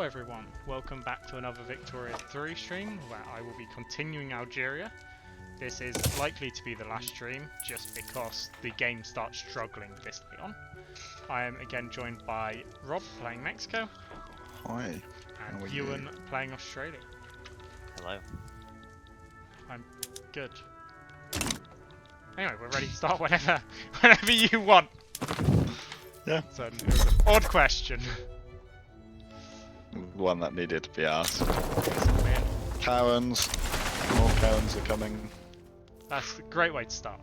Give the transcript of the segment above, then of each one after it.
Hello everyone, welcome back to another Victoria 3 stream where I will be continuing Algeria. This is likely to be the last stream just because the game starts struggling this day on. I am again joined by Rob playing Mexico. Hi. And Ewan playing Australia. Hello. I'm good. Anyway, we're ready to start whenever you want. Yeah. So it was an odd question. One that needed to be asked. Man, Karens. More Karens are coming. that's a great way to start.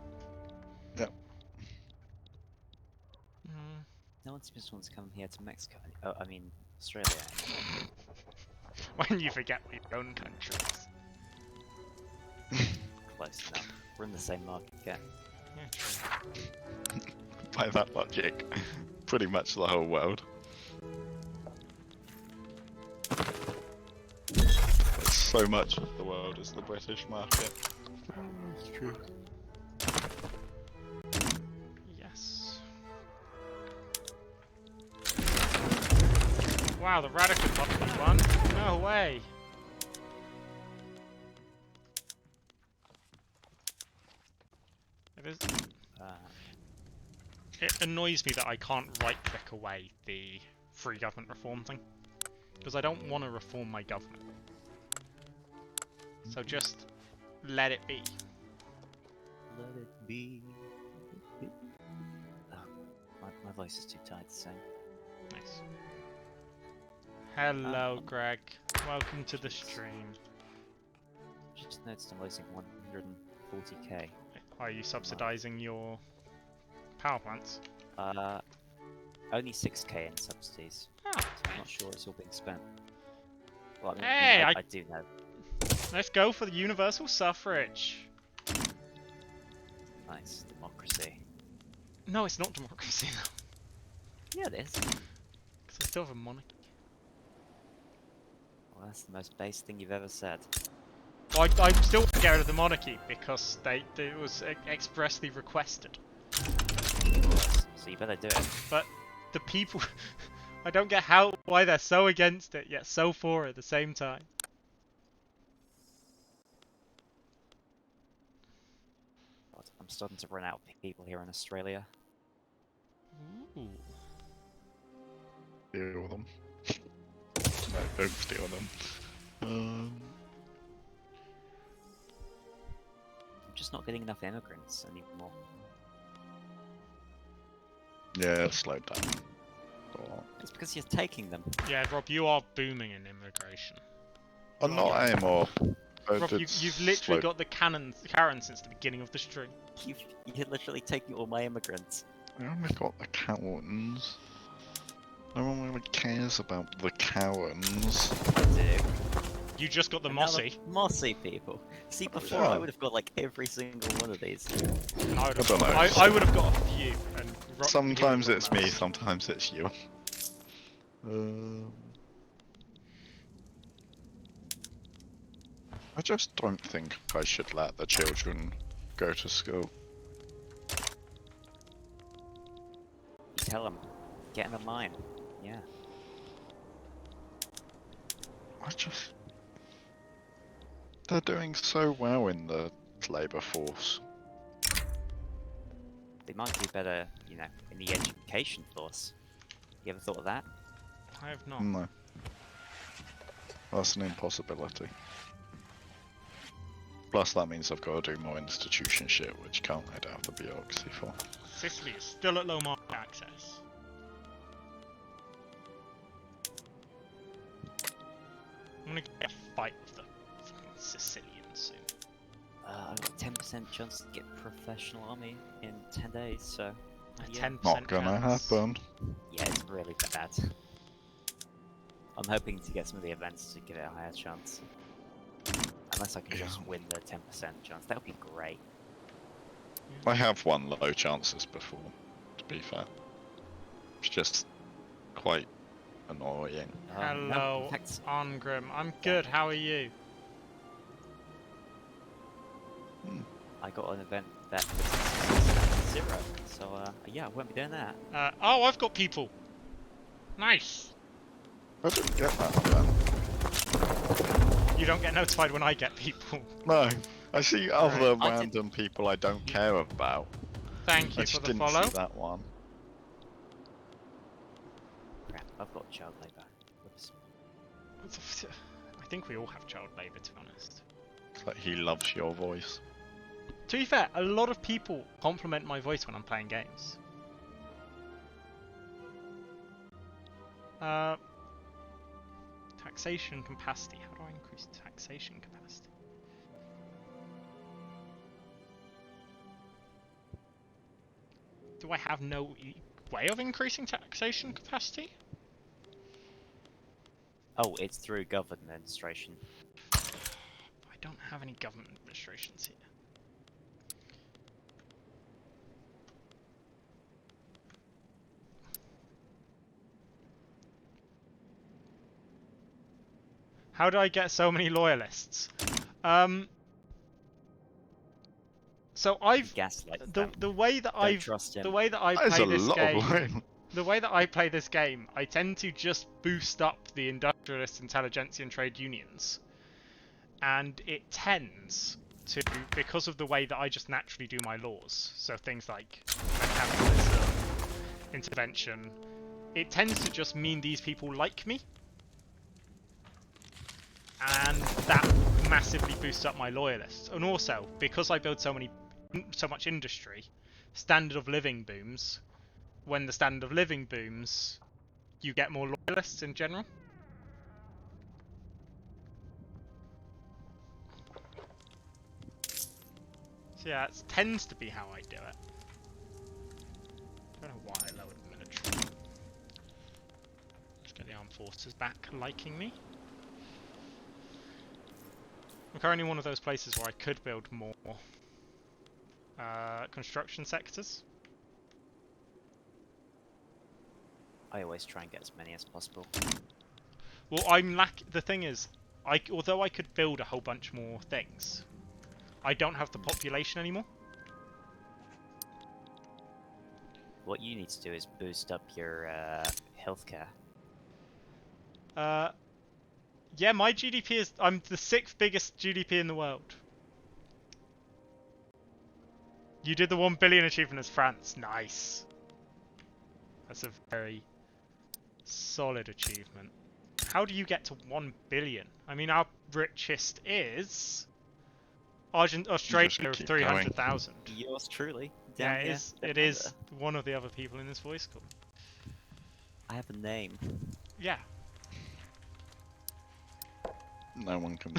Yep. No one seems to want to come here to Mexico. Oh, I mean, Australia. When you forget your own countries. Close enough. We're in the same market again. Yeah, true. By that logic, pretty much the whole world. So much of the world is the British market. That's true. Yes. Wow, the radical button won. No way. It is. It annoys me that I can't right-click away the free government reform thing, because I don't want to reform my government. So just let it be. Let it be. Oh, my voice is too tired to sing. Nice. Hello, Greg. Welcome to the stream. Just noticed I'm losing 140k. Are you subsidizing your power plants? Only 6k in subsidies. Oh, So I'm not sure it's all being spent. Well, I mean, Hey, I do know. let's go for the universal suffrage. Nice democracy. No, it's not democracy though. Yeah, it is. Because I still have a monarchy. Well, that's the most base thing you've ever said. Well, I still want to get rid of the monarchy because it was expressly requested. So you better do it. But the people, I don't get why they're so against it yet so for it at the same time. God, I'm starting to run out of people here in Australia. Ooh. Steal them. No, don't steal them. I'm just not getting enough immigrants anymore. Yeah, slow down. Oh. It's because you're taking them. Yeah, Rob, you are booming in immigration. I'm not anymore. Rob, you've literally got the Karen since the beginning of the stream. You're literally taking all my immigrants. I only got the Karens. No one really cares about the Karens. I do. You just got the And now Mossy. Mossy people. See, before Yeah. I would have got like every single one of these. I don't know. would have got a few. And Sometimes it's me, sometimes it's you. I just don't think I should let the children go to school. You tell them, get in the line. Yeah. They're doing so well in the labour force. They might do better, you know, in the education force. You ever thought of that? I have not. No. That's an impossibility. Plus that means I've got to do more institution shit, which can't I don't have the bureaucracy for. Sicily is still at low market access. I'm gonna get a fight with the fucking Sicilians soon. I've got 10% chance to get professional army in 10 days, so... A yeah. 10% Not gonna chance. happen. Yeah, it's really bad. I'm hoping to get some of the events to give it a higher chance. Unless I can just win the 10% chance, that would be great. I have won low chances before, to be fair. It's just quite annoying. No, Hello, in fact, Ongrim. I'm good, how are you? I got an event that was 0, so yeah, I won't be doing that. Oh, I've got people! Nice! I didn't get that then. You don't get notified when I get people. No, I see other I did- random people I don't care about. Thank I you just for the didn't follow. see that one. Crap, I've got child labour. Whoops. I think we all have child labour, to be honest. It's like he loves your voice. To be fair, a lot of people compliment my voice when I'm playing games. Taxation capacity. How do I increase taxation capacity? Do I have no way of increasing taxation capacity? Oh, it's through government administration. I don't have any government administrations here. How do I get so many loyalists? So I've Gaslight them. the way that Don't trust him. the way that I That is play a this lot of game. line. The way that I play this game, I tend to just boost up the industrialist, intelligentsia, and trade unions, and it tends to, because of the way that I just naturally do my laws. So things like capitalism, intervention, it tends to just mean these people like me. And that massively boosts up my loyalists. And also, because I build so much industry, standard of living booms. When the standard of living booms, you get more loyalists in general. So yeah, it tends to be how I do it. Don't know why I lowered the military. Let's get the armed forces back liking me. I'm currently in one of those places where I could build more construction sectors. I always try and get as many as possible. Well, the thing is, although I could build a whole bunch more things, I don't have the population anymore. What you need to do is boost up your healthcare. Yeah, my GDP is... I'm the 6th biggest GDP in the world. You did the 1 billion achievement as France. Nice. That's a very solid achievement. How do you get to 1 billion? I mean, our richest is... Australia of keep 300,000. Yours truly. Yeah, Down here, it down is under. one of the other people in this voice call. I have a name. Yeah. No one can.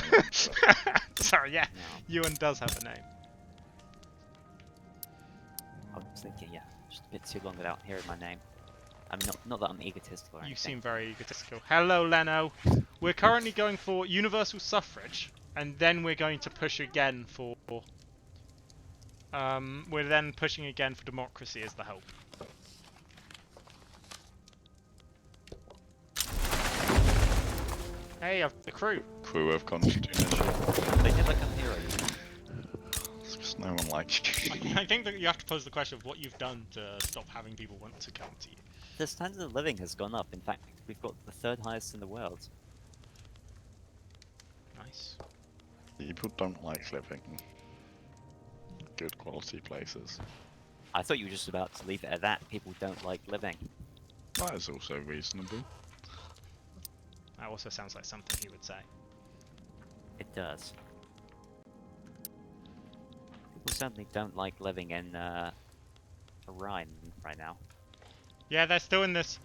Sorry, yeah. No. Ewan does have a name. I was thinking, yeah, just a bit too long without hearing my name. I mean, not that I'm egotistical or You anything. seem very egotistical. Hello, Leno. We're currently going for universal suffrage, and then we're going to push again for... we're then pushing again for democracy as the hope. Hey, I've the crew. Crew have gone to do this shit. They did like a hero. It's just no one likes you. I think that you have to pose the question of what you've done to stop having people want to come to you. The standard of living has gone up. In fact, we've got the 3rd highest in the world. Nice. People don't like living in good quality places. I thought you were just about to leave it at that. People don't like living. That is also reasonable. That also sounds like something he would say. It does. People certainly don't like living in Orion right now. Yeah, they're still in this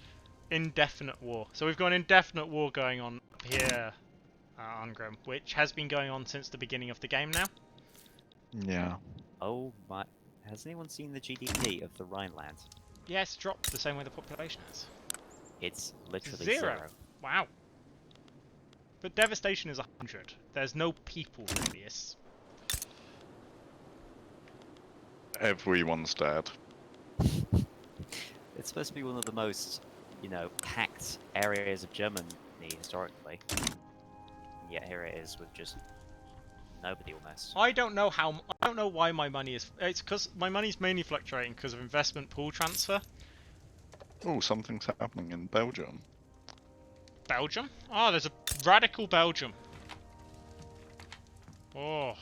indefinite war. So we've got an indefinite war going on up here, Angrim, which has been going on since the beginning of the game now. Yeah. Oh my... Has anyone seen the GDP of the Rhineland? Yeah, it's dropped the same way the population has. It's literally Zero. zero. Wow. But devastation is 100. There's no people really. It's... It's Everyone's dead. supposed to be one of the most, you know, packed areas of Germany historically. And yet here it is with just nobody almost. I don't know why my money is... It's because my money's mainly fluctuating because of investment pool transfer. Oh, something's happening in Belgium. Belgium? Oh, there's a radical Belgium. Oh,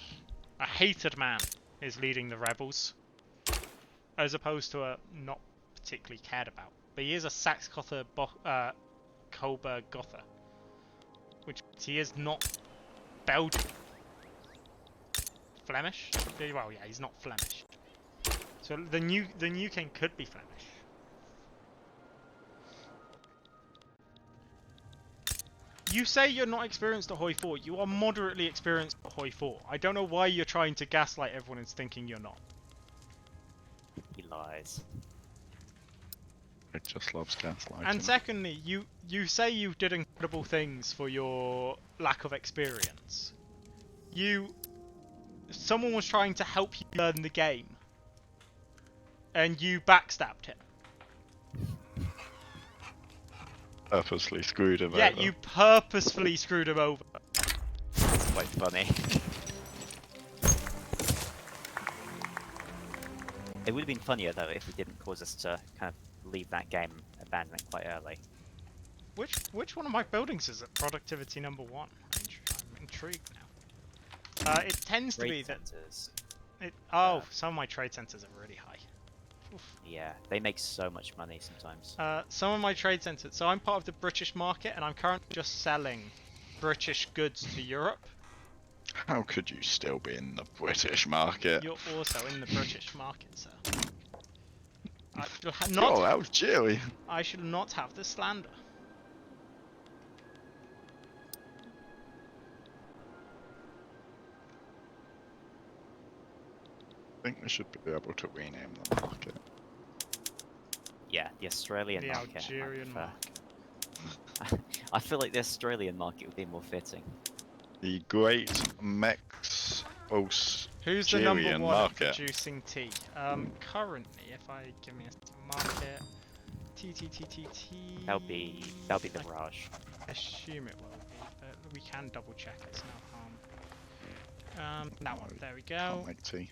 a hated man is leading the rebels, as opposed to a not particularly cared about. But he is a Saxe-Gotha Coburg Gotha, which he is not Belgian. Flemish? Well, yeah, he's not Flemish. So the new king could be Flemish. You say you're not experienced at Hoi 4. You are moderately experienced at Hoi 4. I don't know why you're trying to gaslight everyone and thinking you're not. He lies. It just loves gaslighting. And secondly, you say you did incredible things for your lack of experience. Someone was trying to help you learn the game, and you backstabbed him. Purposely screwed him Yeah, over. you purposefully screwed him over. That's quite funny. It would have been funnier though if it didn't cause us to kind of leave that game, abandon it quite early. Which one of my buildings is at productivity number 1? I'm intrigued now. It tends to be that Centers. some of my trade centers are really high. Oof. Yeah, they make so much money sometimes. Some of my trade centers. So I'm part of the British market, and I'm currently just selling British goods to Europe. How could you still be in the British market? You're also in the British market, sir. You're Algeria. I should not have the slander. I think we should be able to rename the market. Yeah, the Australian The market. Algerian market. I feel like the Australian market would be more fitting. The Great Mex Australian Who's the number one market. at producing tea? Currently, if I give me a market, T. That'll be the Raj. Assume it will be, but we can double check. It's no harm. That one. There we go. Can't make tea.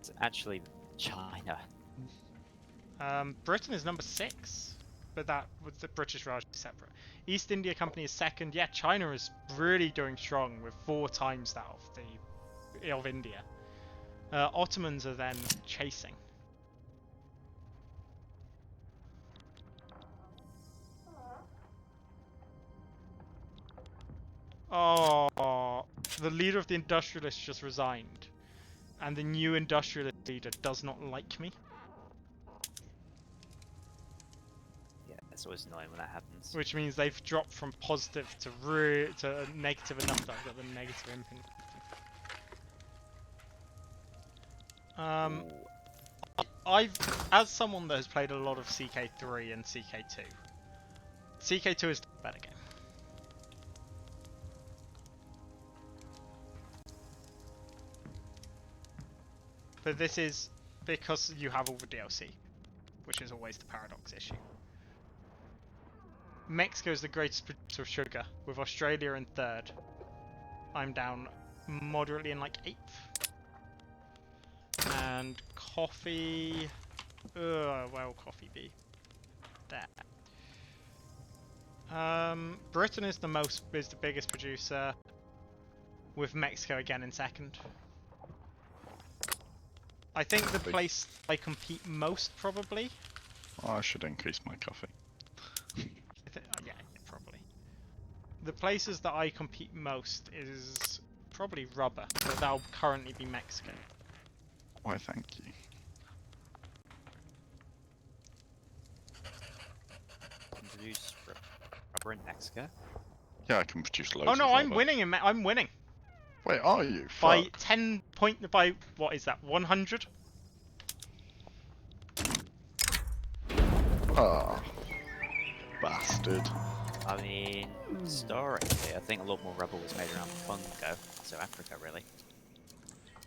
It's actually China. Britain is number 6, but that with the British Raj is separate. East India Company is second. Yeah, China is really doing strong with 4 times that of India. Ottomans are then chasing. Oh, the leader of the industrialists just resigned, and the new industrialist leader does not like me. Yeah, it's always annoying when that happens. Which means they've dropped from positive to negative enough that I've got the negative infinite. As someone that has played a lot of CK3 and CK2, CK2 is the better game. But this is because you have all the DLC, which is always the paradox issue. Mexico is the greatest producer of sugar, with Australia in 3rd. I'm down moderately in like 8th. And coffee... where will coffee be? There. Britain is the biggest producer, with Mexico again in 2nd. I think the place I compete most, probably. Oh, I should increase my coffee. Yeah, probably. The places that I compete most is probably rubber, but that'll currently be Mexico. Why, thank you. Can produce rubber in Mexico. Yeah, I can produce loads. Oh no, of I'm rubber. winning. I'm winning Wait, are you? by Fuck. 10 point. By what is that? 100. Ah, bastard. I mean, historically, I think a lot more rubber was made around Congo, so Africa, really.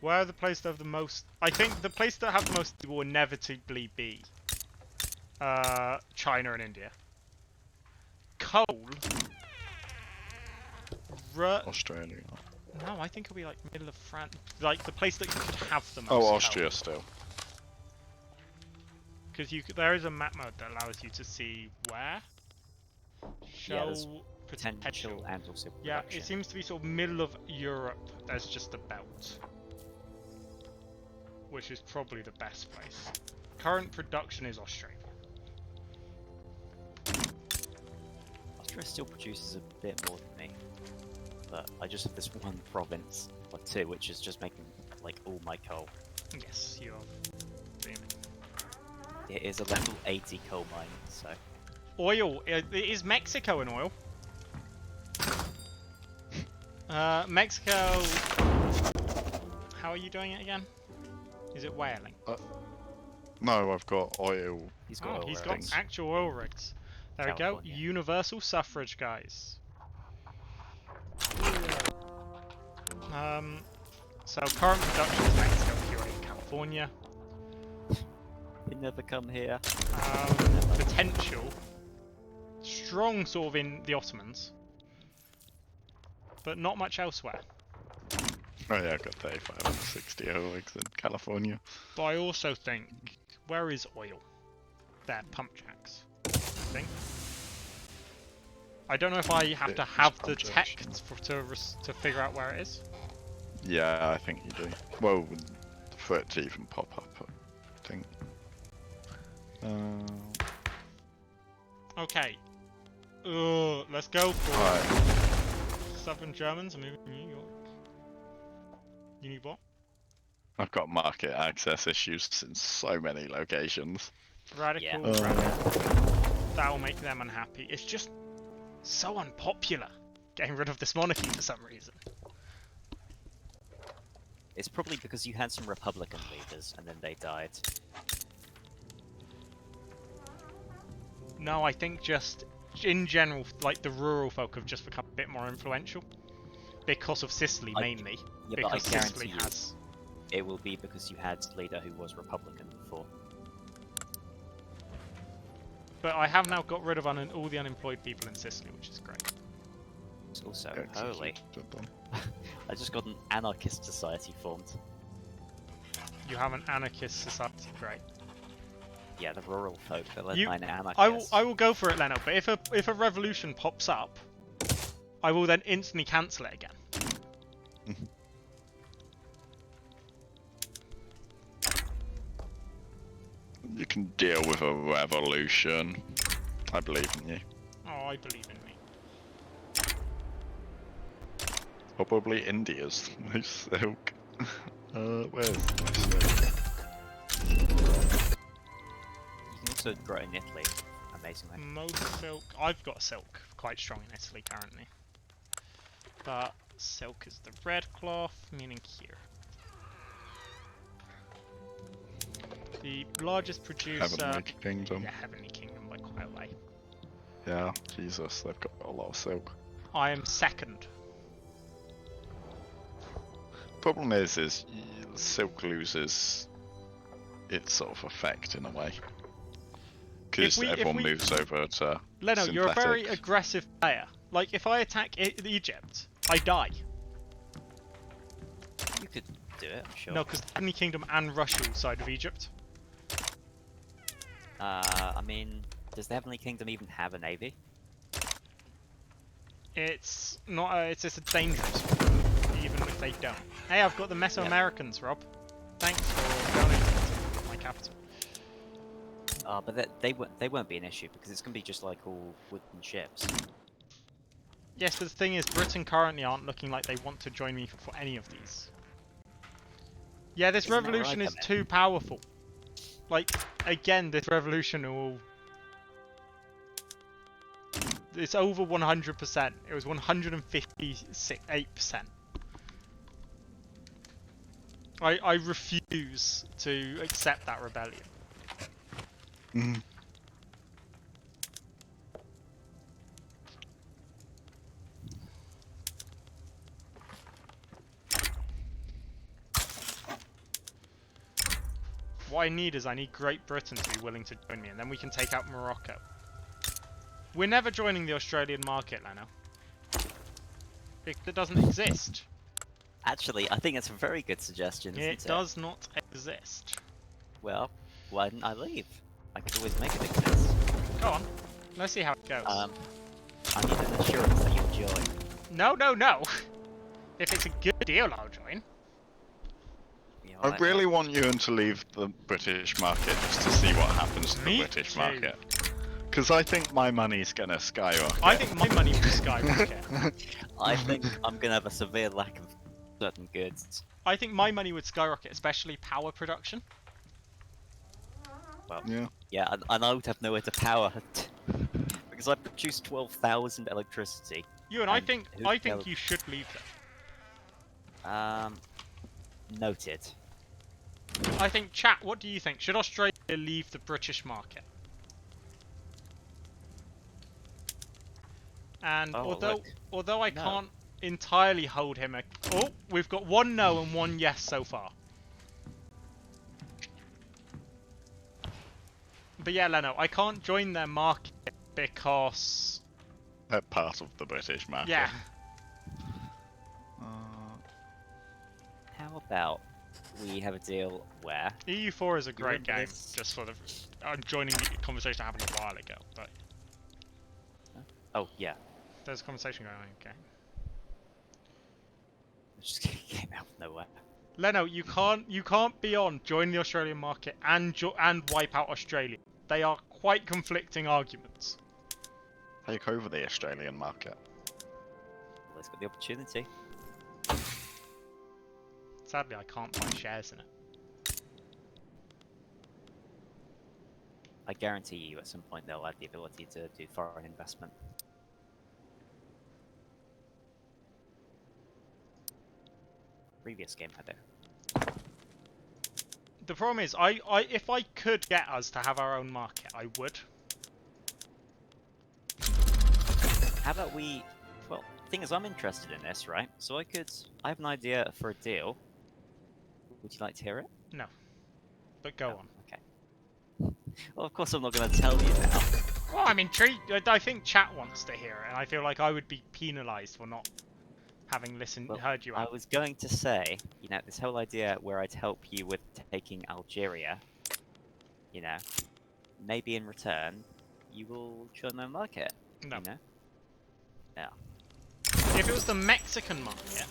Where are the places that have the most? I think the place that have the most will inevitably be China and India. Coal. Australia. No, I think it'll be like middle of France, like the place that you could have the most. Oh, coal. Austria still. Because there is a map mode that allows you to see where. Show there's potential and also Yeah, production. it seems to be sort of middle of Europe. There's just a belt, which is probably the best place. Current production is Australia. Austria still produces a bit more than me, but I just have this one province or two, which is just making like all my coal. Yes, you are booming. It is a level 80 coal mine, so Oil. It is Mexico in oil. Mexico. How are you doing it again? Is it whaling? No, I've got oil. he's got oil He's rigs. got actual oil rigs. There we go. California. Universal suffrage, guys. So current production is Mexico, purely in California. They never come here. Potential. Strong sort of in the Ottomans. But not much elsewhere. Oh yeah, I've got 35 and 60 oil rigs in California. But I also think, where is oil? There, pump jacks. I think. I don't know if I have to have the tech to figure out where it is. Yeah, I think you do. Well, for it to even pop up, I think. Okay. Let's go for Right. Southern Germans moving to New York. You need what? I've got market access issues in so many locations. Radical. Yeah. Radical. That will make them unhappy. It's just so unpopular getting rid of this monarchy for some reason. It's probably because you had some Republican leaders and then they died. No, I think just in general, like the rural folk have just become a bit more influential because of Sicily mainly. Yeah, because but I Sicily guarantee has. it will be because you had a leader who was Republican before. But I have now got rid of all the unemployed people in Sicily, which is great. It's also Excellent. holy. Well done. I just got an anarchist society formed. You have an anarchist society, great. Yeah, the rural folk that led You- by an anarchist. I will go for it, Leno. But if a revolution pops up, I will then instantly cancel it again. You can deal with a revolution. I believe in you. Oh, I believe in me. Probably India's most silk. Where's my silk? You can also grow in Italy, amazingly. Most silk. I've got silk quite strong in Italy currently. But silk is the red cloth, meaning here. The largest producer. Heavenly Kingdom. Yeah, Heavenly Kingdom by quite a way. Yeah, Jesus, they've got a lot of silk. I am second. Problem is silk loses its sort of effect in a way. Because If everyone we- moves over to Leno, you're a very synthetics. aggressive player. Like, if I attack Egypt, I die. You could do it, I'm sure. No, because Heavenly Kingdom and Russia are side of Egypt. I mean, does the Heavenly Kingdom even have a navy? It's not. It's just a dangerous one, even if they don't. Hey, I've got the Mesoamericans, Rob. Thanks for donating to my capital. But they won't be an issue because it's gonna be just like all wooden ships. Yes, but the thing is, Britain currently aren't looking like they want to join me for any of these. Yeah, this Isn't that revolution right, is Emmett? too powerful. Like, again, this revolution will... It's over 100%. It was 158%. I refuse to accept that rebellion. Mhm. What I need is I need Great Britain to be willing to join me, and then we can take out Morocco. We're never joining the Australian market, Leno. It doesn't exist. Actually, I think it's a very good suggestion, isn't it? It does not exist. Well, why didn't I leave? I could always make a big test. Go on. Let's see how it goes. I need an assurance that you'll join. No, no, no. If it's a good deal, I'll join. Yeah, I really want you to leave the British market just to see what happens to the Me British too. market. Because I think my money's gonna skyrocket. I think my money will skyrocket. I think I'm gonna have a severe lack of certain goods. I think my money would skyrocket, especially power production. Well, Yeah. yeah, and I would have nowhere to power because I produce 12,000 electricity. You and I And think who I think cares? you should leave them. Noted. I think, chat, what do you think? Should Australia leave the British market? And Oh, although look. although I No. can't entirely hold him oh, we've got one no and one yes so far. But yeah, Leno, I can't join their market because They're part of the British market. yeah. How about we have a deal where EU4 is a great remember game. this? Just for the, I'm joining the conversation I happened a while ago, but oh yeah, there's a conversation going on. Okay. it just came out of nowhere. Leno, you can't be on join the Australian market and wipe out Australia. They are quite conflicting arguments. Take over the Australian market. Well, it's got the opportunity. Sadly, I can't buy shares in it. I guarantee you, at some point they'll add the ability to do foreign investment. Previous game had it. The problem is, if I could get us to have our own market, I would. How about we? Well, the thing is, I'm interested in this, right? So I have an idea for a deal. Would you like to hear it? No. But go Oh, on. Okay. Well, of course I'm not going to tell you now. Well, I'm intrigued. I think chat wants to hear it, and I feel like I would be penalised for not having Well, heard you I out. was going to say, you know, this whole idea where I'd help you with taking Algeria, you know, maybe in return, you will join my market, No. you know? Yeah. If it was the Mexican market,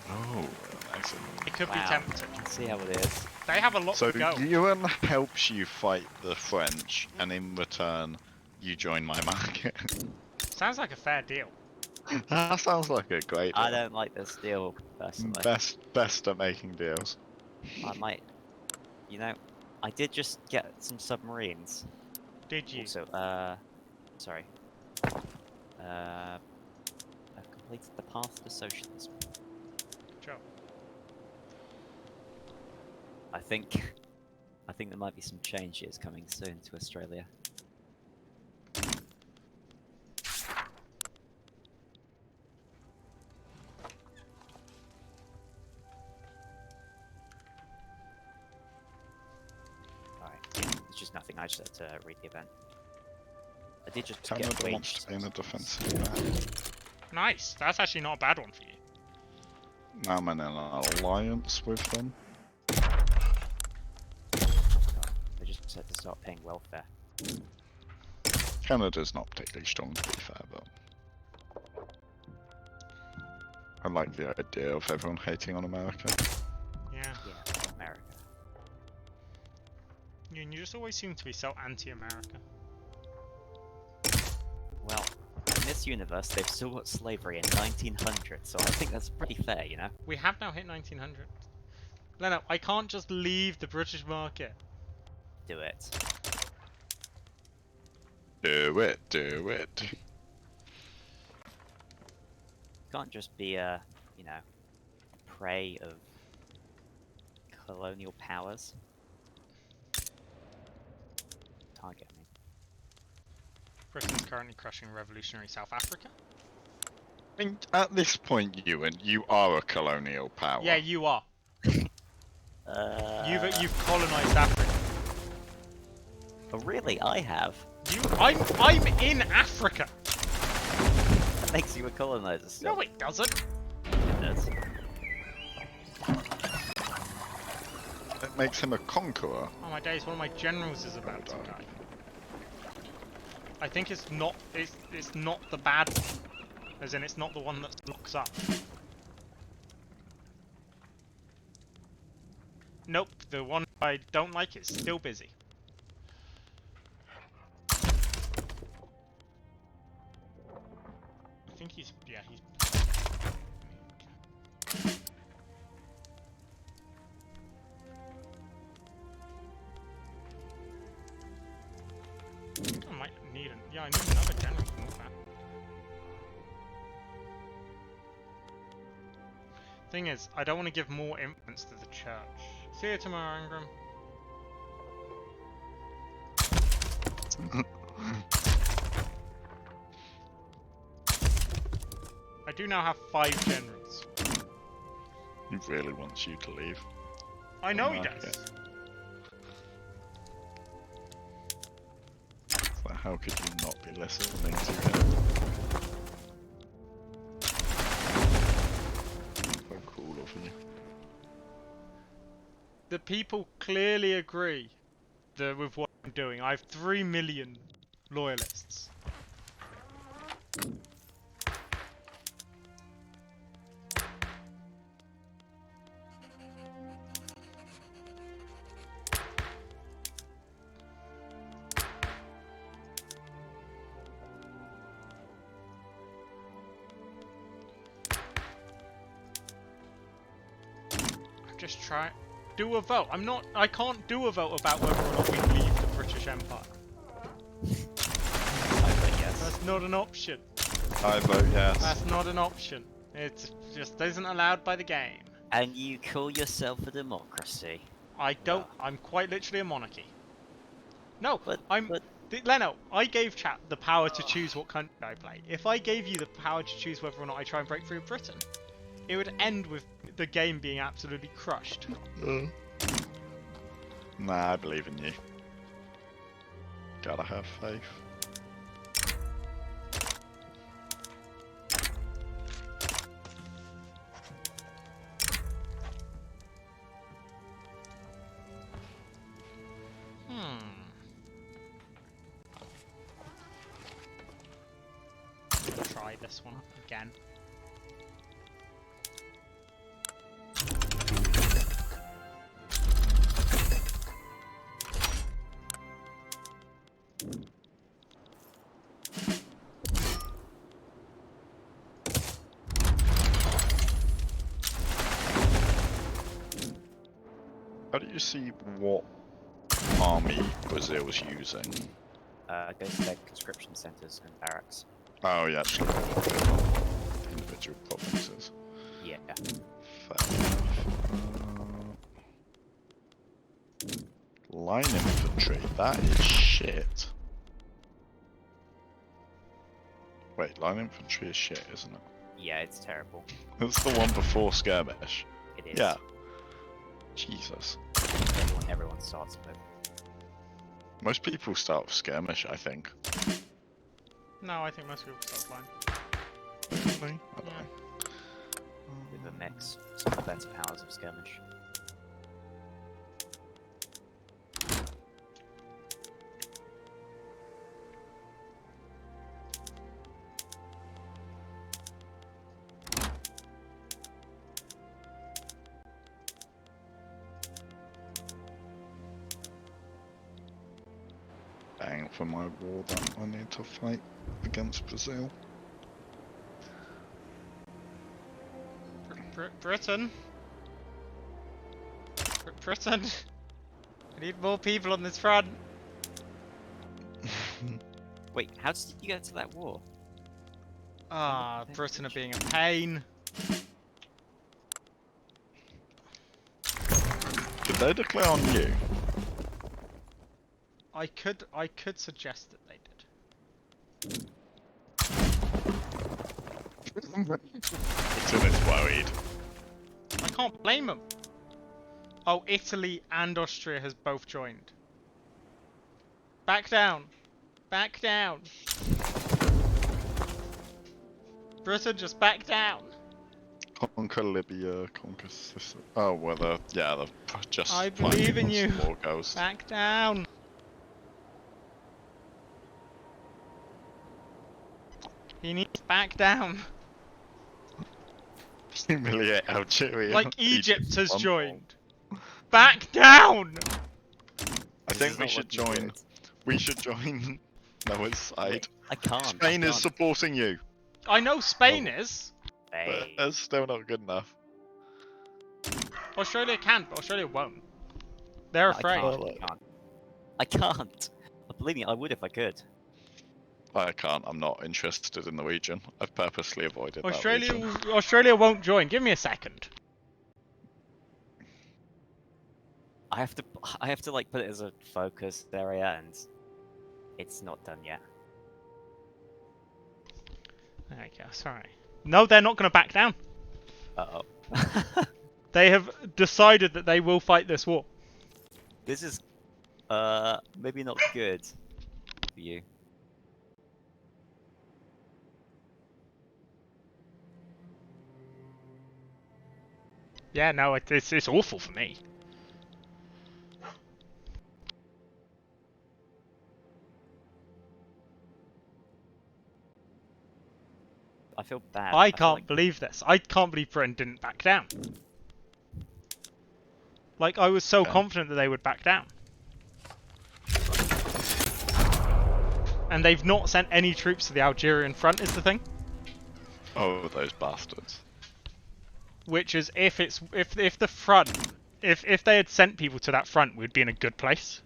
Oh, excellent. it could be Wow. tempting. See how it is. They have a lot So to go. UN helps you fight the French, and in return, you join my market. Sounds like a fair deal. That sounds like a great deal. I don't like this deal, personally. Best at making deals. I might, you know, I did just get some submarines. Did you? Also, sorry. I've completed the path to socialism. Joe. I think there might be some changes coming soon to Australia. Alright, yeah, it's just nothing, I just had to read the event. I did just get Canada wants waged. to be in a defensive. Nice. That's actually not a bad one for you. Now I'm in an alliance with them. I just had to start paying welfare. Canada's not particularly strong, to be fair, but I like the idea of everyone hating on America. Yeah. Yeah, America. You just always seem to be so anti-America. Well, in this universe, they've still got slavery in 1900, so I think that's pretty fair, you know? We have now hit 1900. Leno, I can't just leave the British market. Do it. Do it, do it. Can't just be a, you know, prey of colonial powers. Target me. Britain's currently crushing revolutionary South Africa. I mean, at this point, Ewan, you are a colonial power. Yeah, you are. Uh, You've colonized Africa. Oh, really? I have? I'm in Africa. That makes you a colonizer still. No, it doesn't. It does. It makes him a conqueror. Oh my days, one of my generals is about to die. I think it's not the bad one. As in it's not the one that locks up. Nope, the one I don't like is still busy. I think he's I might need I need another general to move that. Thing is, I don't want to give more influence to the church. See you tomorrow, Ingram. I do now have 5 generals. He really wants you to leave. I know he Mark does. it. So how could you not be listening to him? So cool of you. The people clearly agree with what I'm doing. I have 3 million loyalists. Just try do a vote. I can't do a vote about whether or not we leave the British Empire. I vote yes. That's not an option. I vote yes. That's not an option. It just isn't allowed by the game. And you call yourself a democracy? I don't. I'm quite literally a monarchy. No, But Leno, I gave chat the power to choose what country I play. If I gave you the power to choose whether or not I try and break through Britain, it would end with the game being absolutely crushed. Nah, I believe in you. Gotta have faith. Try this one again. How do you see what army Brazil's using? Go to their conscription centres and barracks. Oh yeah, actually. Individual provinces. Yeah. Fair enough. Line infantry, that is shit. Wait, line infantry is shit, isn't it? Yeah, it's terrible. It's the one before skirmish. It is. Yeah. Jesus. Everyone starts with. Most people start with skirmish, I think. No, I think most people start flying. Really? I don't Yeah. know. With a mix. Some of the better powers of skirmish. Dang, for my war that I need to fight against Brazil. Britain? Britain? I need more people on this front. Wait, how did you get to that war? Ah, Britain are being a pain. Did they declare on you? I could suggest that they did. Britain is worried. I can't blame them. Oh, Italy and Austria has both joined. Back down. Back down. Britain, just back down. Conquer Libya, conquer Sicily. Oh, well, they're just I fighting believe in on you. War Ghost. Back down. He needs back down. Humiliate Algeria. Like Egypt has on- joined. Back down! I This think is we not should looking join. good. We should join Noah's side. I can't. Spain I is can't. supporting you, I know Spain is. but Hey. that's still not good enough. Australia can, but Australia won't. They're No, afraid. I can't. Believe me, I would if I could. I can't. I'm not interested in the region. I've purposely avoided that region. Australia won't join. Give me a second. I have to like put it as a focus area, and it's not done yet. There you go. Sorry. No, they're not going to back down. Uh oh. They have decided that they will fight this war. This is maybe not good for you. Yeah, no, it's awful for me. I feel bad. I feel can't like believe this. I can't believe Britain didn't back down. Like, I was so Yeah. confident that they would back down. And they've not sent any troops to the Algerian front, is the thing. Oh, those bastards. Which is, if the front, if they had sent people to that front, we'd be in a good place.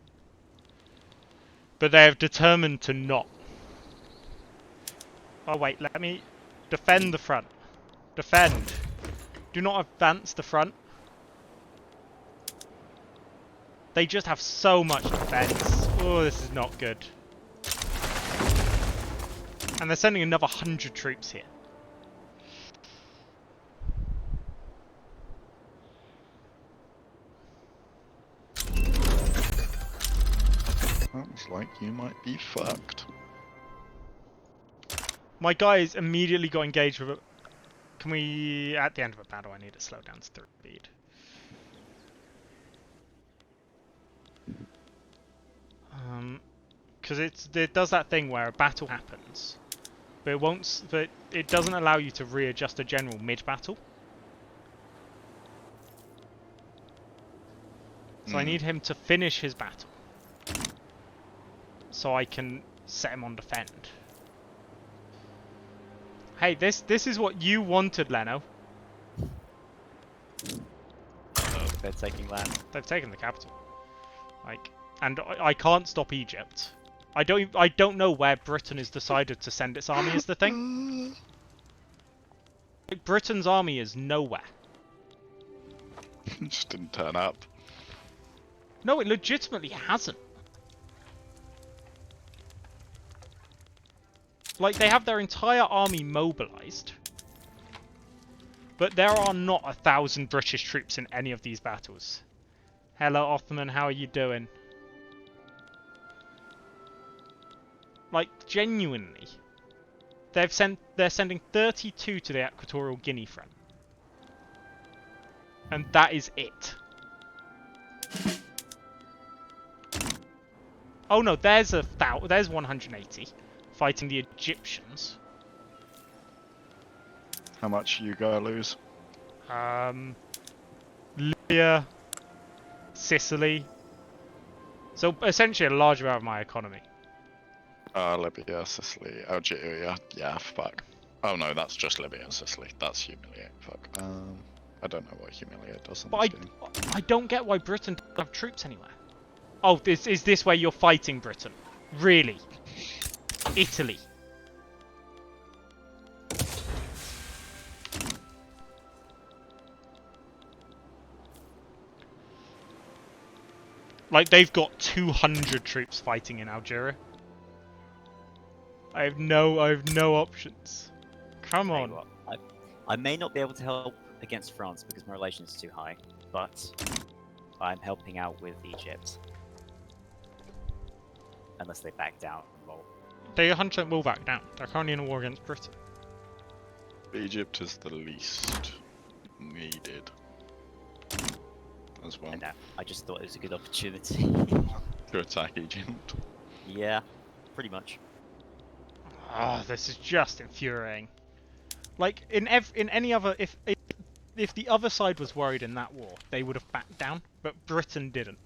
But they have determined to not. Oh wait, let me defend the front. Defend. Do not advance the front. They just have so much defense. Oh, this is not good. And they're sending another 100 troops here. Sounds like you might be fucked. My guys immediately got engaged with a... Can we... At the end of a battle, I need to slow down to 3 speed. Because it does that thing where a battle happens, but it won't. But it doesn't allow you to readjust a general mid-battle. So I need him to finish his battle, so I can set him on defend. Hey, this is what you wanted, Leno. they're taking land. They've taken the capital. Like, and I can't stop Egypt. I don't know where Britain has decided to send its army is the thing. Like, Britain's army is nowhere. Just didn't turn up. No, it legitimately hasn't. Like, they have their entire army mobilized. But there are not 1,000 British troops in any of these battles. Hello, Ottoman, how are you doing? Like, genuinely. They're sending 32 to the Equatorial Guinea front. And that is it. Oh no, there's 180 fighting the Egyptians. How much you gotta lose? Libya, Sicily. So essentially a large amount of my economy. Libya, Sicily, Algeria. Yeah, fuck. Oh no, that's just Libya and Sicily. That's humiliate. Fuck. I don't know what humiliate does in this game. I don't get why Britain doesn't have troops anywhere. Oh, is this where you're fighting Britain? Really? Italy. Like, they've got 200 troops fighting in Algeria. I have no options. Come Tell you on. what, I may not be able to help against France because my relation is too high, but I'm helping out with Egypt. Unless they back down. Well, They 100% will back down. They're currently in a war against Britain. Egypt is the least needed as well I know. I just thought it was a good opportunity. to attack Egypt. Yeah, pretty much. Ah, this is just infuriating. Like in any other, if the other side was worried in that war, they would have backed down, but Britain didn't.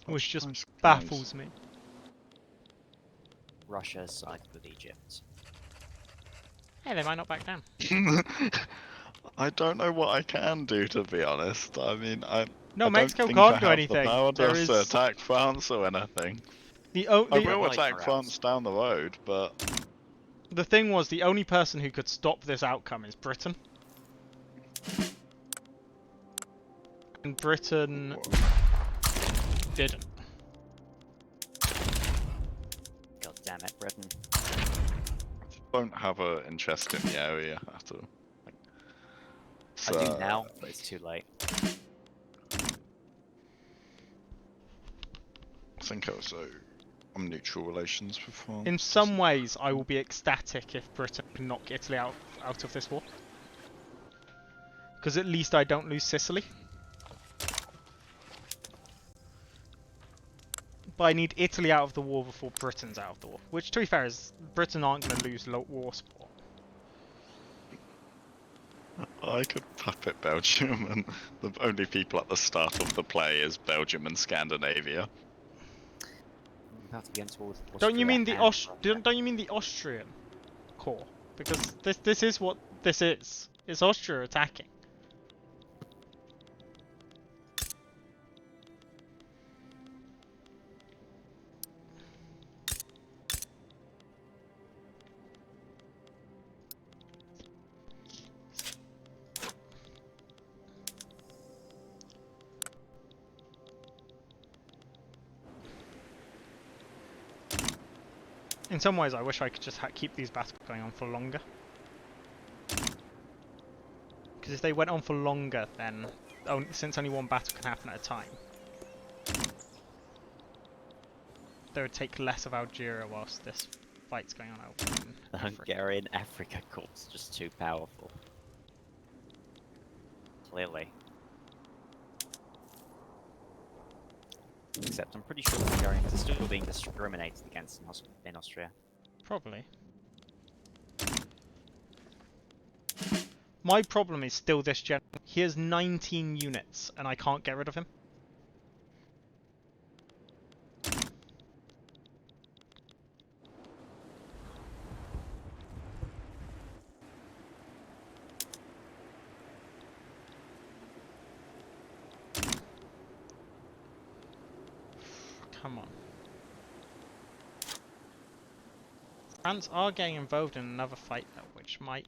Which just Nice baffles me. Russia sided with Egypt. Hey, they might not back down. I don't know what I can do, to be honest. I mean, No, I Mexico don't think I can't do have anything. the power There to is attack France or anything. the I the- will Like attack morales. France down the road, but the thing was the only person who could stop this outcome is Britain. And Britain didn't. God damn it, Britain. don't have an interest in the area at all. I do now, but it's too late. I think I was on neutral relations with France. In some ways, I will be ecstatic if Britain can knock Italy out of this war. Because at least I don't lose Sicily. But I need Italy out of the war before Britain's out of the war. Which, to be fair, is Britain aren't going to lose war support. I could puppet Belgium, and the only people at the start of the play is Belgium and Scandinavia. I'm about to be into all Don't you mean the Austria. don't you mean the Austrian core? Because this is what this is. It's Austria attacking. In some ways, I wish I could just keep these battles going on for longer. Because if they went on for longer, then since only one battle can happen at a time, they would take less of Algeria whilst this fight's going on over in The Africa. Hungarian Africa Corps just too powerful. Clearly. Except I'm pretty sure the Hungarians are still being discriminated against in Austria. Probably. My problem is still this general. He has 19 units, and I can't get rid of him. Come on. France are getting involved in another fight, though, which might...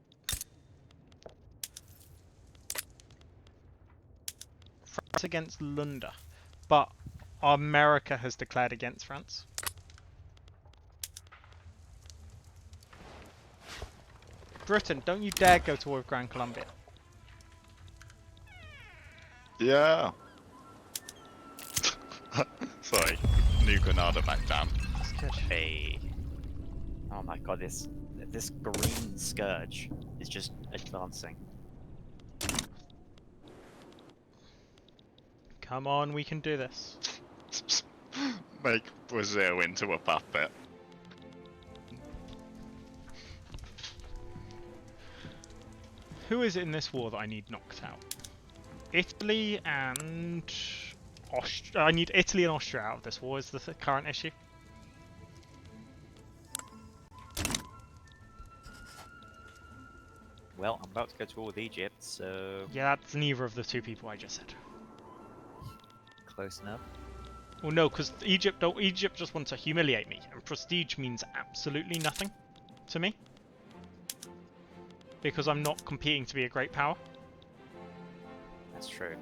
France against Lunda, but America has declared against France. Britain, don't you dare go to war with Gran Colombia. Yeah. Sorry, New Granada back down. That's good. Hey. Oh my god, this green scourge is just advancing. Come on, we can do this. Make Brazil into a puppet. Who is it in this war that I need knocked out? Italy and Austria. I need Italy and Austria out of this war is the current issue. Well, I'm about to go to war with Egypt, so Yeah, that's neither of the two people I just said. close enough. Well, no, because Egypt just wants to humiliate me, and prestige means absolutely nothing to me. Because I'm not competing to be a great power. That's true.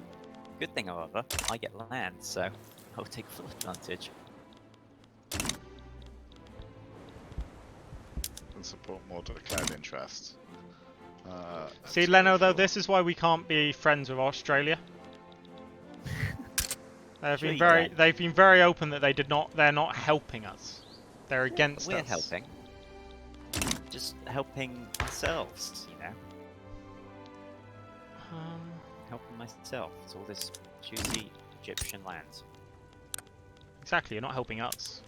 Good thing, however, I get land, so I'll take full advantage. And support more declared interests. See, let's Leno, go though, for- this is why we can't be friends with Australia. They've Sure been you very, can. they've been very open that they're not helping us. They're against We're us. helping. Just helping ourselves, you know. Helping myself. It's all this juicy Egyptian land. Exactly, you're not helping us.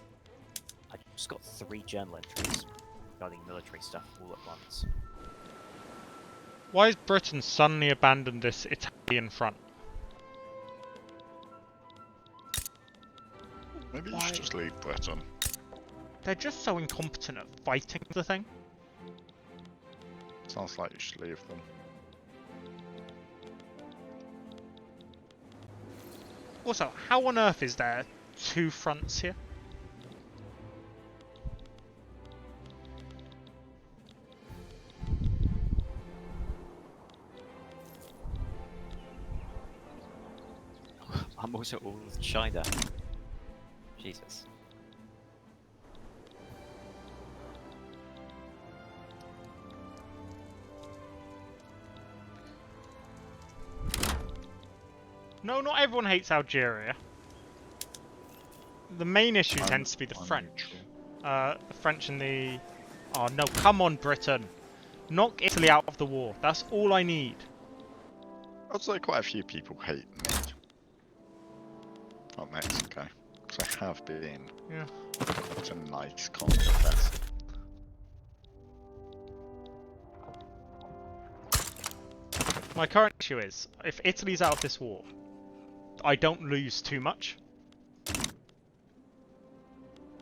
I just got 3 journal entries regarding military stuff all at once. Why has Britain suddenly abandoned this Italian front? Maybe you Why? should just leave Britain. They're just so incompetent at fighting the thing. Sounds like you should leave them. Also, how on earth is there 2 fronts here? I'm also all with China. Jesus. No, not everyone hates Algeria. The main issue tends to be the French. neutral. The French and the... Oh no, come on Britain. Knock Italy out of the war. That's all I need. I'd say quite a few people hate me. Not Mexico. Because I have been. Yeah. It's a nice contest. My current issue is, if Italy's out of this war, I don't lose too much.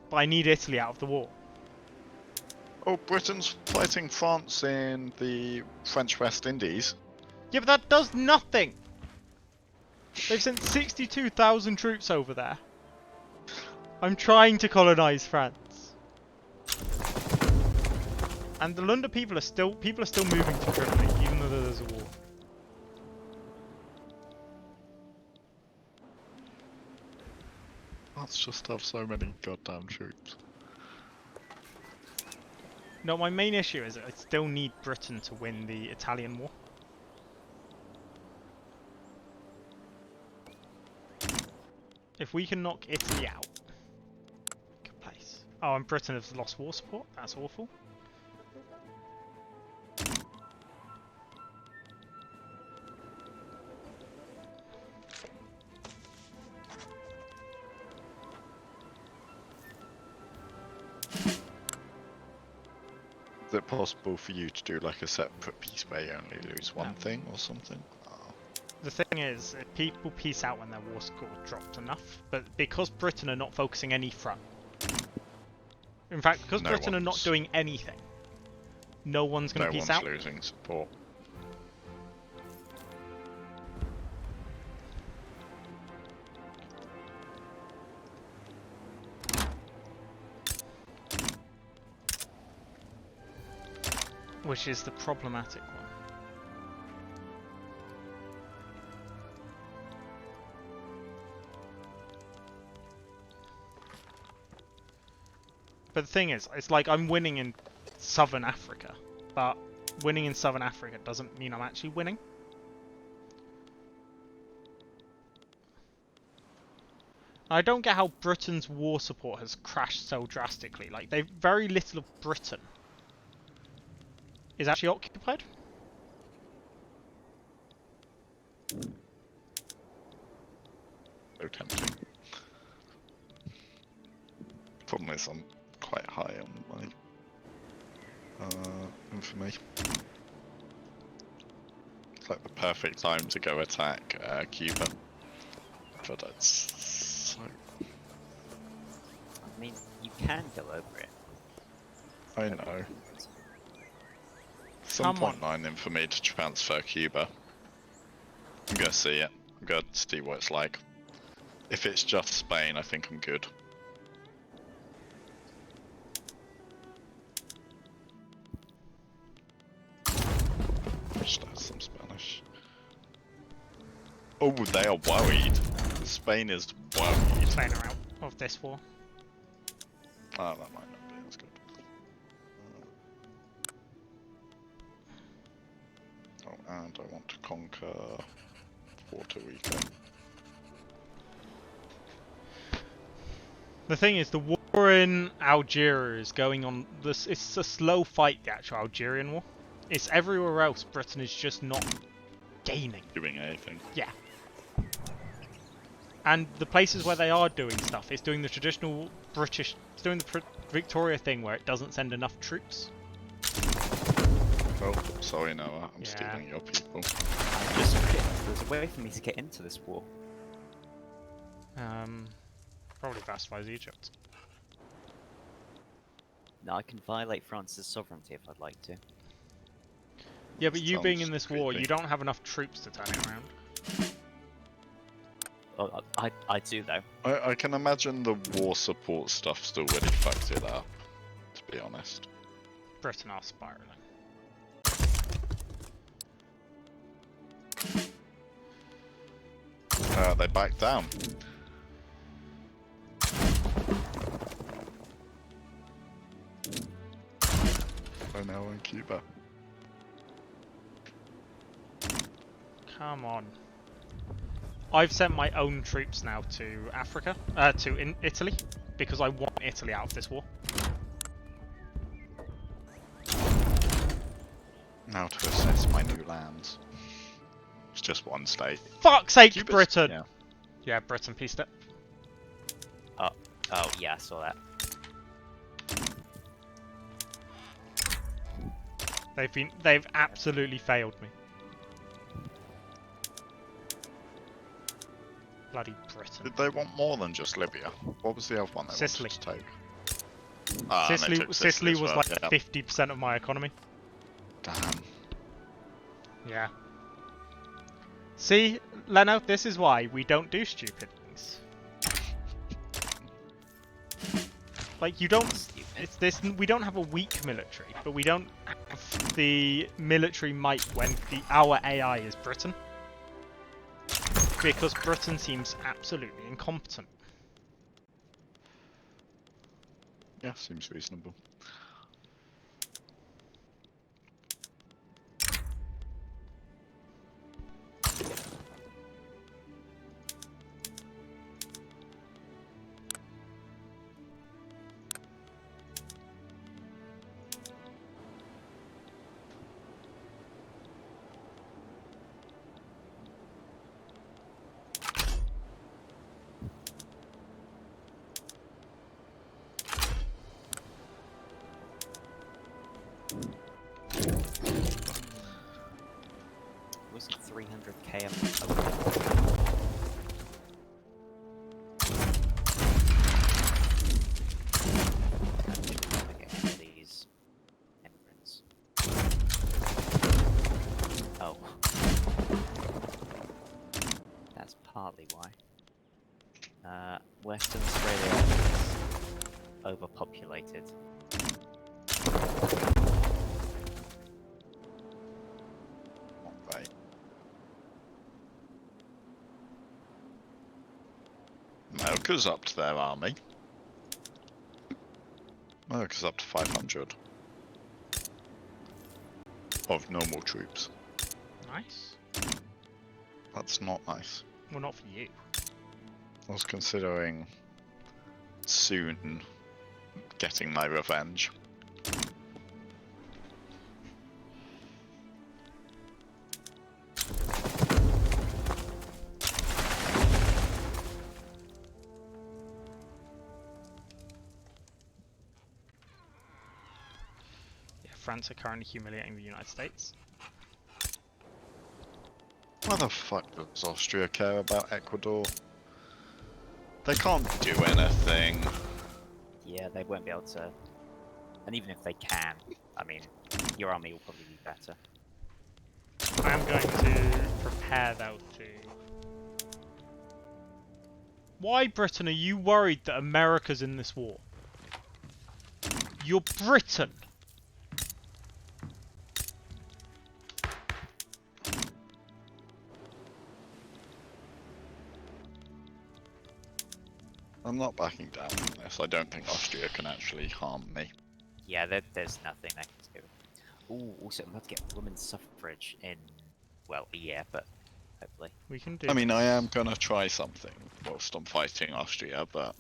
But I need Italy out of the war. Oh, Britain's fighting France in the French West Indies. Yeah, but that does nothing! They've sent 62,000 troops over there. I'm trying to colonize France. And the London people are still moving to Tripoli, even though there's a war. Let's just have so many goddamn troops. No, my main issue is that I still need Britain to win the Italian war. If we can knock Italy out, good place. Oh, and Britain has lost war support. That's awful. Is it possible for you to do like a separate piece where you only lose one No. thing or something? Oh. The thing is, people peace out when their war score dropped enough, but because Britain are not focusing any front. In fact, because No Britain are not one's- doing anything, no one's going No to peace one's out. losing support. Which is the problematic one. But the thing is, it's like I'm winning in Southern Africa, but winning in Southern Africa doesn't mean I'm actually winning. I don't get how Britain's war support has crashed so drastically. Like, they've very little of Britain is actually occupied. So tempting. Problem is I'm quite high on my infamy. It's like the perfect time to go attack Cuba. But it's so... I mean, you can go over it. I know. Come on. 7.9 infamy to transfer Cuba. I'm gonna see it. I'm gonna see what it's like. If it's just Spain, I think I'm good. Just have some Spanish. Oh, they are worried. Spain is worried. Spain are out of this war. Ah, that might not be as good. Oh, and I want to conquer Puerto Rico. The thing is, the war in Algeria is going on. It's a slow fight, the actual Algerian war. It's everywhere else. Britain is just not gaining. Doing anything. Yeah. And the places where they are doing stuff, it's doing the traditional British, it's doing the Victoria thing where it doesn't send enough troops. Oh, sorry Noah, I'm Yeah. stealing your people. I just realised there's a way for me to get into this war. Probably pacifies Egypt. Now I can violate France's sovereignty if I'd like to. Yeah, but you being Sounds in this war, creepy. you don't have enough troops to turn it around. Oh, I do though. I can imagine the war support stuff still really fucked it up, to be honest. Britain are spiraling. They backed down. Oh no, in Cuba. Come on. I've sent my own troops now to Africa, to Italy, because I want Italy out of this war. Now to assess my new lands. It's just one state. Fuck's sake, Cuba's- Britain! Yeah. Yeah, Britain pieced it. Oh yeah, I saw that. They've absolutely failed me. Bloody Britain. Did they want more than just Libya? What was the other one they Sicily. wanted to take? Ah, and they took Sicily as was well, like yeah. 50% of my economy. Damn. Yeah. See, Leno, this is why we don't do stupid things. Like, you don't... Stupid. It's this. We don't have a weak military, but we don't have the military might when our AI is Britain. Because Britain seems absolutely incompetent. Yeah, seems reasonable. Was it 300k a these immigrants. Oh. That's partly why. Western Australia is overpopulated. Right. America's up to their army. America's up to 500 of normal troops. Nice. That's not nice. Well, not for you. I was considering soon getting my revenge. Yeah, France are currently humiliating the United States. Why the fuck does Austria care about Ecuador? They can't do anything. Yeah, they won't be able to. And even if they can, I mean, your army will probably be better. I am going to prepare though to... Why, Britain, are you worried that America's in this war? You're Britain! I'm not backing down from this. I don't think Austria can actually harm me. Yeah, there's nothing they can do. Ooh, also, I'm about to get women's suffrage in, well, a year, but hopefully. We can do I mean, I this. am gonna try something whilst I'm fighting Austria, but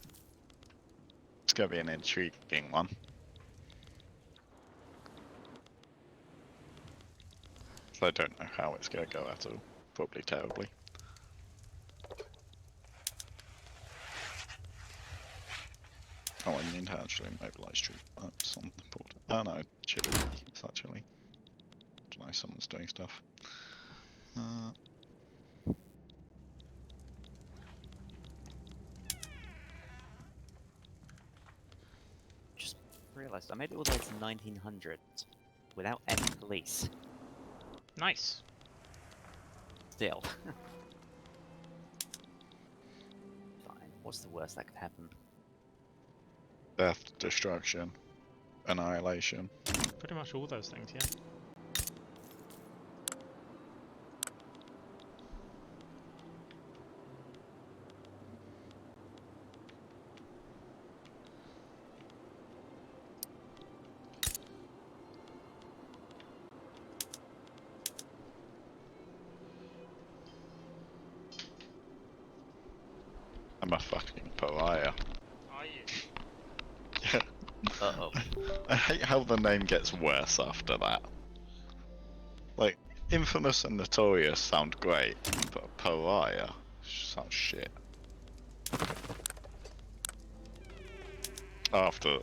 it's gonna be an intriguing one. So I don't know how it's gonna go at all. Probably terribly. Oh, I need to actually mobilise troops on the border. Oh no, Chile. It's actually. I don't know, someone's doing stuff. Just realised I made it all the way to 1900 without any police. Nice. Still. Fine. What's the worst that could happen? Death, destruction, annihilation. Pretty much all those things, yeah. I'm a fucking pariah. Are you? Yeah. Uh-oh. I hate how the name gets worse after that. Like, infamous and notorious sound great, but pariah sounds shit. After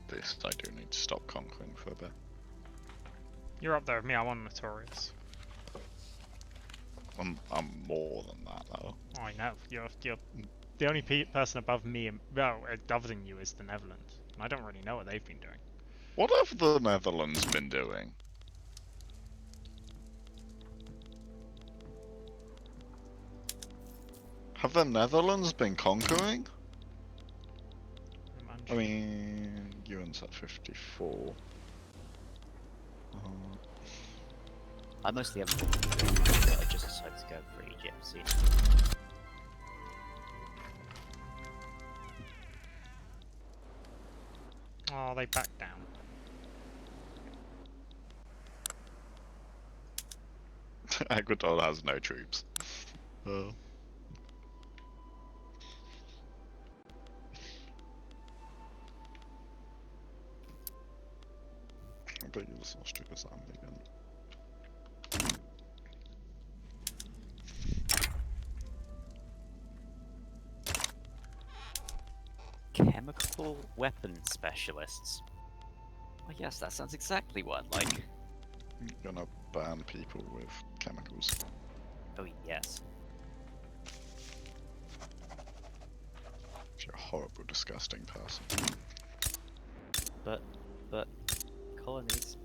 this, I do need to stop conquering for a bit. You're up there with me, I'm on Notorious. I'm more than that though. Oh, I know. You're the only person above me, and well, other than you, is the Netherlands. And I don't really know what they've been doing. What have the Netherlands been doing? Have the Netherlands been conquering? I mean, UN's at 54. I mostly haven't been doing it, but I just decided to go for Egypt, see. Oh, they backed down. Ecuador has no troops. Oh. I bet you the troopers are vegan. Chemical weapon specialists. Oh yes, that sounds exactly what I'd like. You're gonna ban people with chemicals. Oh yes. You're a horrible, disgusting person. But colonies.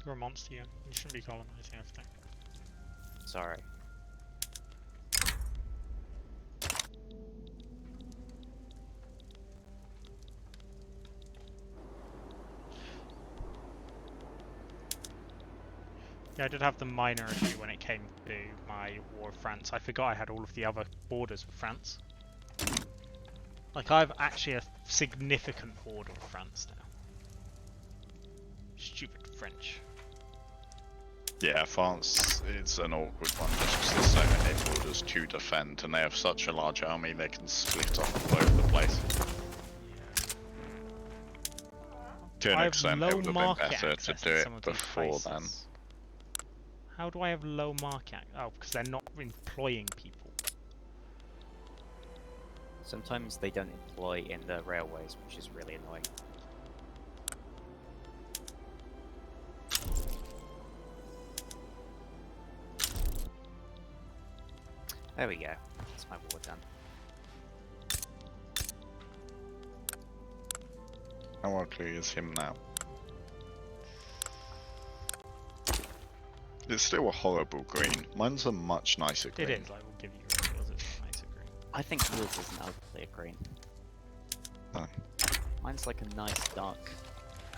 You're a monster, you shouldn't be colonizing everything. Sorry. Yeah, I did have the minor issue when it came to my war with France. I forgot I had all of the other borders with France. Like, I have actually a significant border with France now. Stupid French. Yeah, France, it's an awkward one just because there's so many borders to defend and they have such a large army they can split off all over the place. To an I have extent, low it would have market been better to access do in it some of these before then. places. How do I have low market? Oh, because they're not employing people. Sometimes they don't employ in the railways, which is really annoying. There we go. That's my war done. How ugly is him now? It's still a horrible green. Mine's a much nicer green. It is, I will give you yours, it's a nicer green. I think yours is an ugly green. No. Mine's like a nice dark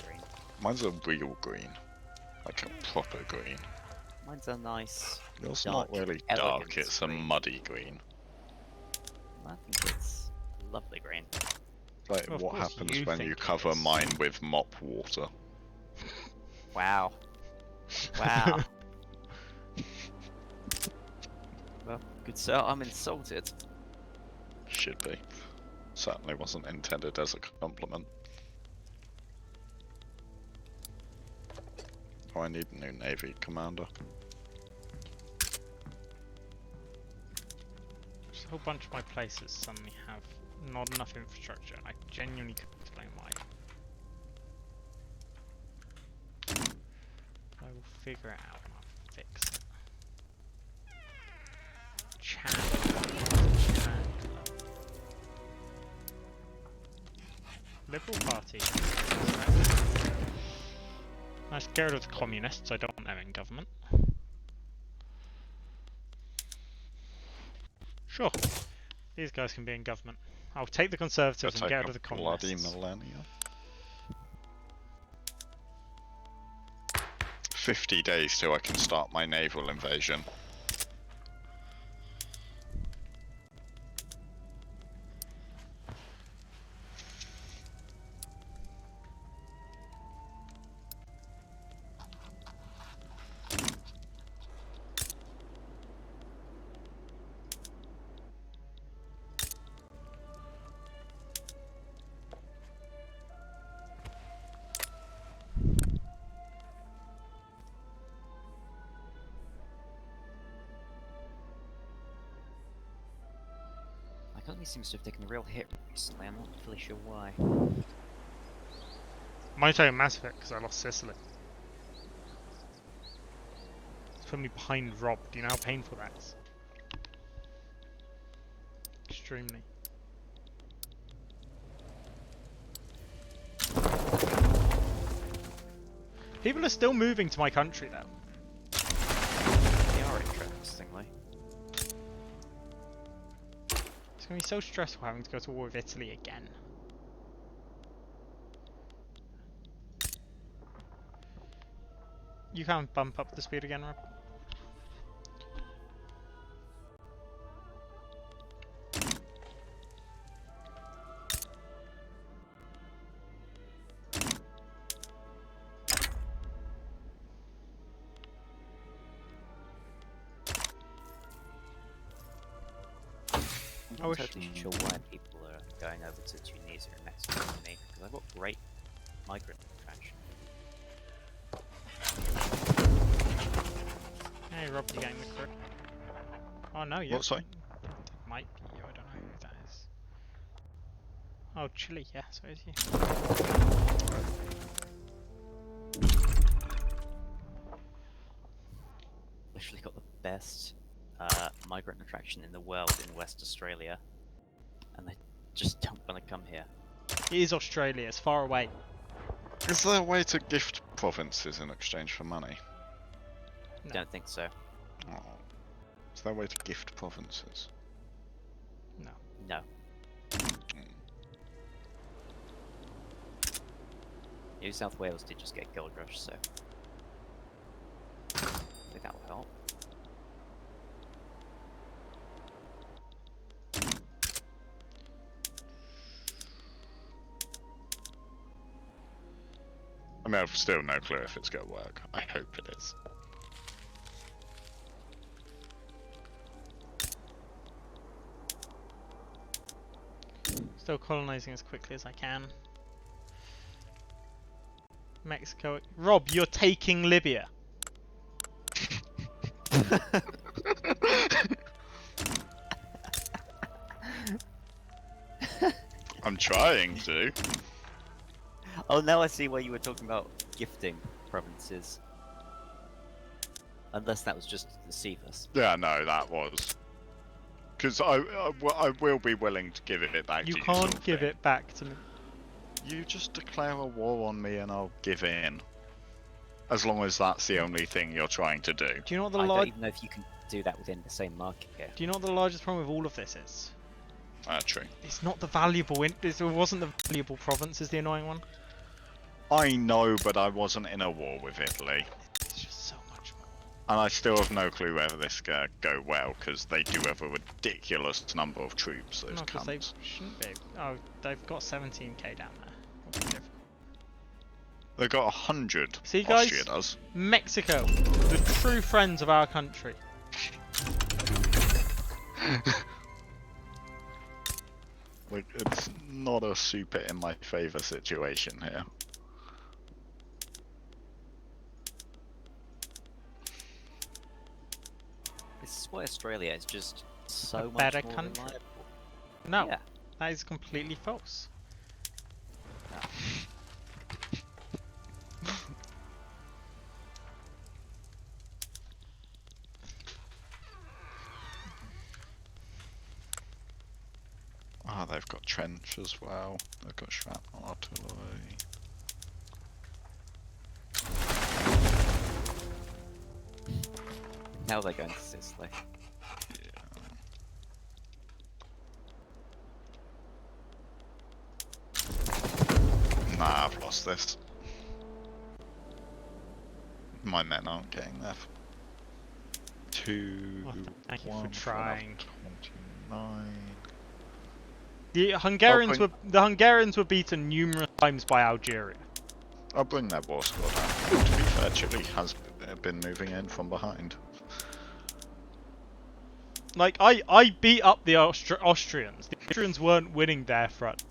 green. Mine's a real green. Like a proper green. Mine's a nice Yours dark, not really elegant dark, it's a green. muddy green. I think it's a lovely green. Like, Well, of what course happens you when think you it cover is. mine with mop water? Wow. Wow. Well, good sir, I'm insulted. Should be. Certainly wasn't intended as a compliment. Oh, I need a new navy commander. Just a whole bunch of my places suddenly have not enough infrastructure. I genuinely couldn't explain why. I will figure it out and I'll fix it. Liberal Party. I should get rid of the communists, I don't want them in government. Sure, these guys can be in government. I'll take the conservatives and get rid of the communists. Bloody millennia. 50 days till I can start my naval invasion. My economy seems to have taken a real hit recently. I'm not fully sure why. Might take a massive hit because I lost Sicily. It's put me behind Rob. Do you know how painful that is? Extremely. People are still moving to my country though. They are, interestingly. It's going to be so stressful having to go to war with Italy again. You can't bump up the speed again, Rob. I'm not totally sure why people are going over to Tunisia and Mexico with me, because I've got great migrant attraction. Hey Rob, you getting the crit? Oh no, you. What, sorry? It might be you, I don't know who that is. Oh, Chile, yeah, so is you. Literally got the best migrant attraction in the world in West Australia, and they just don't want to come here. It is Australia, it's far away. Is there a way to gift provinces in exchange for money? No. Don't think so. Oh. Is there a way to gift provinces? No. No. New South Wales did just get Gold Rush, so I think that will help. I mean, I've still no clue if it's going to work. I hope it is. Still colonizing as quickly as I can. Mexico. Rob, you're taking Libya. I'm trying to. Oh, now I see why you were talking about gifting provinces. Unless that was just to deceive us. Yeah, no, that was. Because I will be willing to give it back You to you. can't sort of give thing. it back to me. You just declare a war on me and I'll give in. As long as that's the only thing you're trying to do. Do you know what the I don't even know if you can do that within the same market here. Do you know what the largest problem with all of this is? True. It's not the valuable. It wasn't the valuable province. Is the annoying one. I know, but I wasn't in a war with Italy. It's just so much more. And I still have no clue whether this can go well, because they do have a ridiculous number of troops, those No, because they cunts. shouldn't be. Oh, they've got 17k down there. What's the difference? They've got 100, See, guys? Austria does. Mexico, the true friends of our country. Like, it's not a super in my favour situation here. This is why Australia is just so much better more country. reliable. No, Yeah. that is completely false. Ah, they've got trench as well. They've got shrapnel artillery. Now they're going to Sicily. Nah, I've lost this. My men aren't getting there. 2, Well, thank you for 1, trying. 29. The Hungarians bring- were Hungarians were beaten numerous times by Algeria. I'll bring their war squad out. To be fair, Chile has been moving in from behind. Like I beat up the Austrians. The Austrians weren't winning their front.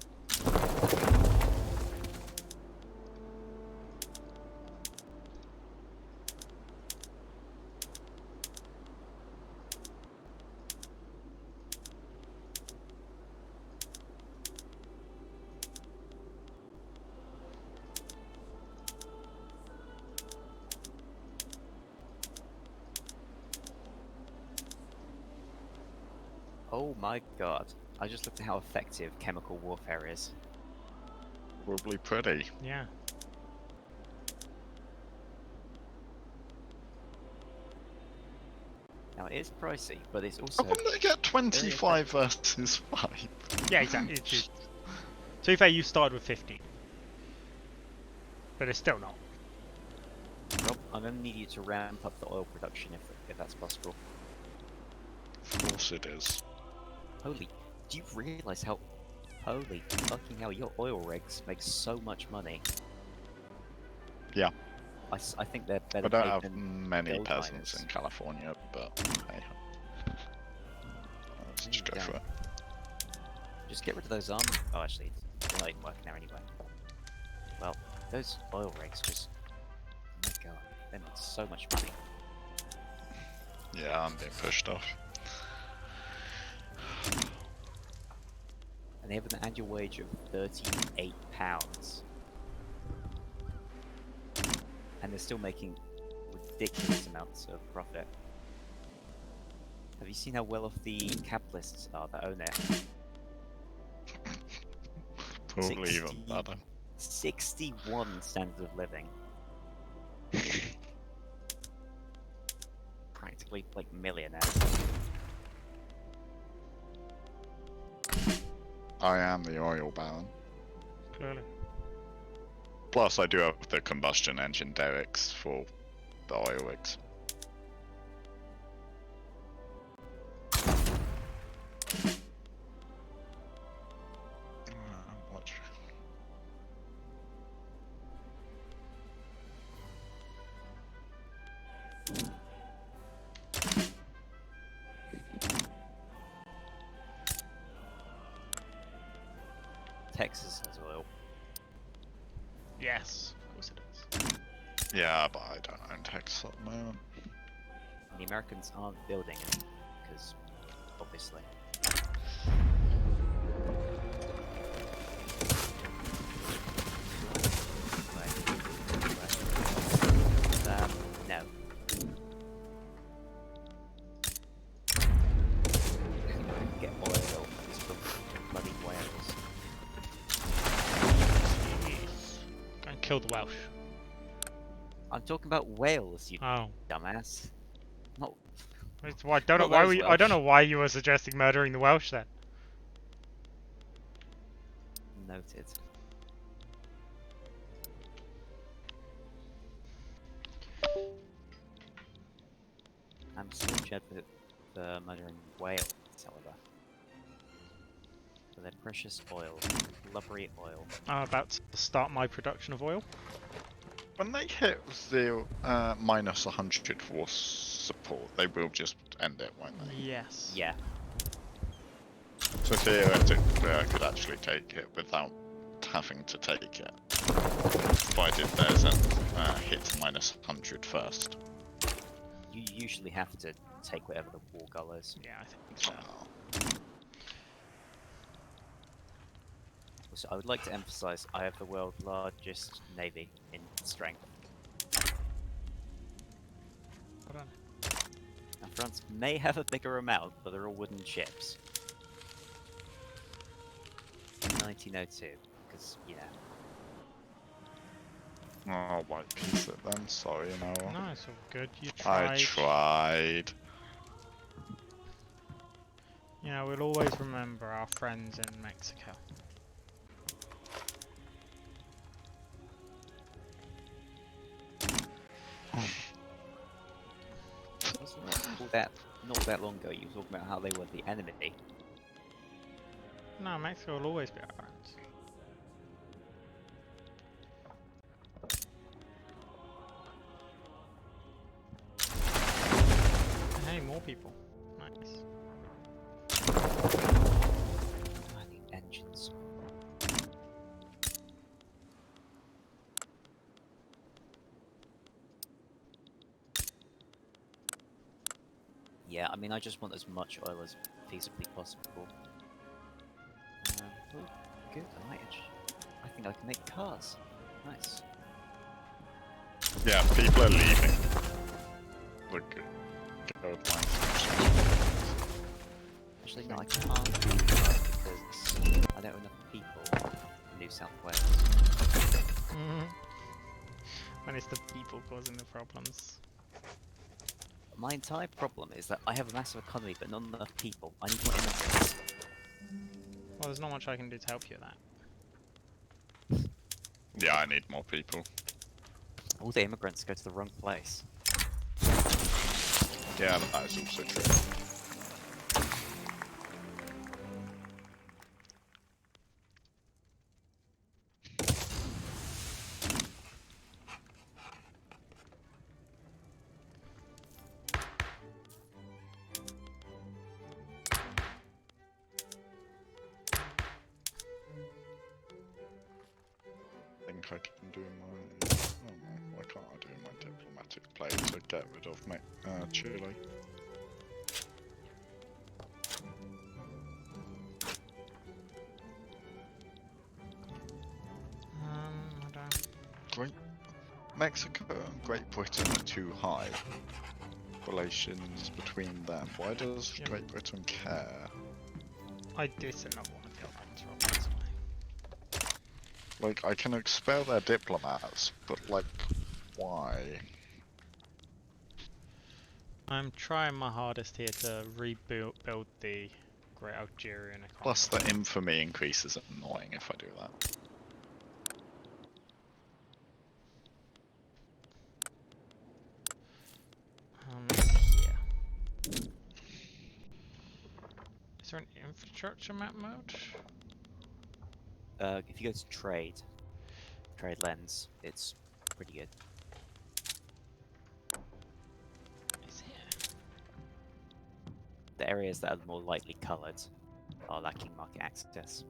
Oh my god. I just looked at how effective chemical warfare is. Probably pretty. Yeah. Now it is pricey, but it's also How come they get 25 versus 5? Yeah, exactly. To be fair, you started with 15. But it's still not. Rob, I'm gonna need you to ramp up the oil production if that's possible. Of course it is. Holy, do you realize how... Holy fucking hell, your oil rigs make so much money. Yeah. I think they're better I don't paid have than many gold peasants miners. in California, but hey. Let's just go Damn. for it. Just get rid of those Oh, actually, they're not even working there anyway. Well, those oil rigs just... Oh my god, they make so much money. Yeah, I'm being pushed off. And they have an annual wage of £38. And they're still making ridiculous amounts of profit. Have you seen how well off the capitalists are that own it? Probably 60 even better. 61 standard of living. Practically like millionaires. I am the oil baron. Clearly. Plus, I do have the combustion engine derricks for the oil rigs. Watch. Texas has oil. Yes, of course it is. Yeah, but I don't own Texas at the moment. And the Americans aren't building it, because obviously. No. Get oil is from bloody Wales. Jeez. Go and kill the Welsh. I'm talking about Wales, you Oh. dumbass. Not I don't know Not why those I don't Welsh. know why you were suggesting murdering the Welsh then. noted. I'm still advocate for murdering whales, however. For their precious oil, blubbery oil. I'm about to start my production of oil. When they hit the minus 100 force support, they will just end it, won't they? Yes. Yeah. So theoretically, I could actually take it without having to take it, provided there's a hit minus 100 first. You usually have to take whatever the war goal is. Yeah, I think so. So I would like to emphasize I have the world's largest navy in strength. Hold on. And France may have a bigger amount, but they're all wooden ships. In 1902, because, you know. Oh, white piece it then. Sorry, you know. No, it's all good. You tried. I tried. You know, we'll always remember our friends in Mexico. Not that long ago, you were talking about how they were the enemy. No, Mexico will always be our friends. Hey, more people. Nice. I need engines. Yeah, I mean, I just want as much oil as feasibly possible. Oh, good, I think I can make cars. Nice. Yeah, people are leaving. Look, gold mines. Actually, no, I can't leave because I don't have enough people in New South Wales. When it's the people causing the problems. My entire problem is that I have a massive economy, but not enough people. I need more immigrants. Well, there's not much I can do to help you with that. Yeah, I need more people. All the immigrants go to the wrong place. Yeah, that is also true. I think I can do my... Oh no, why can't I do my diplomatic play to get rid of Chile? I don't... Great. Mexico and Great Britain are too high. Relations between them. Why does Yep. Great Britain care? I did not want to go on to Robert's way. Like, I can expel their diplomats, but like, why? I'm trying my hardest here to rebuild the Great Algerian economy. Plus, the infamy increase is annoying if I do that. Yeah. Is there an infrastructure map mode? If you go to trade lens, it's pretty good. Is it? The areas that are more lightly coloured are lacking market access.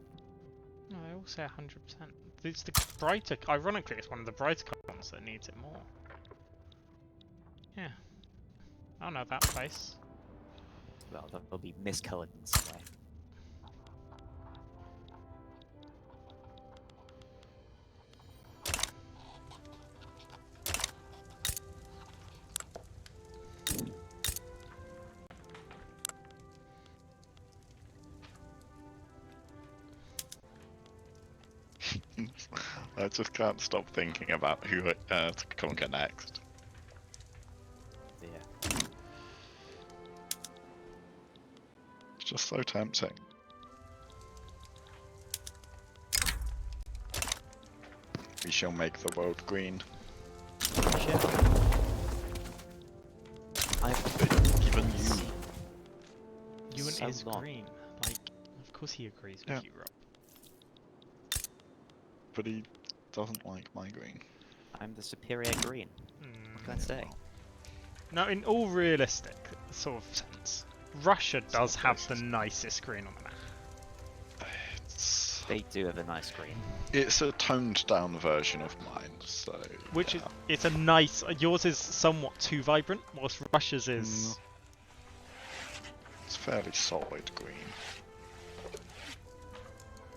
No, they all say 100%. It's the brighter, ironically, it's one of the brighter ones that needs it more. Yeah. I don't know that place. Well, they'll be miscoloured in some way. I just can't stop thinking about who to conquer next. Yeah. It's just so tempting. We shall make the world green. Shit. Even you. Ewan So is long. green. Like, of course he agrees with Yeah. you, Rob. But he doesn't like my green. I'm the superior green. What can I say? No, in all realistic sort of sense, Russia does not have the racist. nicest green on the map. They do have a nice green. It's a toned down version of mine, so... Which yeah. is, it's a nice, yours is somewhat too vibrant, whilst Russia's is It's fairly solid green.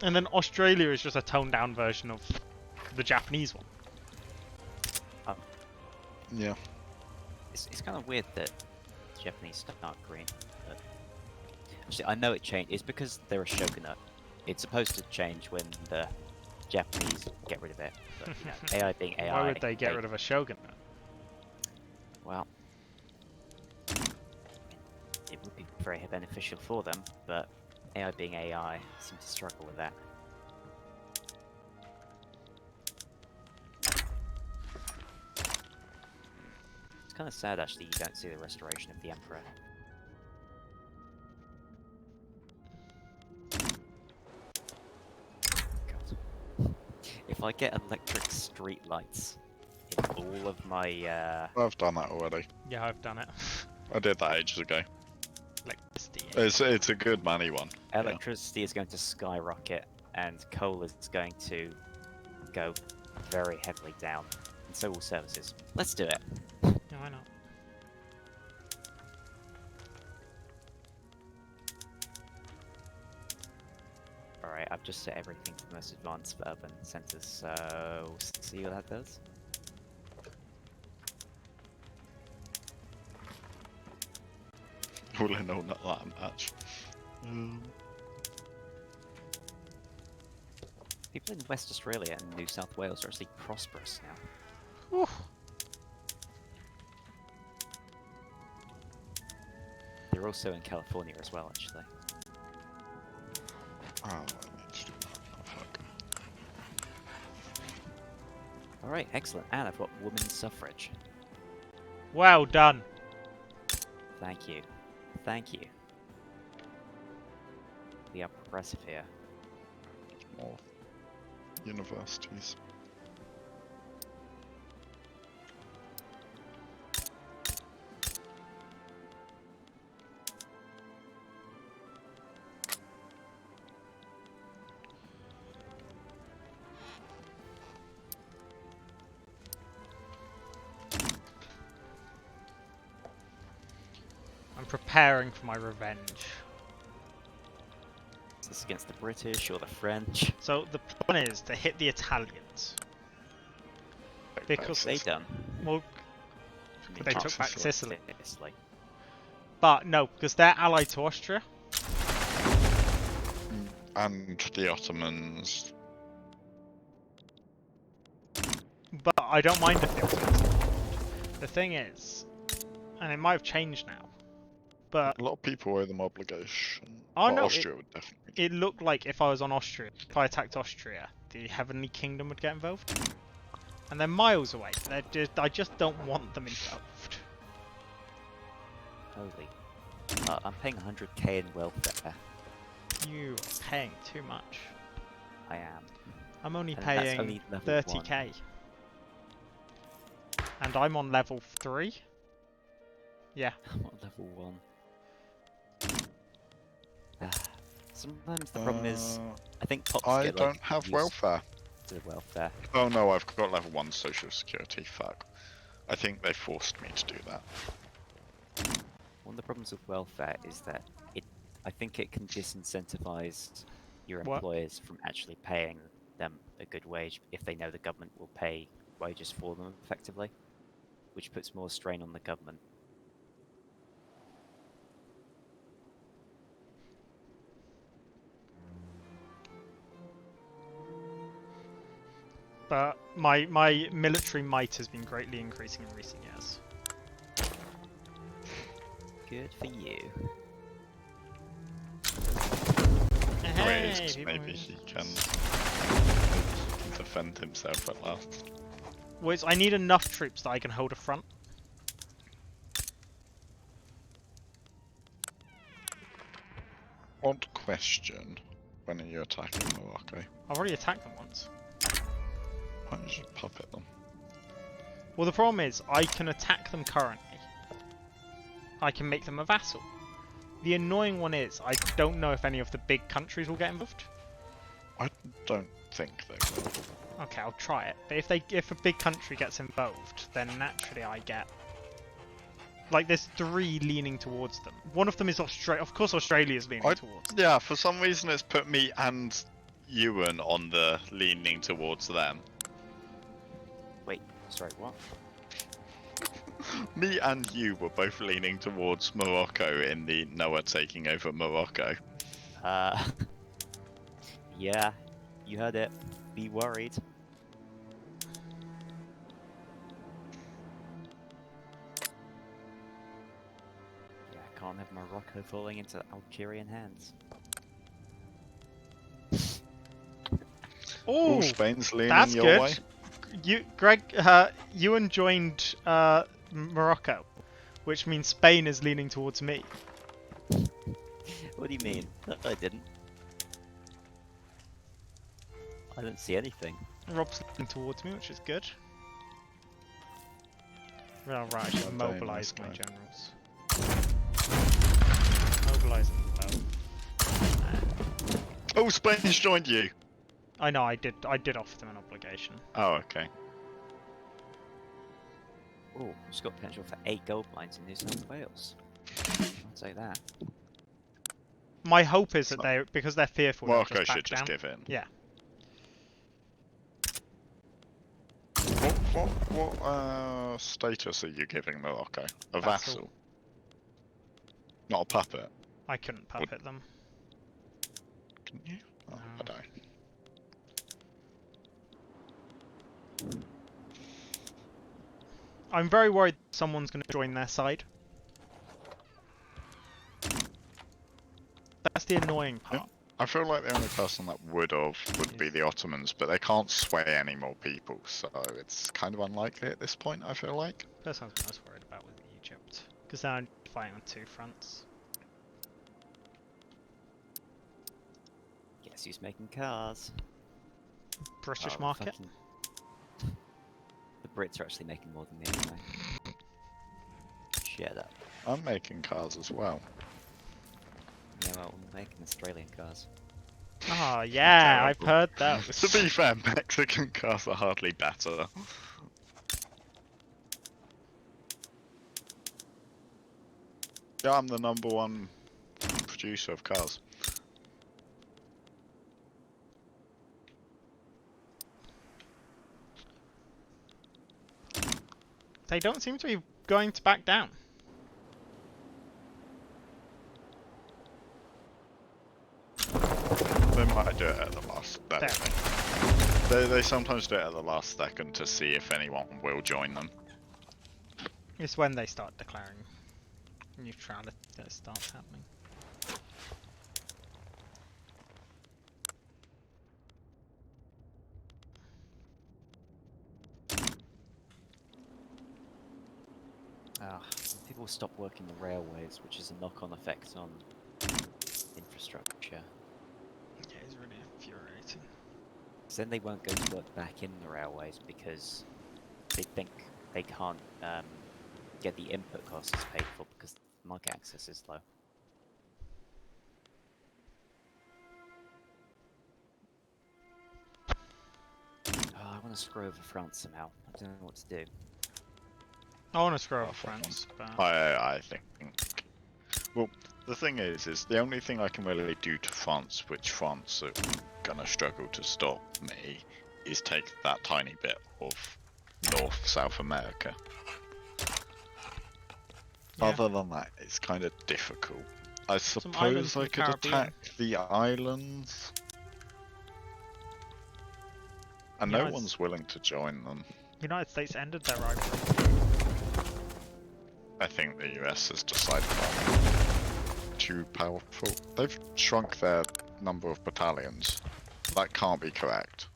And then Australia is just a toned down version of the Japanese one. Yeah. It's kind of weird that the Japanese start green. But actually, I know it changed. It's because they're a shogunate. It's supposed to change when the Japanese get rid of it. But, you know, AI being AI. Why would they get rid of a shogunate? Well, it would be very beneficial for them, but AI being AI seem to struggle with that. It's kind of sad, actually, you don't see the restoration of the Emperor. God. If I get electric street lights in all of my, I've done that already. Yeah, I've done it. I did that ages ago. Electricity. It's a good money one. electricity is going to skyrocket, and coal is going to go very heavily down, and so will services. Let's do it. Yeah, why not? Alright, I've just set everything to the most advanced for urban centres, so we'll see what that does. All in all, not that much. People in West Australia and New South Wales are actually prosperous now. Oof. They're also in California as well, actually. Oh, I need to do that. Oh, fuck. Alright, excellent. And I've got women's suffrage. Well done. Thank you. Thank you. We are progressive here. More universities. I'm preparing for my revenge. Is this against the British or the French? So the plan is to hit the Italians. Because They done. well, I mean, they took back Sicily. Sicily. But no, because they're allied to Austria. And the Ottomans. But I don't mind if the Ottomans are involved. The thing is, and it might have changed now, but A lot of people owe them obligation. Oh, Well, no, Austria would definitely. it looked like if I was on Austria, if I attacked Austria, the Heavenly Kingdom would get involved. And they're miles away. I just don't want them involved. Holy. I'm paying 100k in welfare. You are paying too much. I am. I'm only And that's paying only level 30k. And I'm on level 3. Yeah. I'm on level 1. Sometimes the problem is, I think pops I get, don't like, have used welfare. to the welfare. Oh no, I've got level 1 social security. Fuck. I think they forced me to do that. One of the problems with welfare is that I think it can disincentivize your What? employers from actually paying them a good wage if they know the government will pay wages for them effectively, which puts more strain on the government. But my military might has been greatly increasing in recent years. Good for you. Hey, Wait, people maybe who- he can defend himself at last. Wait, I need enough troops that I can hold a front. Odd question. When are you attacking Morocco? I've already attacked them once. Why don't you just puppet them? Well, the problem is, I can attack them currently. I can make them a vassal. The annoying one is, I don't know if any of the big countries will get involved. I don't think they will. Okay, I'll try it. But if a big country gets involved, then naturally I get Like, there's 3 leaning towards them. One of them is Australia. Of course, Australia's leaning towards them. Yeah, for some reason it's put me and Ewan on the leaning towards them. Wait, sorry, what? Me and you were both leaning towards Morocco in the Noah taking over Morocco. Yeah, you heard it. Be worried. Yeah, I can't have Morocco falling into Algerian hands. Oh, Spain's leaning that's your good. way. Greg, Ewan joined Morocco, which means Spain is leaning towards me. What do you mean? I didn't. I didn't see anything. Rob's leaning towards me, which is good. Well, right, I should Well, mobilise very my nice generals. Mobilise them both. Oh, Spain's joined you. I know, I did offer them an obligation. Oh, okay. Oh, it's got potential for 8 gold mines in New South Wales. I'll say that. My hope is that because they're fearful, they'll Morocco just back should just down. give in. Yeah. What status are you giving Morocco? A vassal? Not a puppet? I couldn't puppet them. Can you? Oh, No. I don't. I'm very worried someone's going to join their side. That's the annoying part. I feel like the only person that would be the Ottomans, but they can't sway any more people, so it's kind of unlikely at this point, I feel like. First one I was worried about was Egypt, because now I'm fighting on 2 fronts. Guess who's making cars? British Oh, market. The Brits are actually making more than me anyway. Share that. I'm making cars as well. Yeah, well, we're making Australian cars. Oh yeah, I've heard that. To be fair, Mexican cars are hardly better. Yeah, I'm the #1 producer of cars. They don't seem to be going to back down. They might do it at the last. They sometimes do it at the last second to see if anyone will join them. It's when they start declaring neutrality that it starts happening. People stop working the railways, which is a knock-on effect on infrastructure. Yeah, it's really infuriating. Because then they won't go to work back in the railways because they think they can't get the input costs paid for because market access is low. Oh, I want to screw over France somehow. I don't know what to do. I want to screw up France, but I think. Well, the thing is the only thing I can really do to France, which France are gonna struggle to stop me, is take that tiny bit of South America. yeah. Other than that, it's kind of difficult. I islands suppose in I the could Caribbean. attack the islands. And Yeah, no one's willing to join them. United States ended their rivalry. I think the US has decided that too powerful. They've shrunk their number of battalions. That can't be correct.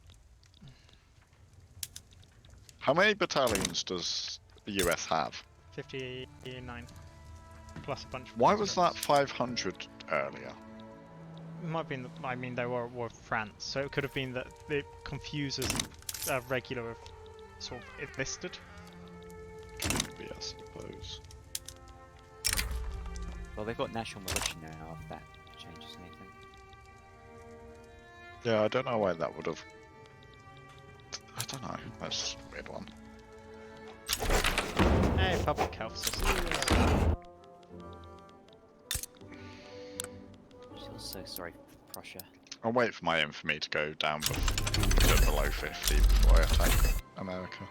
How many battalions does the US have? 59. Plus a bunch of Why was that reserves. 500 earlier? It might have been, I mean, they were France, so it could have been that it confuses a regular of sort of enlisted. Could be, I suppose. Well, they've got national militia now, if that changes anything. Yeah, I don't know why that would have. I don't know. That's a weird one. Hey, public health system. I feel so sorry for Prussia. I'll wait for my infamy to go down to below 50 before I attack America.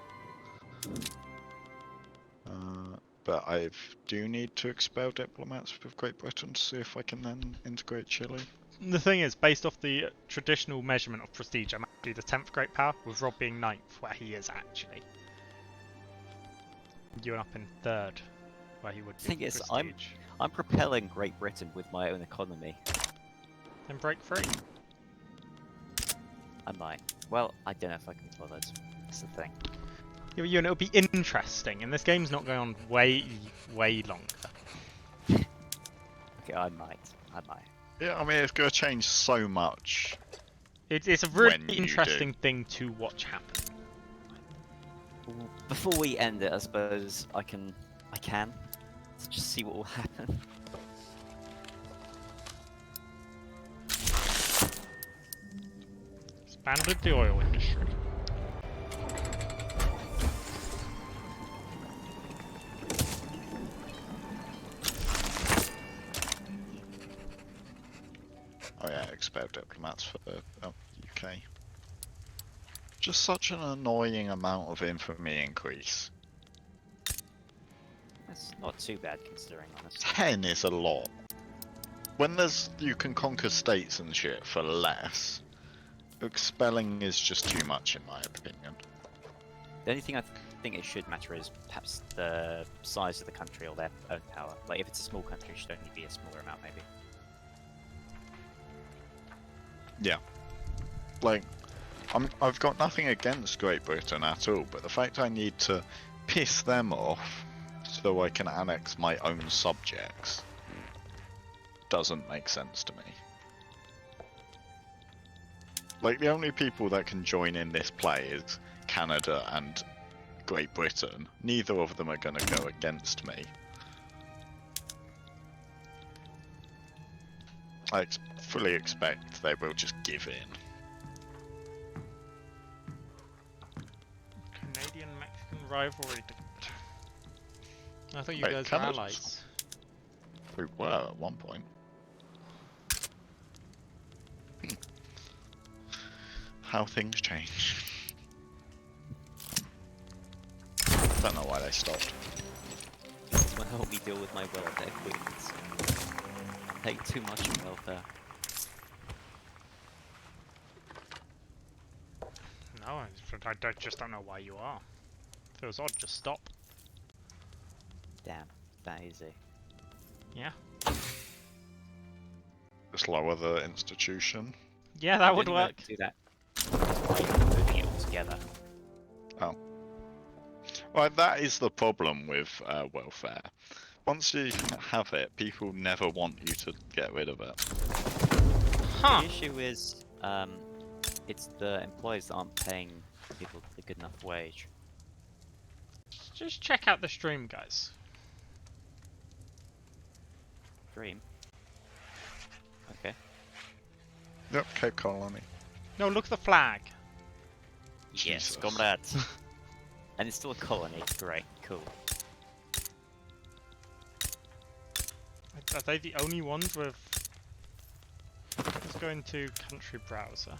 But I do need to expel diplomats with Great Britain to see if I can then integrate Chile. The thing is, based off the traditional measurement of prestige, I'm actually the 10th great power, with Rob being 9th, where he is actually. You're up in 3rd, where he would be. Thing is, prestige. I'm propelling Great Britain with my own economy. Then break free. I might. Well, I don't know if I can be bothered. That's the thing. Yeah, but it'll be interesting, and this game's not going on way longer. Okay, I might. Yeah, I mean, it's going to change so much. It's a really When you interesting thing to watch happen. Before we end it, I suppose I can just see what will happen. Expanded the oil industry. Oh yeah, expel diplomats for UK. Just such an annoying amount of infamy increase. That's not too bad considering, honestly. 10 is a lot. When you can conquer states and shit for less, expelling is just too much in my opinion. The only thing I think it should matter is perhaps the size of the country or their own power. Like if it's a small country, it should only be a smaller amount, maybe. Yeah. Like, I've got nothing against Great Britain at all, but the fact I need to piss them off so I can annex my own subjects doesn't make sense to me. Like, the only people that can join in this play is Canada and Great Britain. Neither of them are going to go against me. I fully expect they will just give in. Canadian-Mexican rivalry. I thought you Wait, guys were Canada's- allies. We were at one point. How things change. Don't know why they stopped. This will help me deal with my welfare queens. Take too much in welfare. No, just don't know why you are. If it was odd, just stop. Damn, that easy. Yeah. Just lower the institution. Yeah, that would The only way I work. can do that by moving it all together. Well, that is the problem with welfare. Once you have it, people never want you to get rid of it. Huh. The issue is, it's the employers that aren't paying people a good enough wage. Just check out the stream, guys. Dream. Okay. Yep, Cape Colony. No, look at the flag. Yes, Jesus. comrades. And it's still a colony. Great, cool. Are they the only ones with... Let's go into country browser.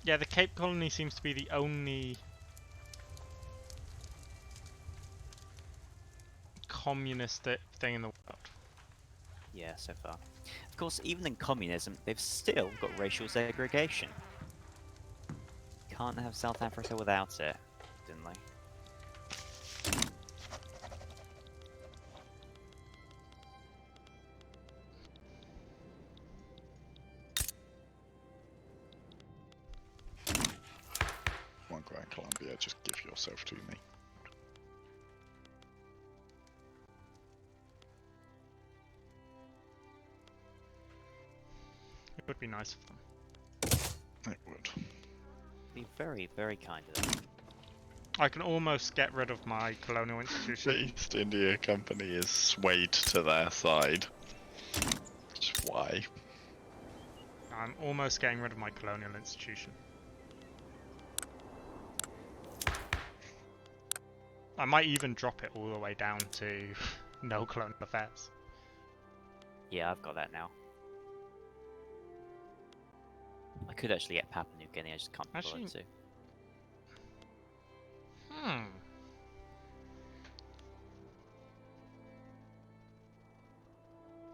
Yeah, the Cape Colony seems to be the only communist thing in the world. Yeah, so far. Of course, even in communism, they've still got racial segregation. Can't have South Africa without it, didn't they? One Grand Columbia, just give yourself to me. It would be nice of them. It would. Be very, very kind of them. I can almost get rid of my colonial The institution. East India Company is swayed to their side. Just why? I'm almost getting rid of my colonial institution. I might even drop it all the way down to no colonial affairs. Yeah, I've got that now. I could actually get Papua New Guinea, I just can't be bothered to.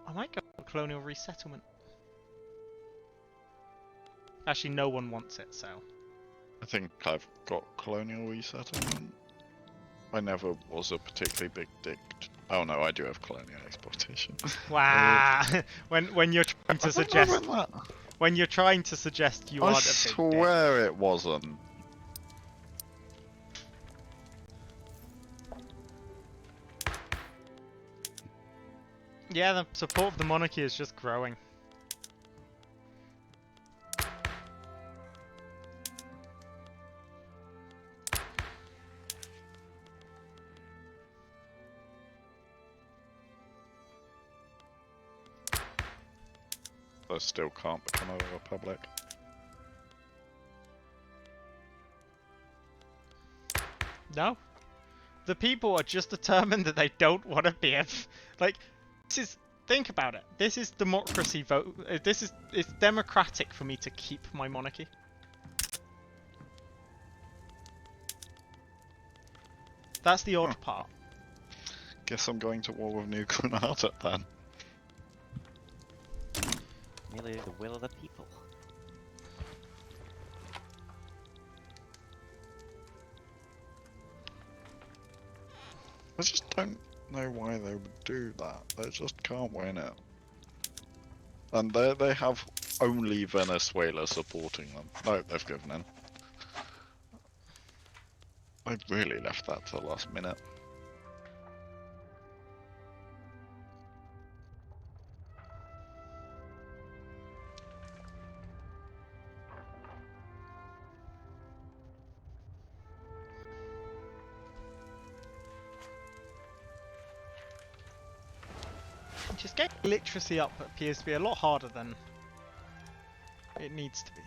I might go for colonial resettlement. Actually, no one wants it, so... I think I've got colonial resettlement. I never was a particularly big dick. Oh no, I do have colonial exploitation. Wow! when you're trying to suggest... That. When you're trying to suggest you I aren't a big dick. swear it wasn't. Yeah, the support of the monarchy is just growing. I still can't become a republic. No. The people are just determined that they don't want to be a... Like, this is... Think about it. This is democracy vote. It's democratic for me to keep my monarchy. That's the odd part. Guess I'm going to war with New Granada then. Merely the will of the people. I just don't know why they would do that. They just can't win it. And they have only Venezuela supporting them. No, they've given in. I really left that to the last minute. Just getting literacy up appears to be a lot harder than it needs to be.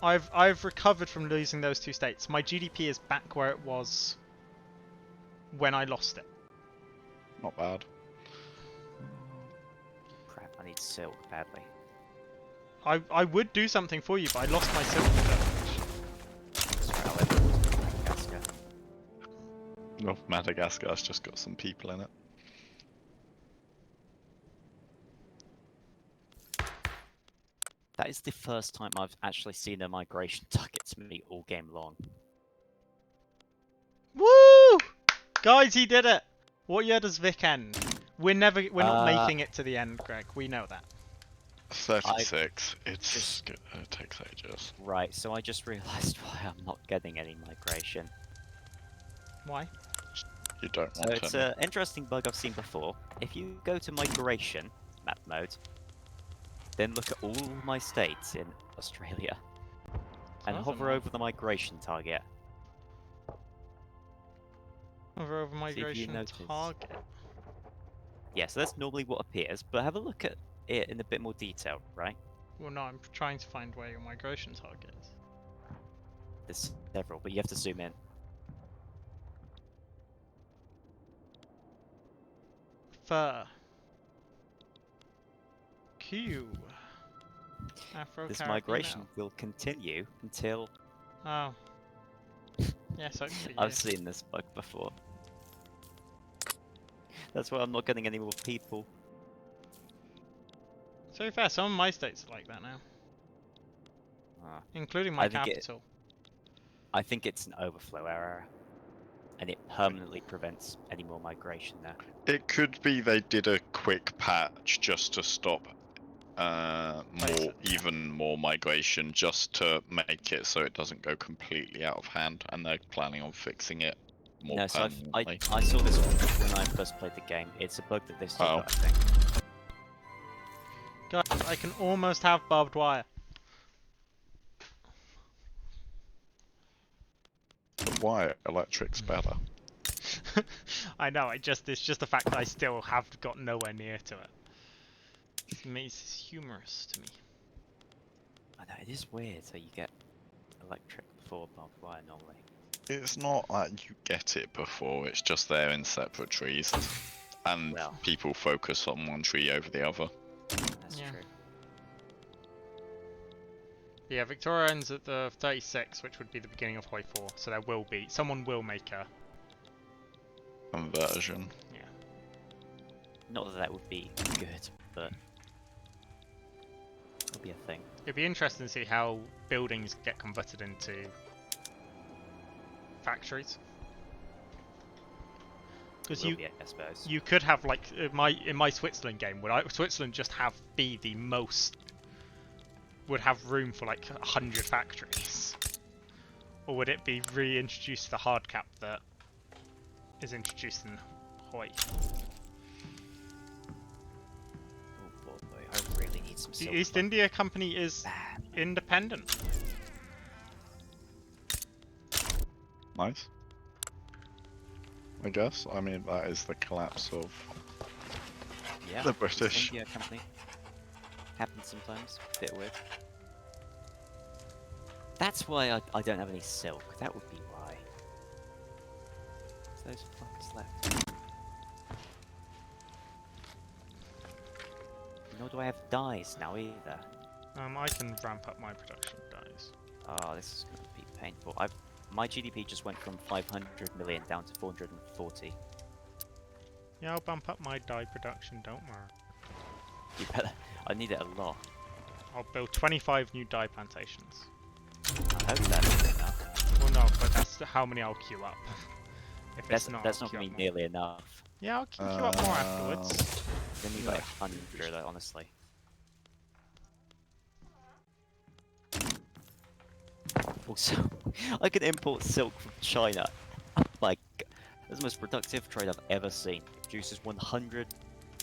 I've recovered from losing those two states. My GDP is back where it was when I lost it. Not bad. Crap, I need silk badly. I would do something for you, but I lost my silk production. Madagascar. Well, Madagascar's just got some people in it. That is the first time I've actually seen a migration target to me all game long. Woo! Guys, he did it! What year does Vic end? We're not making it to the end, Greg. We know that. 36. It takes ages. Right, so I just realised why I'm not getting any migration. Why? You don't So want it's any. an interesting bug I've seen before. If you go to migration map mode, then look at all my states in Australia and That's hover annoying. over the migration target. Hover over migration notice. target. Yeah, so that's normally what appears, but have a look at it in a bit more detail, right? Well, no, I'm trying to find where your migration target is. There's several, but you have to zoom in. Fur. Q. Afro This Caribbean migration L. will continue until... Oh. Yes, hopefully. I've seen this bug before. That's why I'm not getting any more people. To be fair, some of my states are like that now. Ah. Including my I think capital. I think it's an overflow error. And it permanently prevents any more migration there. It could be they did a quick patch just to stop even more migration, just to make it so it doesn't go completely out of hand, and they're planning on fixing it more No, so permanently. I saw this when I first played the game. It's a bug that they've still got, I think. Guys, I can almost have barbed wire. But why? Electric's better. I know, it's just the fact that I still have got nowhere near to it. It's humorous to me. I know, it is weird, so you get electric before barbed wire normally. It's not like you get it before, it's just there in separate trees. And Well. people focus on one tree over the other. That's Yeah. true. Yeah, Victoria ends at the 36, which would be the beginning of Hoi 4, so there will be... Someone will make a... Conversion. Yeah. Not that that would be good, but it'll be a thing. It'd be interesting to see how buildings get converted into factories. Because It will be, I suppose. you could have, like, in my Switzerland game, would Switzerland just be the most... would have room for like 100 factories? Or would it be reintroduced the hard cap that is introduced in Hoi? Oh boy, I really need some The silk. East India Company is bad. independent. Nice. I guess. I mean, that is the collapse of Yeah, the East British. India Company. Happens sometimes. Bit weird. That's why I don't have any silk. That would be why. So those fuckers left. Nor do I have dyes now either. I can ramp up my production dies. Oh, this is going to be painful. My GDP just went from 500 million down to 440. Yeah, I'll bump up my dye production, don't worry. You better. I need it a lot. I'll build 25 new dye plantations. I hope that's enough. Well, no, but that's how many I'll queue up. If That's it's not, that's I'll not queue going up to be more. nearly enough. Yeah, I'll queue up more afterwards. Then you like 100, honestly. Also, I can import silk from China. Like, that's the most productive trade I've ever seen. It produces 100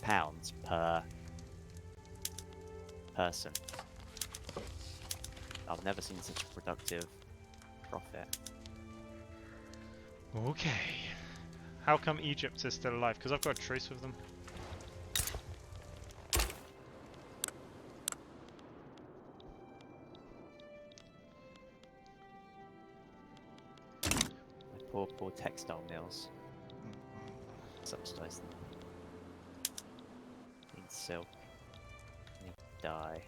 pounds per person. I've never seen such a productive profit. Okay. How come Egypt is still alive? Because I've got a truce with them. My poor textile mills. Subsidize them. Need silk. Need dye.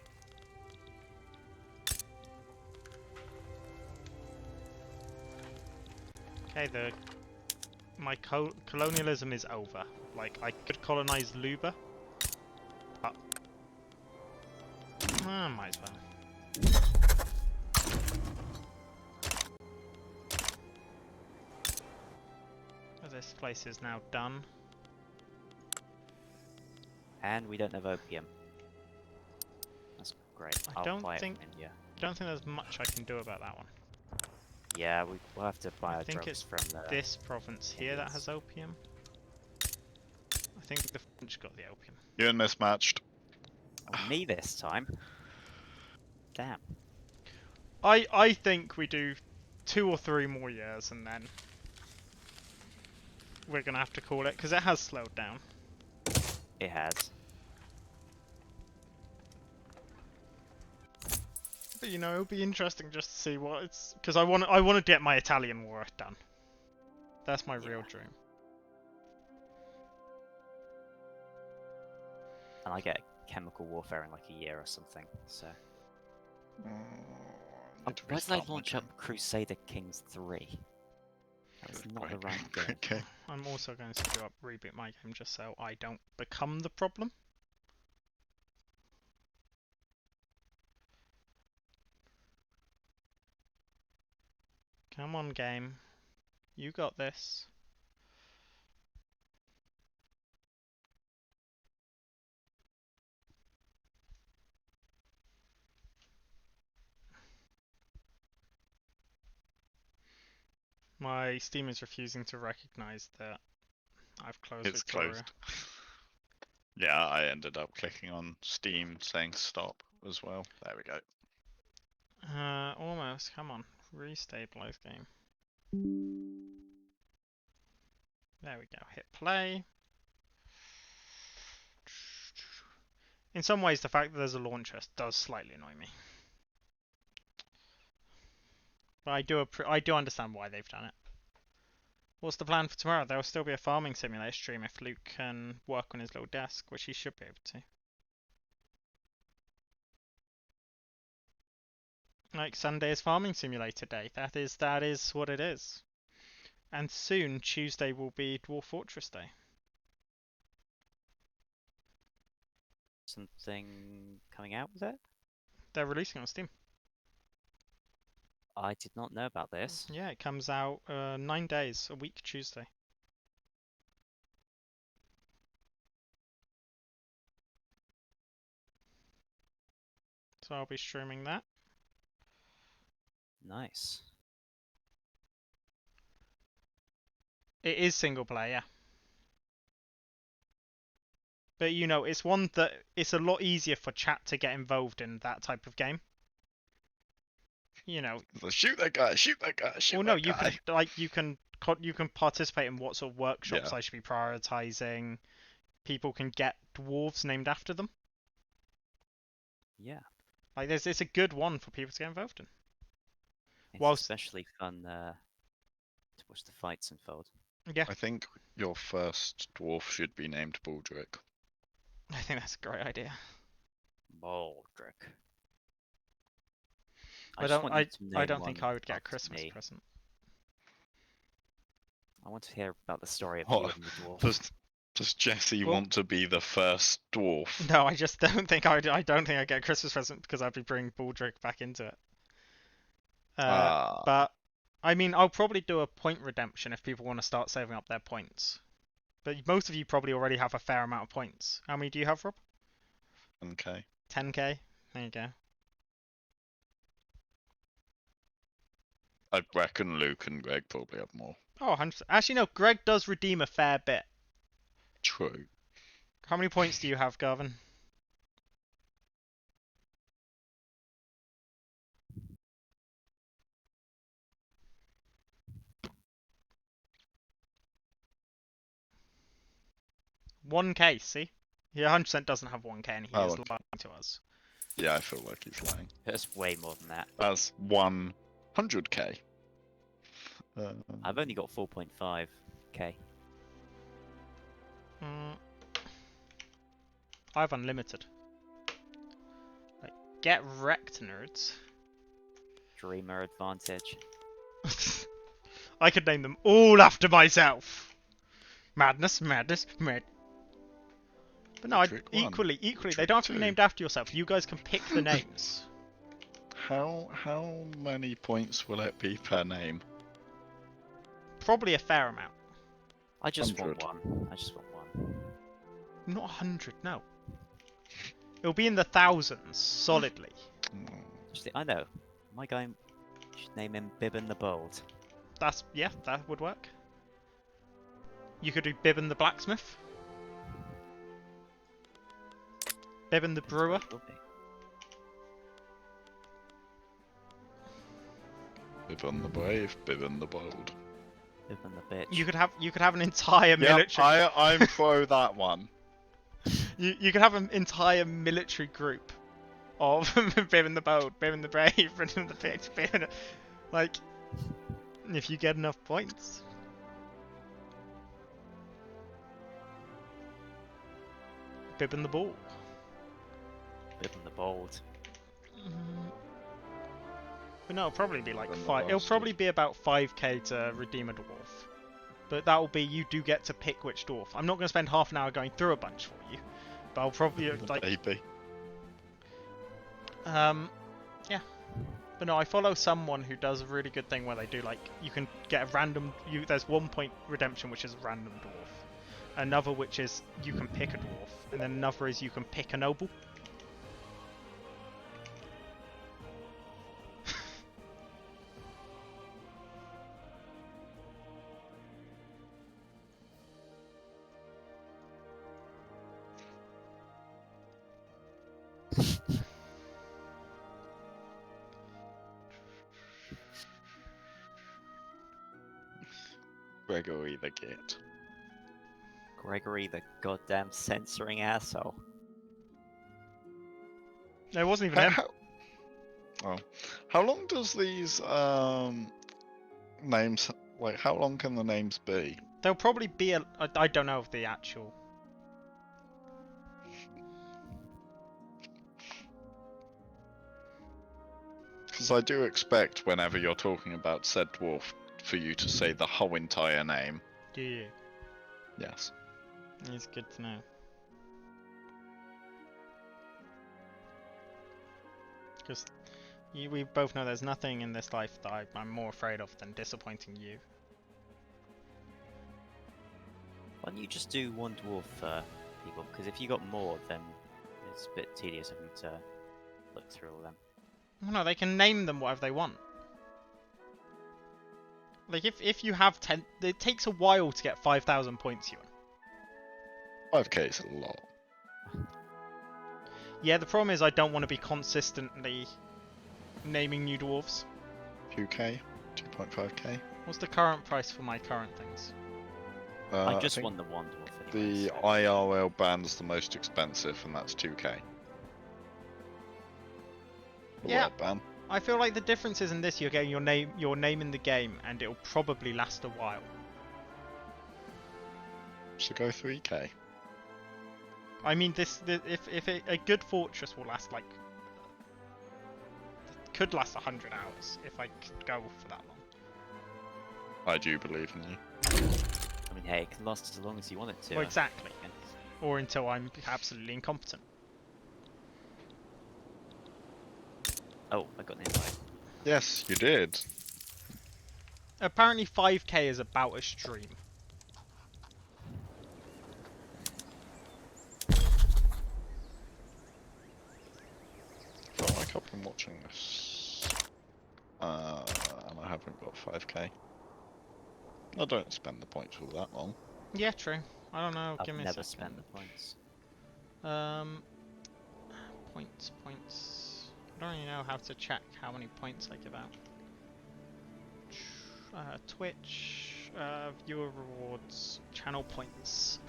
Okay, my colonialism is over. Like, I could colonize Luba, but might as well. This place is now done. And we don't have opium. That's great. I I'll don't buy think- it from India. Don't think there's much I can do about that one. Yeah, we'll have to buy I our think drugs it's from the... this province here that Indians. has opium. I think the French got the opium. You're mismatched. Oh, me this time. Damn. I think we do 2 or 3 more years and then we're gonna have to call it because it has slowed down. It has. But you know, it'll be interesting just to see what it's because I want to get my Italian war done. That's my real dream. And I get chemical warfare in like a year or something, so... Need to Why did I restart my launch game. up Crusader Kings 3? That was not the right game. Okay. I'm also going to do up reboot my game just so I don't become the problem. Come on, game. You got this. My Steam is refusing to recognize that I've closed It's Victoria. closed. Yeah, I ended up clicking on Steam saying stop as well. There we go. Almost. Come on. Restabilize game. There we go. Hit play. In some ways, the fact that there's a launcher does slightly annoy me. But I do understand why they've done it. What's the plan for tomorrow? There will still be a farming simulator stream if Luke can work on his little desk, which he should be able to. Like Sunday is farming simulator day. That is what it is. And soon Tuesday will be Dwarf Fortress Day. Something coming out with it? They're releasing on Steam. I did not know about this. Yeah, it comes out 9 days, a week Tuesday. So I'll be streaming that. Nice. It is single player, yeah. But you know, it's one that it's a lot easier for chat to get involved in that type of game. You know, So shoot that guy! Shoot that guy! Shoot well, no, that you guy! can like you can participate in what sort of workshops Yeah. I should be prioritizing. People can get dwarves named after them. Yeah. Like, it's a good one for people to get involved in. It's Whilst- especially fun to watch the fights unfold. Yeah, I think your first dwarf should be named Baldric. I think that's a great idea. Baldric. I just don't. want you to I name don't think one I would get a after Christmas me. present. I want to hear about the story of Oh, you and the dwarf. Does Jesse Well- want to be the first dwarf? No, I just don't think I don't think I'd get a Christmas present because I'd be bringing Baldric back into it. But I mean, I'll probably do a point redemption if people want to start saving up their points. But most of you probably already have a fair amount of points. How many do you have, Rob? Okay. 10k. There you go. I reckon Luke and Greg probably have more. Oh, 100%. Actually, no. Greg does redeem a fair bit. True. How many points do you have, Garvin? $1k, see? He 100% doesn't have 1k and he Oh, is okay. lying to us. Yeah, I feel like he's lying. That's way more than that. That's 100k. I've only got 4.5k. I have unlimited. Like, get wrecked, nerds. Dreamer advantage. I could name them all after myself. Madness, madness, mad. But no, Trick one, equally, they trick don't have to be two. named after yourself. You guys can pick the names. How many points will it be per name? Probably a fair amount. I just want 100. one. I just want one. Not 100, no. It'll be in the thousands, solidly. Actually, I know. My guy should name him Bibbin the Bold. Yeah, that would work. You could do Bibbin the Blacksmith. Bibbin the Brewer. It would be. Bibbin the brave, Bibbin the bold. Bibbin the bitch. You could have an entire Yeah, military. I'm pro that one. You could have an entire military group of Bibbin the Bold, Bibbin the Brave, Bibbin the Bitch, Bibbin. Like, if you get enough points. Bibbin the Ball. Bibbin the Bold. But no, it'll probably be like Bibbin the 5. It'll Bastard. probably be about 5k to redeem a dwarf. But that will be, you do get to pick which dwarf. I'm not going to spend half an hour going through a bunch for you. But I'll probably, like, Baby. yeah. But no, I follow someone who does a really good thing where they do, like, you can get a random, there's 1 point redemption which is a random dwarf. Another which is you can pick a dwarf. And then another is you can pick a noble. Gregory the Git. Gregory the goddamn censoring asshole. No, it wasn't even him. Oh, how long does these names? Like, how long can the names be? There'll probably be I don't know of the actual. Because I do expect whenever you're talking about said dwarf for you to say the whole entire name. Do you? Yes. It's good to know. Because we both know there's nothing in this life that I'm more afraid of than disappointing you. Why don't you just do one dwarf for people? Because if you got more, then it's a bit tedious having to look through all them. No, they can name them whatever they want. Like, if you have 10... It takes a while to get 5,000 points, Ewan. 5k is a lot. Yeah, the problem is I don't want to be consistently naming new dwarves. 2k? 2.5k? What's the current price for my current things? I just think won the one dwarf anyway, the so- IRL band's the most expensive, and that's 2k. The Yeah. word ban. I feel like the difference is in this, you're getting your name in the game, and it'll probably last a while. So go 3k. I mean, a good fortress will last like... Could last 100 hours, if I could go for that long. I do believe in you. I mean, hey, it can last as long as you want it to. Well, exactly. And Or until I'm absolutely incompetent. oh, I got an invite. Yes, you did. Apparently 5k is about a stream. Felt like I've been watching this. And I haven't got 5k. I don't spend the points for that long. Yeah, true. I don't know. I've Give me never a second. spent the points. Points. I don't really know how to check how many points I give out. Twitch, viewer rewards, channel points.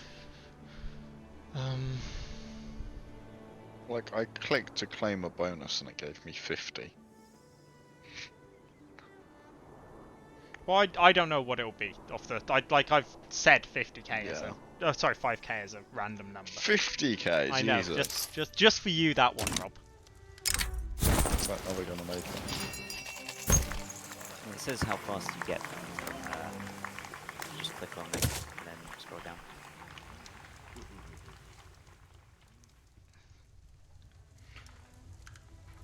Like, I clicked to claim a bonus and it gave me 50. Well, I don't know what it'll be off the. I've said 50k as Yeah. a. Oh, sorry, 5k as a random number. 50k, I know. Jesus. Just for you, that one, Rob. Is that never gonna make it? Well, it says how fast you get them. You just click on it and then scroll down.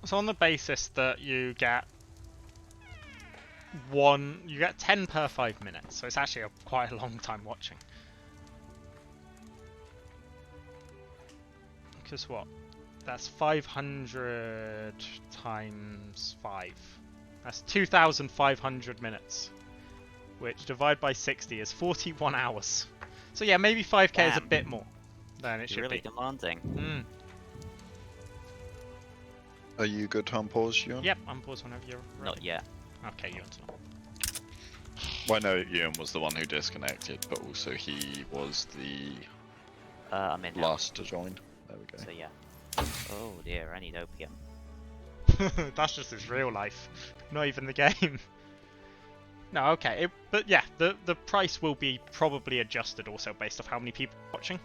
So on the basis that you get 10 per 5 minutes, so it's actually quite a long time watching. Because what? That's 500 times 5. That's 2,500 minutes. Which, divide by 60, is 41 hours. So yeah, maybe 5k is a Damn. bit more than it You're should really be. demanding. Are you good to unpause, Ewan? Yep, I'm paused whenever you're ready. Not yet. Okay, you're not. Well, I know Ewan was the one who disconnected, but also he was the I'm in now. last to join. There we go. So yeah. Oh dear, I need opium. That's just his real life, not even the game. No, okay, but yeah, the price will be probably adjusted also based off how many people are watching.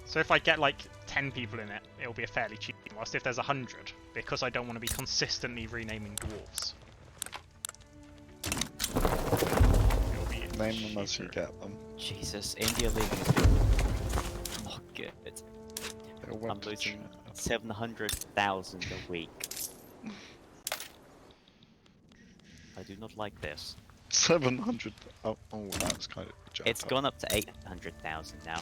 So if I get like 10 people in it, it'll be a fairly cheap. Whilst if there's 100, because I don't want to be consistently renaming dwarves. It'll be Name them as you cheaper. get them. Jesus, India leaving is not good. They all went I'm to losing China. 700,000 a week. I do not like this. 700. Oh, that's kind of jumped It's up. gone up to 800,000 now.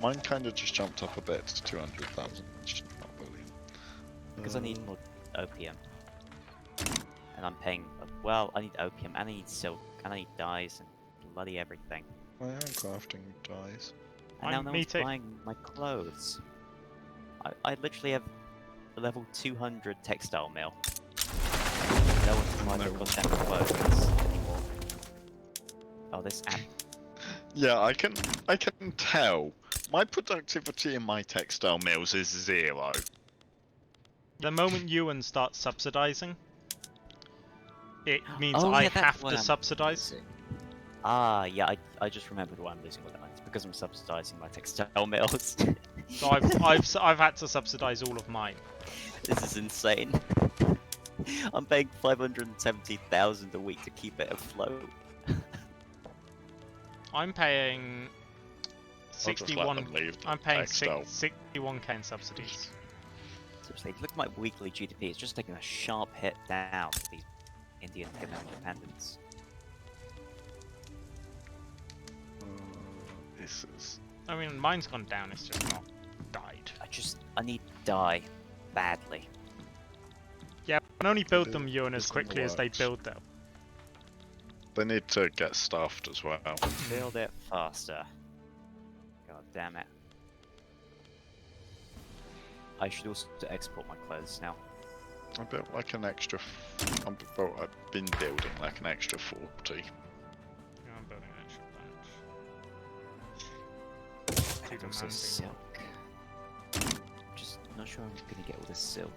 Mine kind of just jumped up a bit to 200,000, which is not brilliant. Because I need more opium. And I'm paying, well, I need opium, and I need silk, and I need dyes, and bloody everything. I am crafting dyes. And now no Me one's too. buying my clothes. I literally have a level 200 textile mill. No one's buying my goddamn clothes anymore. Oh, this app. Yeah, I can tell. My productivity in my textile mills is 0. The moment Ewan starts subsidizing, it means Oh, I yeah, that's have why to I'm subsidize. losing. Ah, yeah, I just remembered why I'm losing all that money. It's because I'm subsidizing my textile mills. So I've had to subsidize all of mine. This is insane. I'm paying 570,000 a week to keep it afloat. I'm paying I'll just let 61. them leave the I'm paying textile. 61k in subsidies. Seriously, look at my weekly GDP. It's just taking a sharp hit down with these Indian independence. This is. I mean, mine's gone down. It's just not died. I need dye badly. Yeah, I can only build them, Ewan, as It's in the quickly as they works. build them. They need to get staffed as well. Build it faster. God damn it. I should also export my clothes now. I built like an extra. I've been building like an extra 40. Yeah, I'm building an extra bunch. Too And also demanding. silk. Just not sure I'm gonna get all this silk.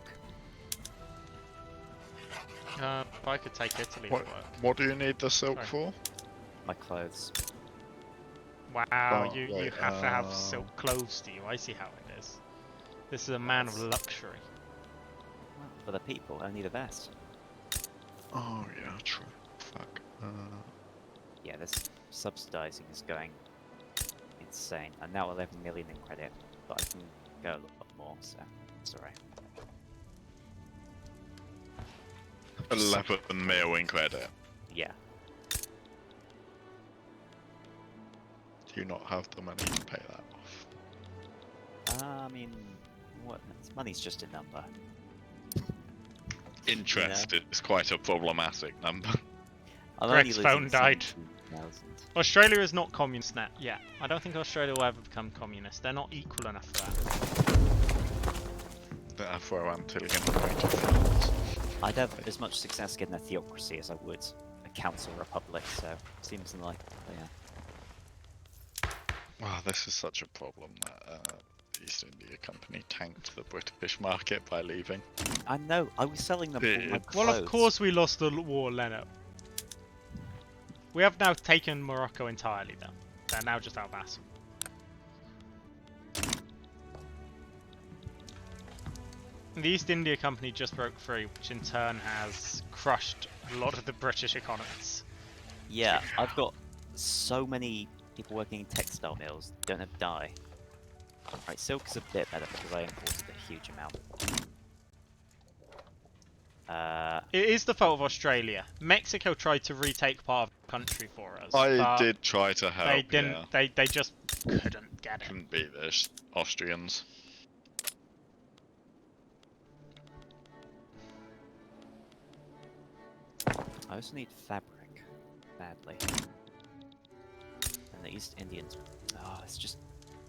If I could take Italy What? to work. What do you need the silk Sorry. for? My clothes. Wow, Oh, you wait, have to have silk clothes, do you? I see how it is. This is a man of luxury. Well, for the people, only the best. Oh yeah, true. Fuck. Yeah, this subsidizing is going insane. I'm now 11 million in credit, but I can go a lot more, so it's alright. 11 mil in credit. Yeah. Do you not have the money to pay that off? I mean, what? Money's just a number. Interest is quite a problematic number. I'm Greg's only phone losing died. 17,000. Australia is not communist yet. I don't think Australia will ever become communist. They're not equal enough for that. Therefore, until you get away to France. I'd have as much success getting a theocracy as I would a council republic, so seems like, yeah. Wow, this is such a problem that the East India Company tanked the British market by leaving. I know, I was selling them all my clothes. Well, of course we lost the war, Leno. We have now taken Morocco entirely, though. They're now just our vassal. The East India Company just broke free, which in turn has crushed a lot of the British economies. Yeah, I've got so many people working in textile mills that don't have dye. Right, silk is a bit better because I imported a huge amount. It is the fault of Australia. Mexico tried to retake part of the country for us. I but did try to help. They didn't. Yeah. They just couldn't get it. Couldn't beat the Austrians. I also need fabric badly. And the East Indians. Oh, it's just.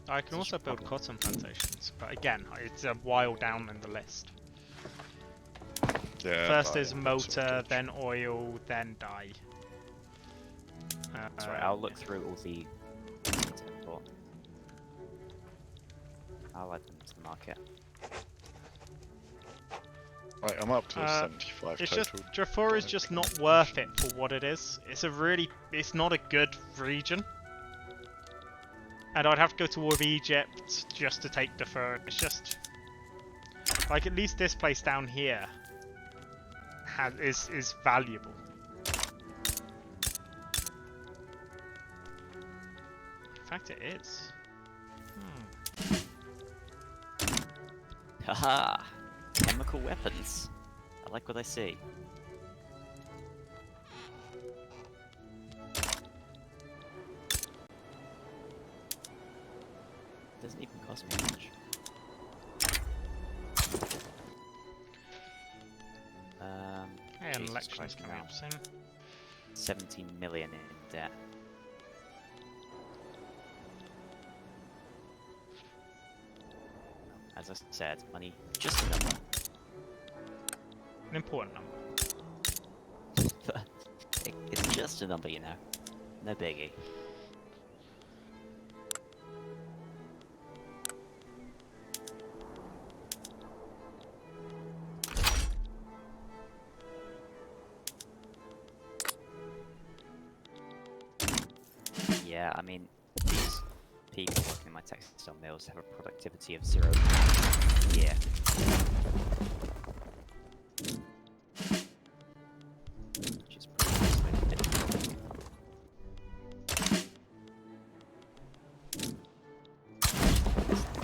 I can Such also a build problem. cotton plantations, but again, it's a while down in the list. Yeah. First that is one motor, sorted. then oil, then dye. Sorry, I'll look through all the. things to import. I'll add them to the market. Right, I'm up to 75 It's total. just Jaffa is just not worth it for what it is. It's not a good region. And I'd have to go to war with Egypt just to take Darfur. It's just like at least this place down here is valuable. In fact, it is. Haha! Chemical weapons. I like what I see. Doesn't even cost me much. Hey, an Jesus election's Christ, coming now. up soon. 17 million in debt. As I said, money just a number. An important number. It's just a number, you know. No biggie. Yeah, I mean, these people working in my textile mills have a productivity of 0 a year. Which is pretty expensive.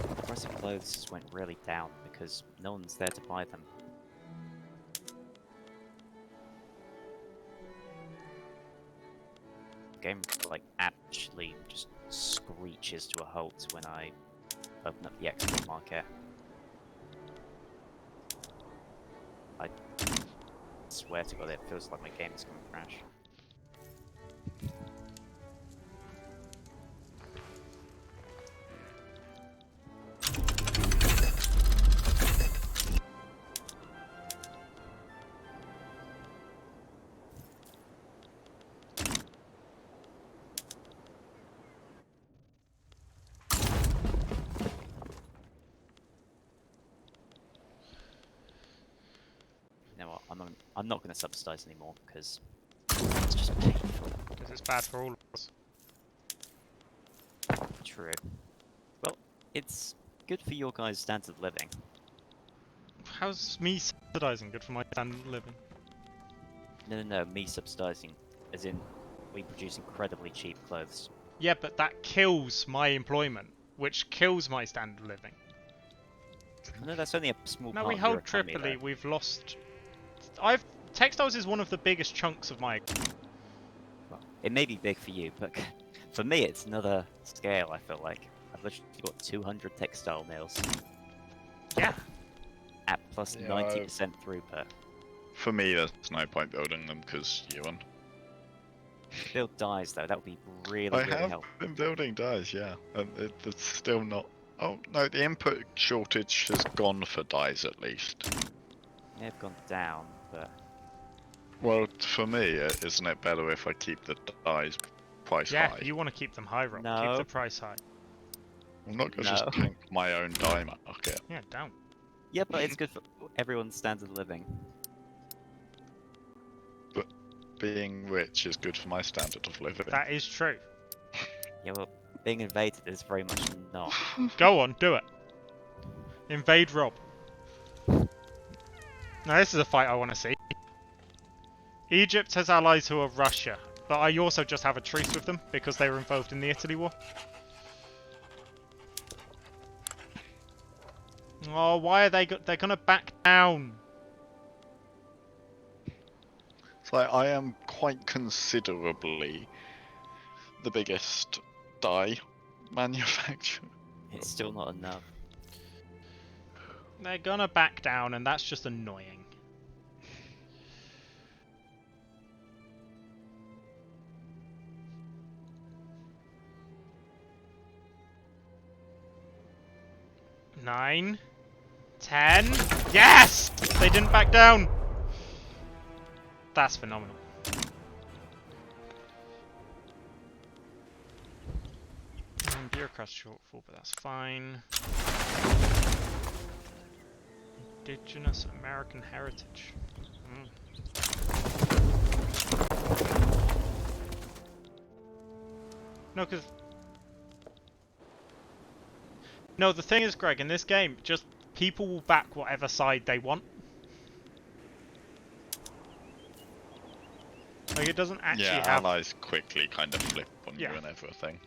The price of clothes just went really down because no one's there to buy them. The game like actually just screeches to a halt when I open up the export market. I swear to God, it feels like my game is going to crash. You know what? I'm not going to subsidize anymore because it's just painful. Because it's bad for all of us. True. Well, it's good for your guys' standard of living. How's me subsidising good for my standard of living? No, me subsidizing, as in we produce incredibly cheap clothes. Yeah, but that kills my employment, which kills my standard of living. I know that's only a small Now part we of your hold economy, Tripoli, though. we've lost... Textiles is one of the biggest chunks of my... Well, it may be big for you, but for me it's another scale, I feel like. I've literally got 200 textile mills Yeah. at plus Yeah, 90% throughput. For me, there's no point building them because Ewan. Build dyes though, that would be really, I really have helpful. been building dyes, yeah, and it's still not. Oh no, the input shortage has gone for dyes at least. May have gone down, but Well, for me, isn't it better if I keep the dyes price Yeah, high? you want to keep them high, Rob. Keep No. the price high. I'm not gonna No. just tank my own dye market. Yeah, down. yeah, but it's good for everyone's standard of living. Being rich is good for my standard of living. That is true. Yeah, well, being invaded is very much not. Go on, do it. Invade Rob. Now this is a fight I want to see. Egypt has allies who are Russia, but I also just have a truce with them because they were involved in the Italy war. Oh, why are they're gonna back down? It's like I am quite considerably the biggest dye manufacturer. It's still not enough. They're gonna back down, and that's just annoying. Nine, 10. Yes! They didn't back down. That's phenomenal. Bureaucrat shortfall, but that's fine. Indigenous American heritage. No, because... No, the thing is, Greg, in this game, just people will back whatever side they want. Like, it doesn't actually Yeah, have... allies quickly kind of flip on Yeah. you and everything.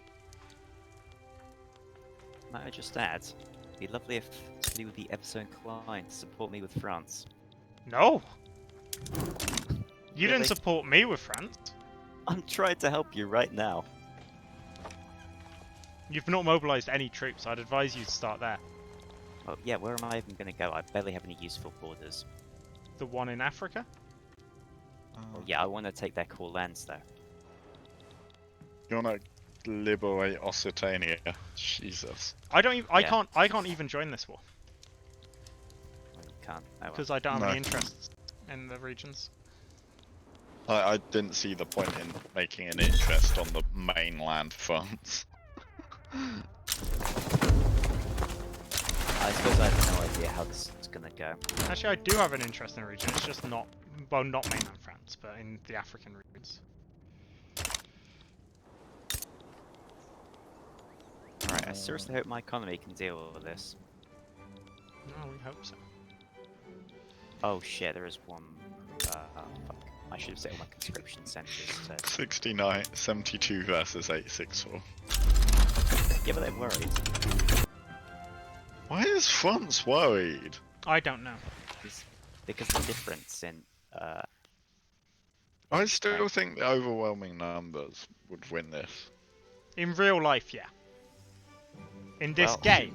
Might I just add, it'd be lovely if you would be ever so inclined to support me with France. No! You Really? didn't support me with France. I'm trying to help you right now. You've not mobilised any troops. I'd advise you to start there. Well, yeah, where am I even going to go? I barely have any useful borders. The one in Africa? Well, yeah, I want to take their core lands though. You wanna liberate Occitania? Jesus. I don't. I Yeah. can't. I can't even join this war Well, you can't. Oh, well. because I don't have No. any interests in the regions. I didn't see the point in making an interest on the mainland France. I suppose I have no idea how this is going to go. Actually, I do have an interest in the region. It's just not, well, not mainland France, but in the African regions. I seriously hope my economy can deal with this. No, we hope so. Oh shit, there is one. Fuck. I should have set all my conscription centers to. 69, 72 versus 864. Yeah, but they're worried. Why is France worried? I don't know. Because the difference in. I still think the overwhelming numbers would win this. In real life, yeah. In this Well, game,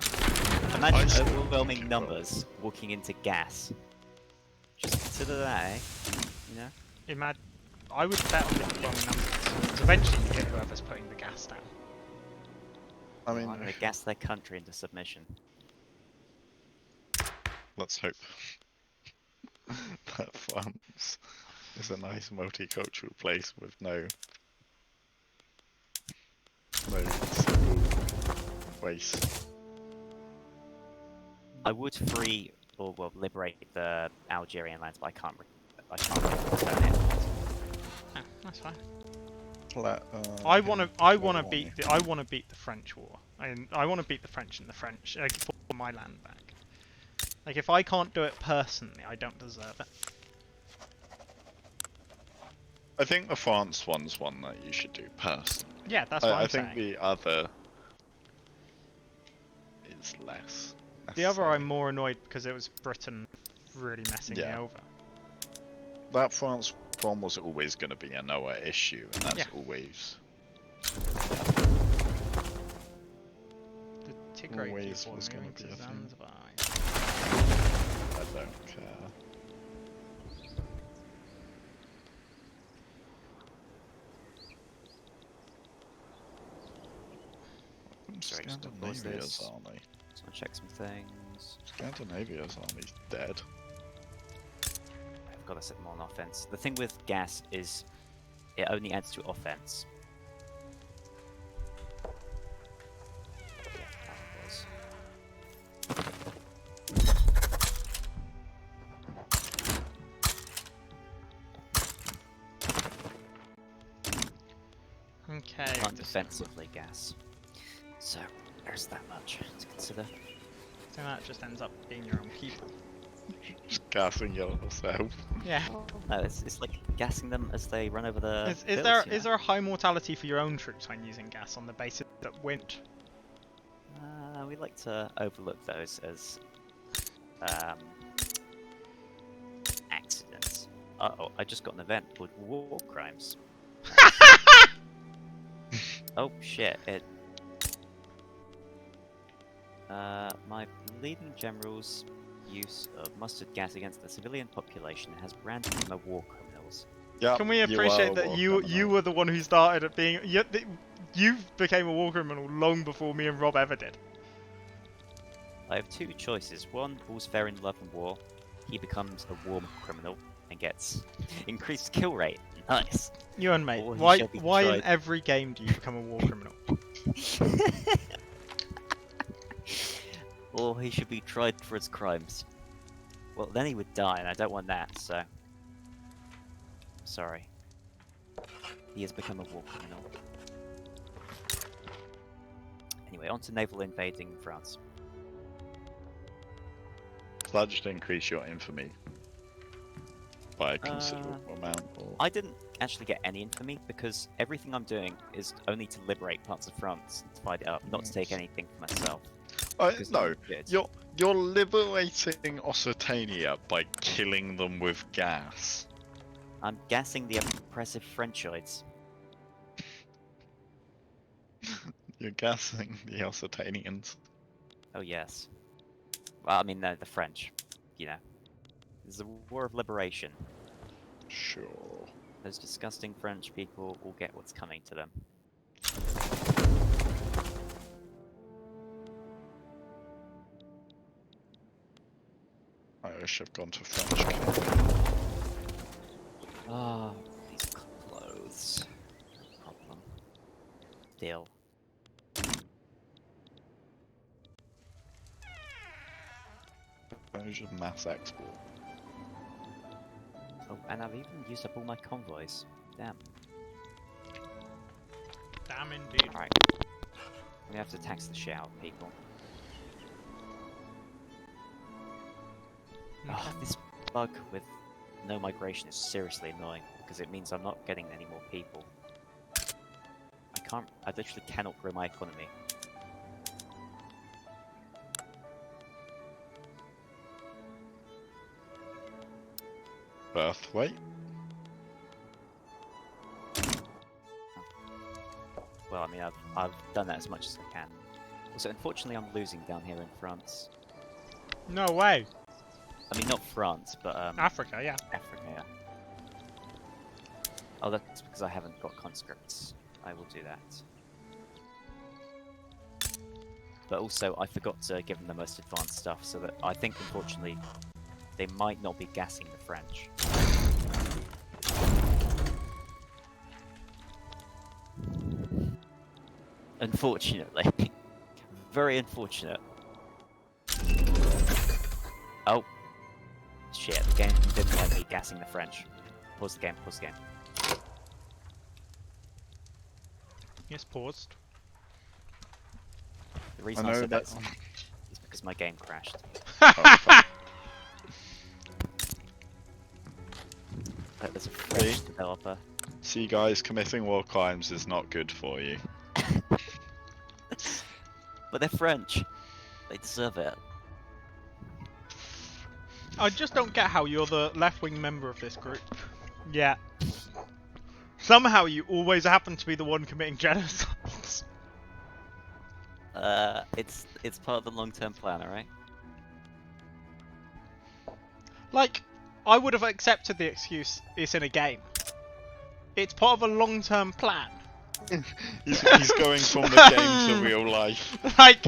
Imagine still overwhelming think it will. numbers walking into gas. Just consider that, eh? You know? I would bet on the overwhelming numbers. Because eventually you get whoever's putting the gas down. I mean, I'm gonna gas their country into submission. let's hope that France is a nice multicultural place with no single race. I would free or well liberate the Algerian lands, but I can't return it. Ah, that's fine. I want to beat the French war. I want to beat the French and the French for my land back. Like if I can't do it personally, I don't deserve it. I think the France one's one that you should do personally. Yeah, that's what I'm I think saying. the other is less. The other necessary. I'm more annoyed because it was Britain really messing me Yeah. over. That France one was always going to be a Noah issue, and that's Yeah. always The Tigray Always people was gonna moving be to a thing. Zanzibar. I don't care. Sorry, just gonna pause Scandinavia's this. army. Just wanna check some things. Scandinavia's army's dead. I've got to set them on offense. The thing with gas is it only adds to offense. Yeah, that was. Okay. Not defensively gas. So there's that much to consider. So that just ends up being your own people. Just gassing yourself. Yeah. No, it's like gassing them as they run over the. Is hills, there you know? is there a high mortality for your own troops when using gas on the basis that wind? We like to overlook those as accidents. Oh, I just got an event called War Crimes. Oh shit! My leading general's use of mustard gas against the civilian population has branded them as war criminals. Yep, Can we you appreciate are that a you war you criminal. were the one who started it being you became a war criminal long before me and Rob ever did. I have two choices. One, all's fair in love and war. He becomes a war criminal and gets increased kill rate. Nice. Ewan, mate, Or he why shall be in tried. every game do you become a war criminal? Or he should be tried for his crimes. Well, then he would die, and I don't want that, so. Sorry. He has become a war criminal. Anyway, on to naval invading France. So that just increase your infamy by a considerable amount. Or... I didn't actually get any infamy because everything I'm doing is only to liberate parts of France and divide it up, not to take anything for myself. because no, I'm good. you're liberating Occitania by killing them with gas. I'm gassing the oppressive Frenchoids. You're gassing the Occitanians. Oh yes. Well, I mean the French. You know, it's a war of liberation. Sure. Those disgusting French people will get what's coming to them. Irish have gone to French camp. Ah, these clothes. No problem. Deal. Those are mass export. Oh, and I've even used up all my convoys. Damn. Damn indeed. Alright. We have to tax the shit out of people. Oh, this bug with no migration is seriously annoying because it means I'm not getting any more people. I literally cannot grow my economy. Birth weight. Well, I mean, I've done that as much as I can. Also, unfortunately, I'm losing down here in France. No way. I mean, not France, but Africa, yeah. Africa. Yeah. Oh, that's because I haven't got conscripts. I will do that. But also, I forgot to give them the most advanced stuff, so that I think, unfortunately, they might not be gassing the French. Unfortunately. Very unfortunate. Oh. Shit, the game didn't like me gassing the French. Pause the game, pause the game. Yes, paused. The reason I said that is because my game crashed. There's a French developer. See, guys, committing war crimes is not good for you. But they're French. They deserve it. I just don't get how you're the left-wing member of this group. Yeah. Somehow you always happen to be the one committing genocides. It's part of the long-term plan, alright? Like, I would have accepted the excuse it's in a game. It's part of a long-term plan. He's going from the game to real life. Like,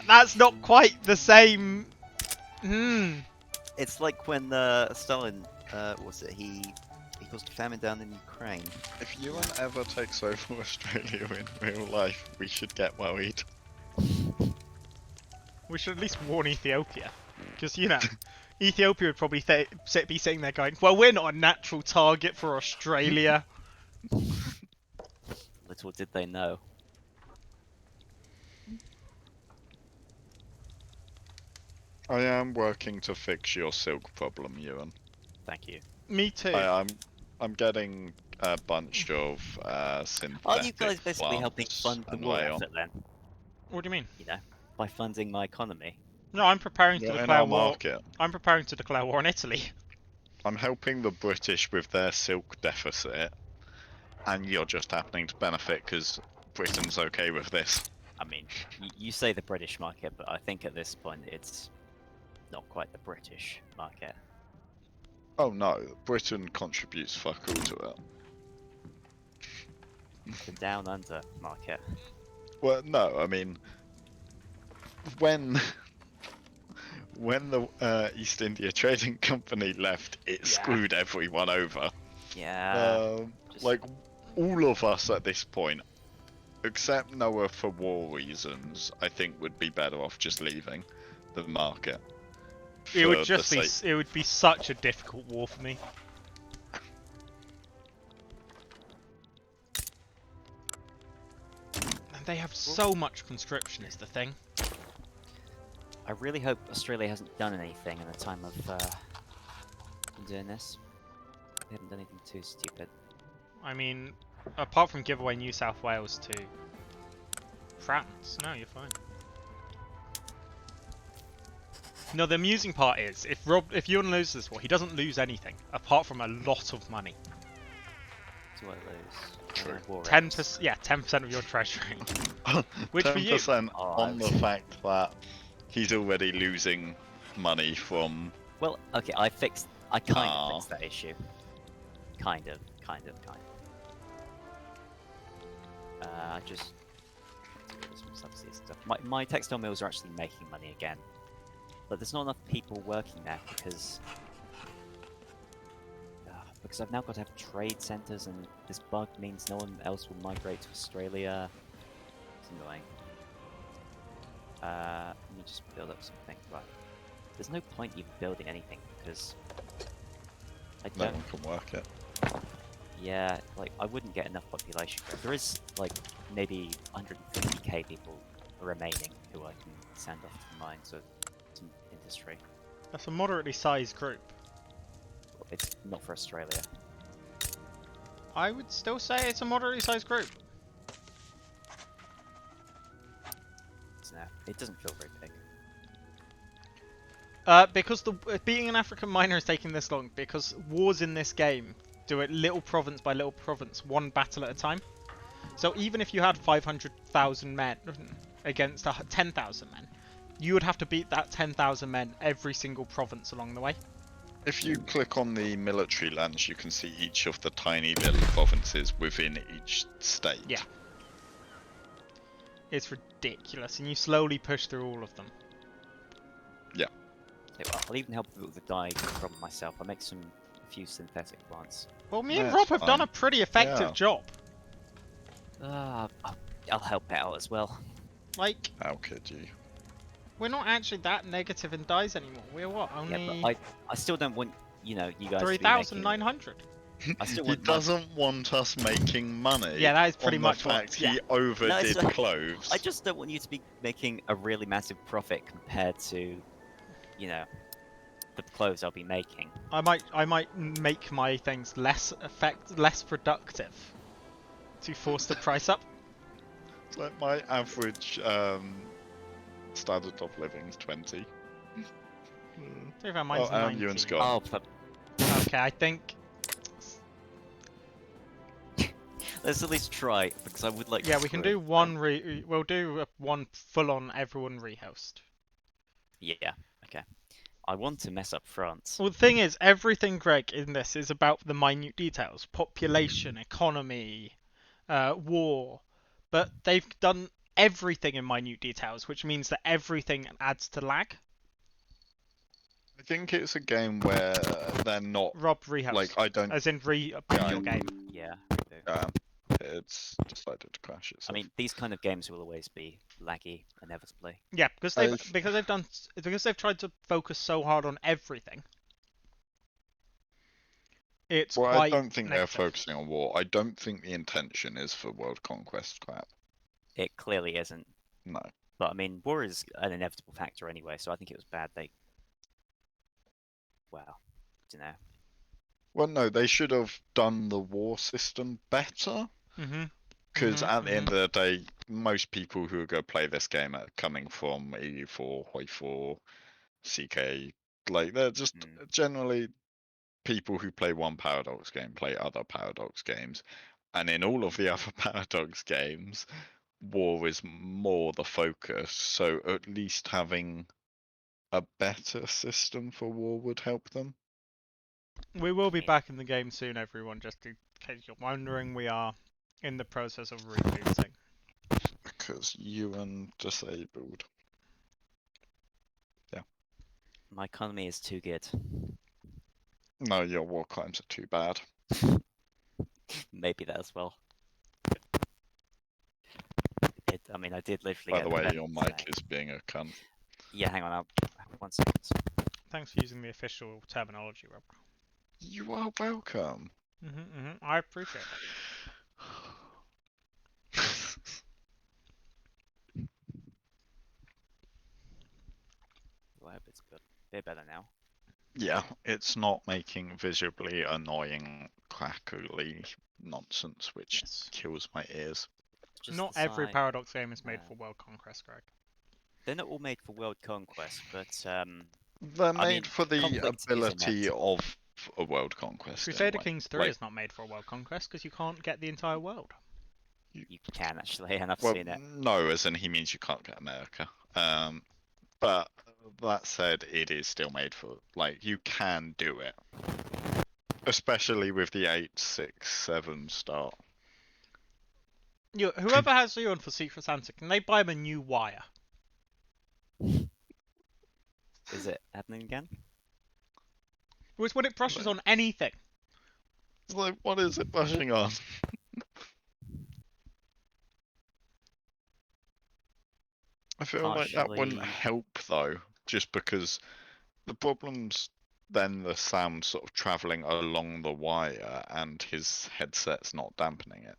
that's not quite the same. It's like when Stalin, he caused a famine down in Ukraine. If UN ever takes over Australia in real life, we should get worried. We should at least warn Ethiopia. Because, you know, Ethiopia would probably be sitting there going, well, we're not a natural target for Australia. Little did they know. I am working to fix your silk problem, Ewan. Thank you. Me too. I'm getting a bunch of synthetic Are you guys basically helping plants fund the and war rail. effort then? What do you mean? You know, by funding my economy. No, I'm preparing to You're in declare our war. market. I'm preparing to declare war on Italy. I'm helping the British with their silk deficit, and you're just happening to benefit because Britain's okay with this. I mean, you say the British market, but I think at this point it's not quite the British market. Oh no, Britain contributes fuck all to it. The down under market. Well, no, I mean, when the East India Trading Company left, it screwed everyone over. Yeah. Like, all of us at this point, except Noah for war reasons, I think would be better off just leaving the market. It would just be. It would be such a difficult war for me. And they have so much conscription. Is the thing. I really hope Australia hasn't done anything in the time of doing this. They haven't done anything too stupid. I mean, apart from give away New South Wales to France, no, you're fine. No, the amusing part is, if Ewan loses this war, he doesn't lose anything, apart from a lot of money. What do I lose? True. 10%, yeah, 10% of your treasury. Which for you? 10% on the fact that he's already losing money from... Well, okay, I kind of fixed that issue. Kind of. I just... some subsidies and stuff. My textile mills are actually making money again. But there's not enough people working there because I've now got to have trade centres, and this bug means no one else will migrate to Australia. It's annoying. Let me just build up something. Right. There's no point even building anything because I No don't. one can work it. Yeah, like I wouldn't get enough population growth. There is like maybe 150k people remaining who I can send off to the mines or some industry. That's a moderately sized group. It's not for Australia. I would still say it's a moderately sized group. So no, it doesn't feel very big. Because being an African miner is taking this long, because wars in this game do it little province by little province, one battle at a time. So even if you had 500,000 men against 10,000 men, you would have to beat that 10,000 men every single province along the way. If you click on the military lens, you can see each of the tiny little provinces within each state. Yeah. It's ridiculous, and you slowly push through all of them. Yeah. I'll even help with the dye problem myself. I'll make a few synthetic plants. Well, me and That's Rob have done fine. a pretty effective Yeah. job. I'll help out as well. Like, How could you? we're not actually that negative in dies anymore. We're what, Yeah, only but I still don't want you guys to be making. 3,900? I still He want my- doesn't want us making money. Yeah, that is pretty on much the what- fact yeah. he overdid No, it's like- cloves. I just don't want you to be making a really massive profit compared to, the clothes I'll be making. I might make my things less productive to force the price up. It's like my average standard of living is 20. So if mine's Oh, and 19. Ewan's gone. Oh, but Okay, I think. let's at least try because I would like. Yeah, to we can screw do it. one. We'll do one full-on everyone rehost. Yeah. Okay. I want to mess up France. Well, the thing is, everything, Greg, in this is about the minute details: population, economy, war. But they've done everything in minute details, which means that everything adds to lag. I think it's a game where they're not Rob rehost, like I don't. as in back your game. Yeah. It's decided to crash I itself. mean, these kind of games will always be laggy inevitably. Yeah, because they've tried to focus so hard on everything. It's well, quite I don't think negative. they're focusing on war. I don't think the intention is for world conquest crap. It clearly isn't. No. But I mean, war is an inevitable factor anyway, so I think it was bad they. Well, don't know. Well, no, they should have done the war system better. Mm-hmm. Because at the end of the day, most people who are going to play this game are coming from EU4, Hoi4, CK. Like, they're just generally people who play one Paradox game play other Paradox games. And in all of the other Paradox games, war is more the focus. So at least having a better system for war would help them. We will be back in the game soon, everyone. Just in case you're wondering, we are in the process of rebooting. Because Ewan disabled. Yeah. My economy is too good. No, your war crimes are too bad. Maybe that as well. I mean, I did literally By get the way, vet your mic today. is being a cunt. Yeah, hang on, 1 second. Thanks for using the official terminology, Rob. You are welcome. I appreciate it. I hope it's good. A bit better now. Yeah, it's not making visibly annoying, crackly nonsense, which kills my ears. Just Not the every side- Paradox game is made for world conquest, Greg. They're not all made for world conquest, but They're I made mean, for the conflict is ability inevitable. of a world conquest. Crusader anyway. Kings 3 Like, is not made for a world conquest because you can't get the entire world. You can actually, and I've well, seen it. no, as in he means you can't get America. But that said, it is still made for, like, you can do it. Especially with the 8-6-7 start. Whoever has you on for Secret Santa, can they buy him a new wire? Is it happening again? It's when it brushes on anything. It's like, what is it brushing on? I feel like that wouldn't Partially- help though, just because the problems then the sound sort of travelling along the wire and his headset's not dampening it.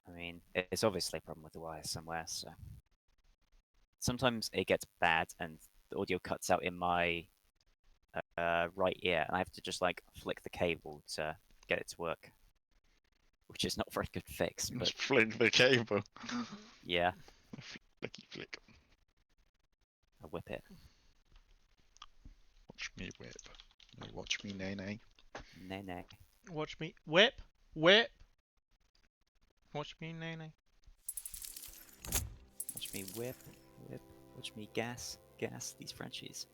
I mean, it's obviously a problem with the wire somewhere, so... Sometimes it gets bad and the audio cuts out in my right ear, and I have to just, like, flick the cable to get it to work. Which is not a very good fix, but Just flick the cable. yeah, Flicky flick. I whip it. Watch me whip. No, watch me nay nay. Nay, nay. Watch me whip, whip. Watch me, nay, nay. Watch me whip, whip. Watch me gas, gas these Frenchies.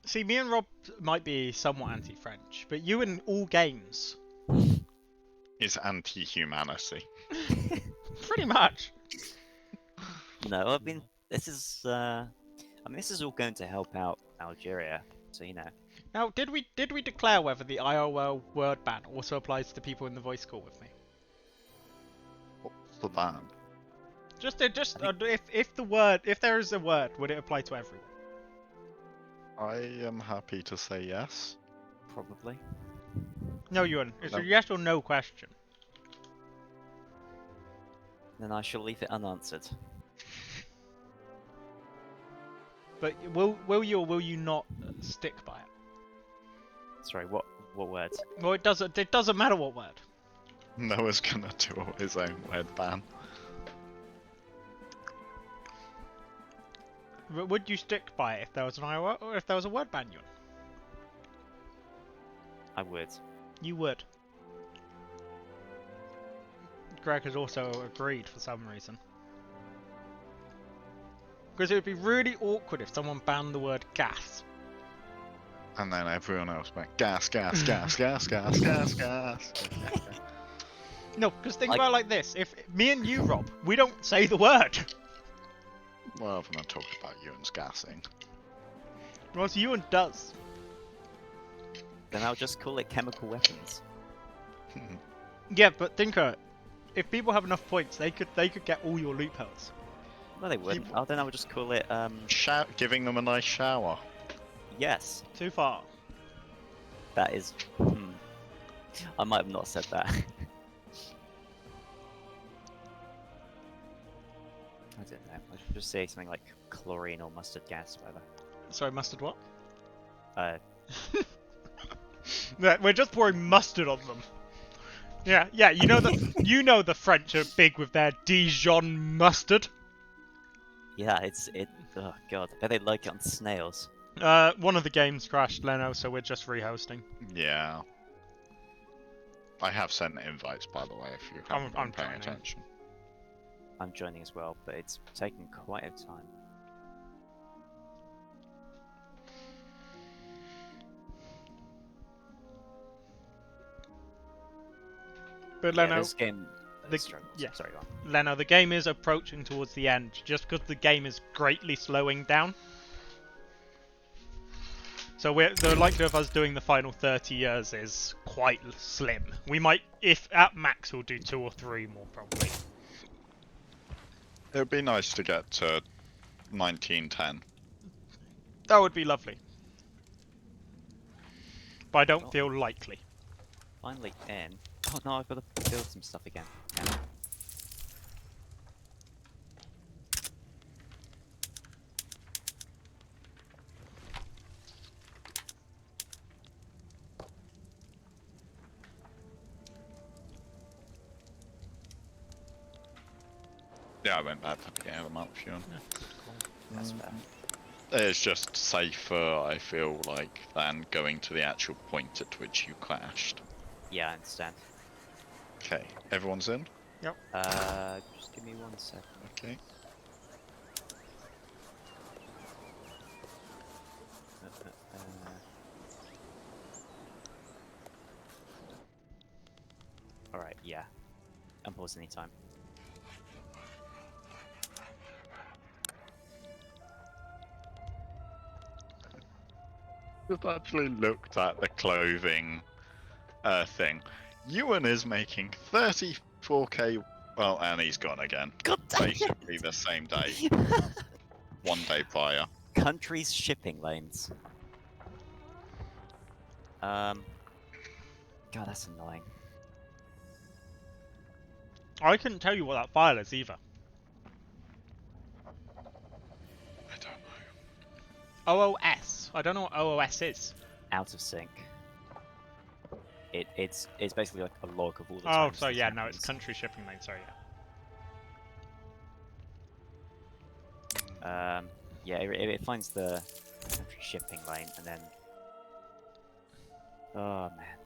See, me and Rob might be somewhat anti-French, but you in all games, Is anti-humanity. pretty much. No, I mean, this is, this is all going to help out Algeria, so you know. Now, did we declare whether the IRL word ban also applies to people in the voice call with me? What's the ban? If there is a word, would it apply to everyone? I am happy to say yes. Probably. No, Ewan. It's No. a yes or no question. Then I shall leave it unanswered. But will you or will you not stick by it? Sorry, what words? Well, it doesn't matter what word. Noah's gonna do his own word ban. But would you stick by it if there was an IRL or if there was a word ban, Ewan? I would. You would. Greg has also agreed for some reason. Because it would be really awkward if someone banned the word gas. And then everyone else went gas, gas, gas, gas, gas, gas, gas. No, because think Like- about it like this. If me and you, Rob, we don't say the word. Well, when I talked about Ewan's gassing. Well, so Ewan does. Then I'll just call it chemical weapons. Yeah, but think of it. If people have enough points, they could get all your loopholes. No, they wouldn't. People- Oh, then I would just call it, Giving them a nice shower. yes. Too far. That is... I might have not said that. I don't know. I should just say something like chlorine or mustard gas, whatever. Sorry, mustard what? Uh, We're just pouring mustard on them. Yeah. You know the French are big with their Dijon mustard. yeah, oh god, I bet they like it on snails. One of the games crashed, Leno, so we're just rehosting. Yeah. I have sent invites, by the way, if you haven't I'm been paying joining. attention. I'm joining as well, but it's taken quite a time. But Yeah, Leno, this game the- struggles. yeah. Sorry, go on. Leno, the game is approaching towards the end, just because the game is greatly slowing down. So the likelihood of us doing the final 30 years is quite slim. We might, if at max, we'll do 2 or 3 more probably. It would be nice to get to 1910. That would be lovely. But I don't Oh. feel likely. Finally in. Oh no, I've got to build some stuff again. Damn it. Yeah, I went back to the beginning of the month, Ewan. That's fair. It's just safer, I feel like, than going to the actual point at which you clashed. Yeah, I understand. Okay, everyone's in? Just give me 1 second. Okay. Alright, yeah. Unpause anytime. Just actually looked at the clothing thing. Ewan is making 30 4K. Well, and he's gone again. God damn Basically the same day. One day prior. Countries shipping lanes. God, that's annoying. I couldn't tell you what that file is either. I don't know. OOS. I don't know what OOS is. Out of sync. It's basically like a log of all the Oh, times so this yeah, no, it's happens. country shipping lane. Sorry, Yeah, it finds the country shipping lane and then. Oh man,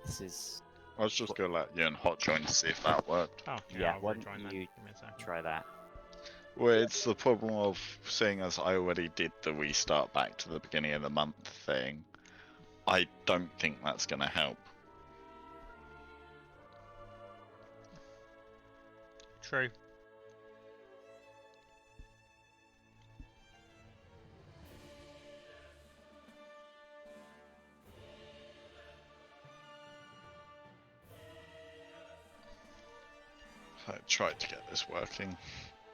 this is. I was just gonna let you and Hot join to see if that worked. Oh, Yeah, I'll why rejoin don't then. you Give me a second. try that? Well, it's the problem of seeing as I already did the restart back to the beginning of the month thing. I don't think that's gonna help. True. I tried to get this working.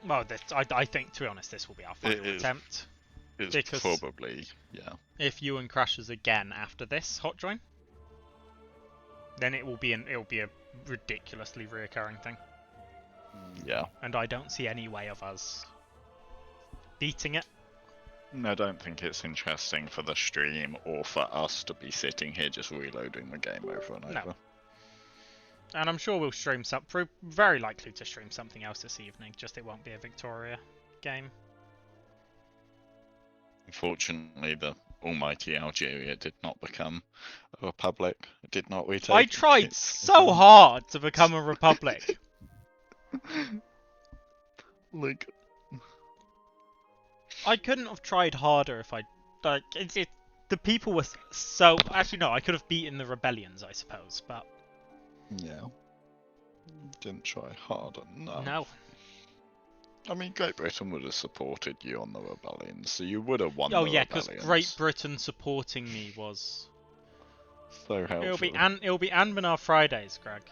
Well, I think, to be honest, this will be our final is. attempt. It's Because- probably, yeah. If Ewan crashes again after this hot join, then it will be a ridiculously reoccurring thing, Yeah. and I don't see any way of us beating it. I don't think it's interesting for the stream or for us to be sitting here just reloading the game over and No. over. And I'm sure we'll stream we're very likely to stream something else this evening. Just it won't be a Victoria game. Unfortunately, the almighty Algeria did not become a republic. It did not retake. I tried its- so hard to become a republic. Like, I couldn't have tried harder if I like. The people were so. Actually, no. I could have beaten the rebellions, I suppose, but yeah. Didn't try hard enough. no. I mean, Great Britain would have supported you on the rebellions, so you would have won Oh the yeah, because rebellions. Great Britain supporting me was. So helpful. It'll be Anbenar Fridays, Greg.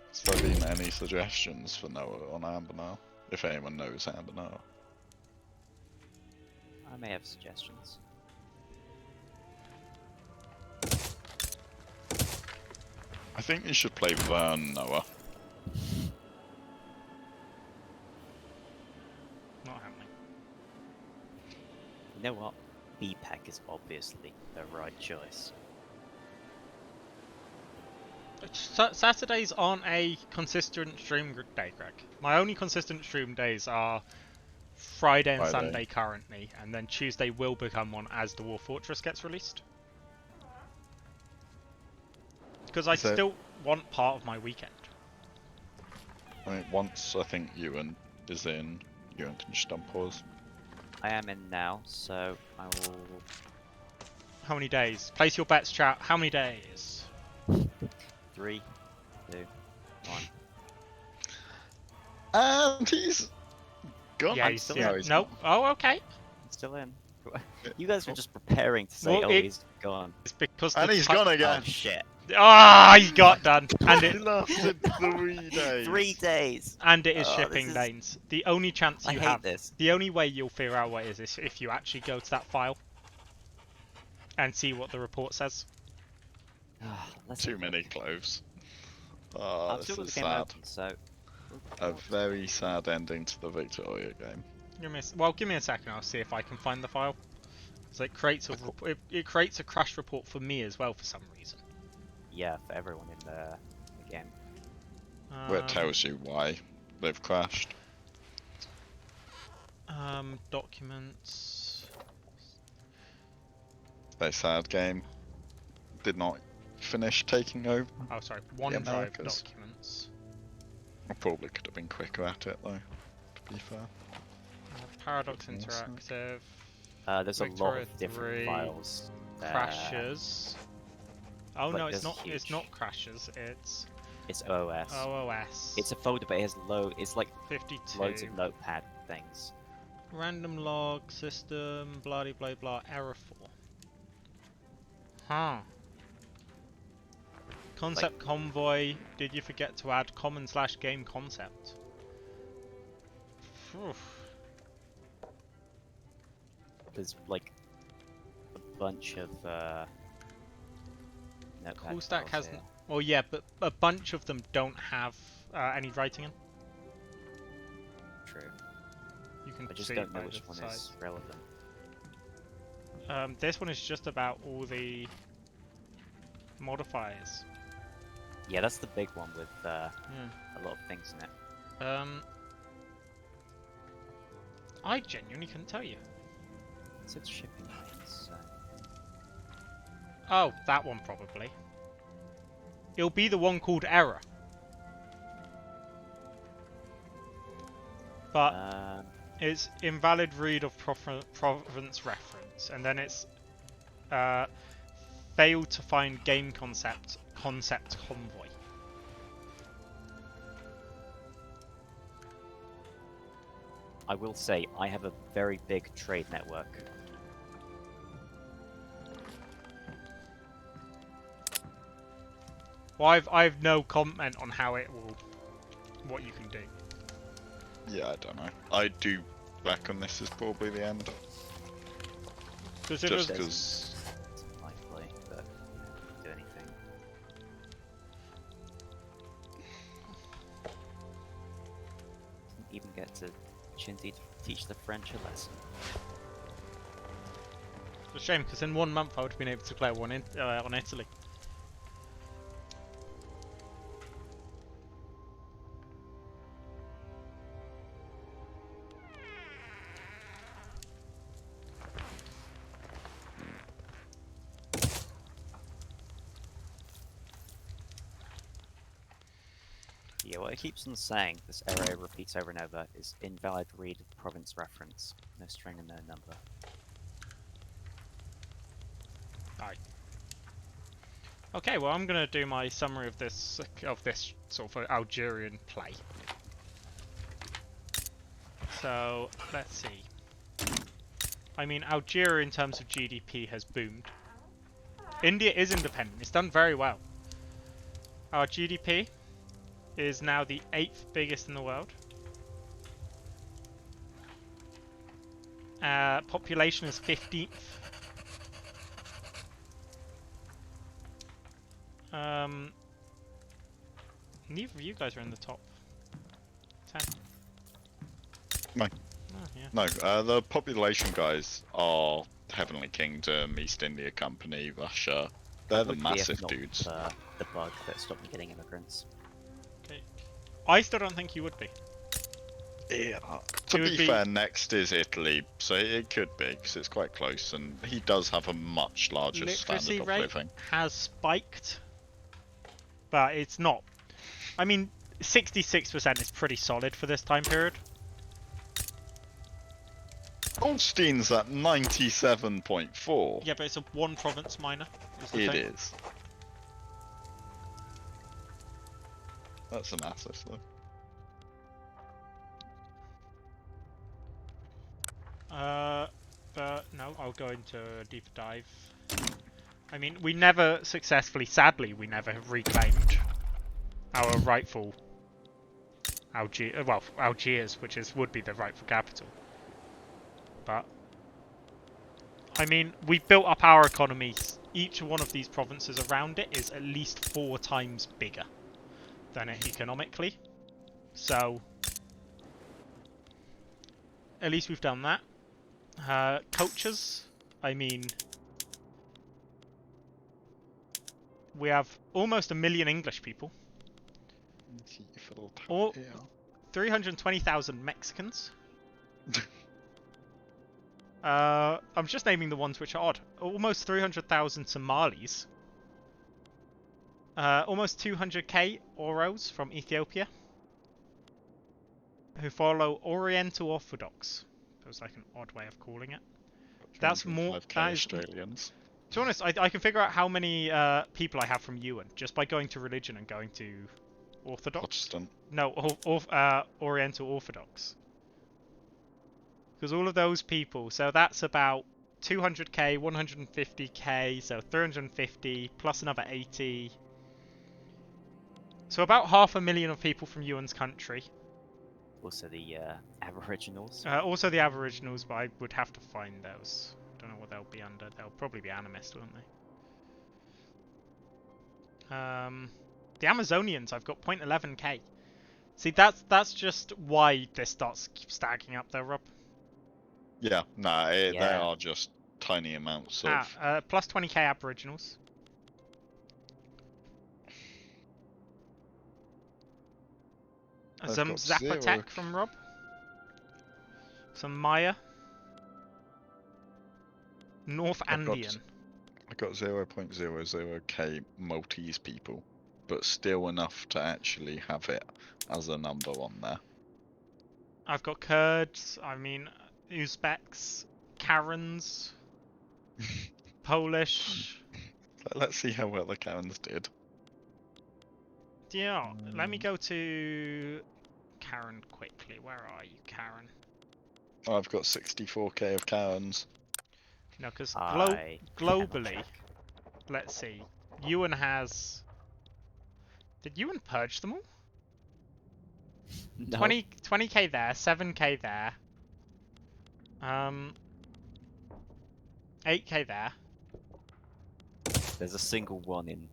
Has there been any suggestions for Noah on Ambernail? If anyone knows Ambernail. I may have suggestions. I think you should play Vern, Noah. Not happening. You know what? BPEC is obviously the right choice. Saturdays aren't a consistent stream day, Greg. My only consistent stream days are Friday and Friday. Sunday currently, and then Tuesday will become one as the War Fortress gets released. Because I So- still want part of my weekend. I mean, once I think Ewan is in, Ewan can just unpause. I am in now, so I will. How many days? Place your bets, chat. How many days? 3, 2, 1. And he's gone. Yeah, I'm he's still yeah. in. he's No. gone. Oh, okay. I'm still in. You guys were just preparing to say, Well, "Oh, he's gone." It's because And the he's ti- gone Oh again. shit! Ah, he got done, and It it lasted 3 days. 3 days. and it is Oh, shipping this is- lanes. The only chance I you hate have, this. the only way you'll figure out what it is if you actually go to that file and see what the report says. Let's Too have a many look. clothes. Oh, I've this still got is the game sad. open, so. A very sad ending to the Victoria game. Give me a second. I'll see if I can find the file. So it creates it creates a crash report for me as well for some reason. Yeah, for everyone in the game. Where it tells you why they've crashed. Documents. Very sad game. Did not finish taking over. Oh, sorry. OneDrive Americas. documents. I probably could have been quicker at it though, to be fair. Paradox Awesome. Interactive. There's a lot Victoria of different 3 files. Crashes. Oh but no, it's there's not. It's huge. not crashes. It's It's OOS. OOS. It's a folder, but it has it's like 52. loads of notepad things. Random log system, blah de blah blah, error 4. Huh. Concept convoy, did you forget to add common/game concept? Phew. There's like a bunch of notepad Cool stack files has, here. well yeah, but a bunch of them don't have any writing in. True. You can I just see don't it know by which the one size. is relevant. This one is just about all the modifiers. Yeah, that's the big one with Yeah. a lot of things in it. I genuinely couldn't tell you. It said shipping lanes, so... Oh, that one probably. It'll be the one called error. But it's invalid read of province reference, and then it's failed to find game concept convoy. I will say, I have a very big trade network. Well, I've no comment on how it will, what you can do. Yeah, I don't know. I do reckon this is probably the end. Because Just because... Likely, but didn't do anything. Didn't even get to Chinzy to teach the French a lesson. It's a shame, because in 1 month I would have been able to declare one on Italy. Yeah, what it keeps on saying, this error repeats over and over, is invalid read of province reference. No string and no number. Aye. Okay, well I'm gonna do my summary of this sort of Algerian play. So let's see. I mean, Algeria in terms of GDP has boomed. India is independent. It's done very well. Our GDP is now the 8th biggest in the world. Population is 15th. Neither of you guys are in the top 10. No. Oh, yeah. No, the population guys are Heavenly Kingdom, East India Company, Russia. They're the Would be if massive not dudes. for the bug that stopped me getting immigrants. Okay. I still don't think you would be. Yeah. To be fair, next is Italy, so it could be, because it's quite close, and he does have a much larger Literacy standard of rate living. has spiked, but it's not. I mean, 66% is pretty solid for this time period. Holstein's at 97.4. Yeah, but it's a one province minor. It is. That's a massive though. But no, I'll go into a deeper dive. I mean, we never successfully, sadly, we never have reclaimed our rightful Algiers, which would be the rightful capital. But I mean, we built up our economies. Each one of these provinces around it is at least 4 times bigger than it economically. So at least we've done that. Cultures, I mean, we have almost 1 million English people. Or 320,000 Mexicans. I'm just naming the ones which are odd. Almost 300,000 Somalis. Almost 200k Oros from Ethiopia, who follow Oriental Orthodox. Feels like an odd way of calling it. That's more. That is, Australians. to be honest, I can figure out how many people I have from Ewan just by going to religion and going to Orthodox. Protestant. No, Oriental Orthodox. Because all of those people, so that's about 200k, 150k, so 350 plus another 80. So about 500,000 of people from Ewan's country. Also the Aboriginals. Also the Aboriginals, but I would have to find those. Don't know what they'll be under. They'll probably be animist, won't they? The Amazonians, I've got 0.11k. See, that's just why this starts stacking up there, Rob. Yeah, no, they Yeah. are just tiny amounts of. Plus 20k Aboriginals. I've Some got Zapotec 0. from Rob. Some Maya. North I've got- Andean. I got 0.00k Maltese people, but still enough to actually have it as a number on there. I've got Kurds, I mean Uzbeks, Karens, Polish. Let's see how well the Karens did. Yeah, let me go to Karen quickly. Where are you, Karen? I've got 64k of Karens. No, because I globally, cannot check. let's see. Ewan has. Did Ewan purge them all? No. 20k there, 7k there. 8k there. There's a single one in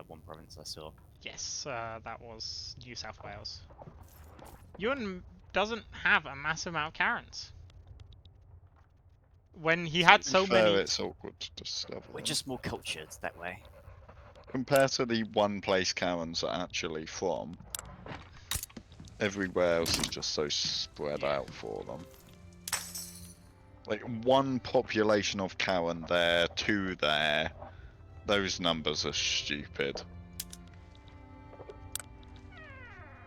one province I saw. Yes, that was New South Wales. Ewan doesn't have a massive amount of Karens. When he had so many. It's awkward to discover. We're them. just more cultured that way. Compared to the one place Karens are actually from, everywhere else is just so spread out for them. Like one population of Karen there, 2 there. Those numbers are stupid.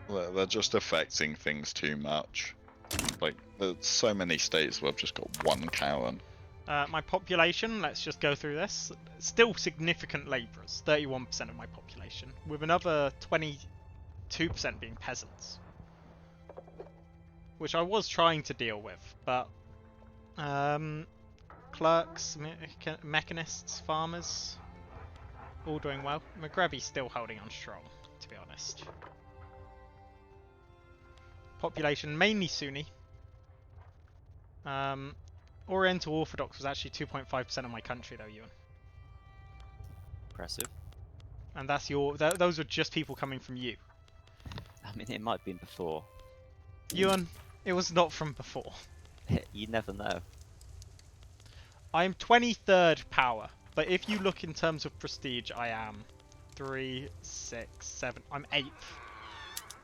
They're just affecting things too much. Like, there's so many states where I've just got 1 Karen. My population, let's just go through this. Still significant labourers, 31% of my population, with another 22% being peasants. Which I was trying to deal with, but clerks, mechanists, farmers, all doing well. Maghrebi's still holding on strong, to be honest. Population mainly Sunni. Oriental Orthodox was actually 2.5% of my country, though, Ewan. Impressive. And that's your. Those are just people coming from you. I mean, it might have been before. Ewan, it was not from before. You never know. I am 23rd power, but if you look in terms of prestige, I am 3, 6, 7. I'm 8th.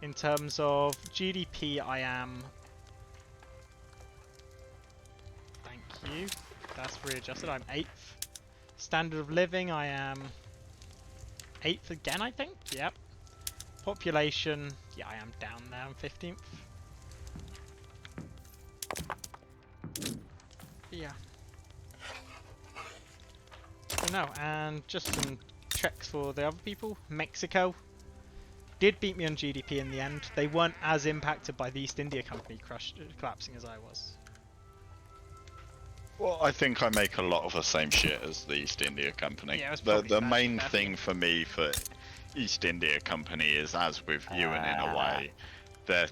In terms of GDP, I am. Thank you. That's readjusted. I'm 8th. Standard of living, I am 8th again, I think. Yep. Population, yeah, I am down there. I'm 15th. Yeah. So no, and just some checks for the other people. Mexico did beat me on GDP in the end. They weren't as impacted by the East India Company collapsing as I was. Well, I think I make a lot of the same shit as the East India Company. Yeah, it was the probably fair, main fair. thing for me for East India Company is, as with Ewan in a way, they're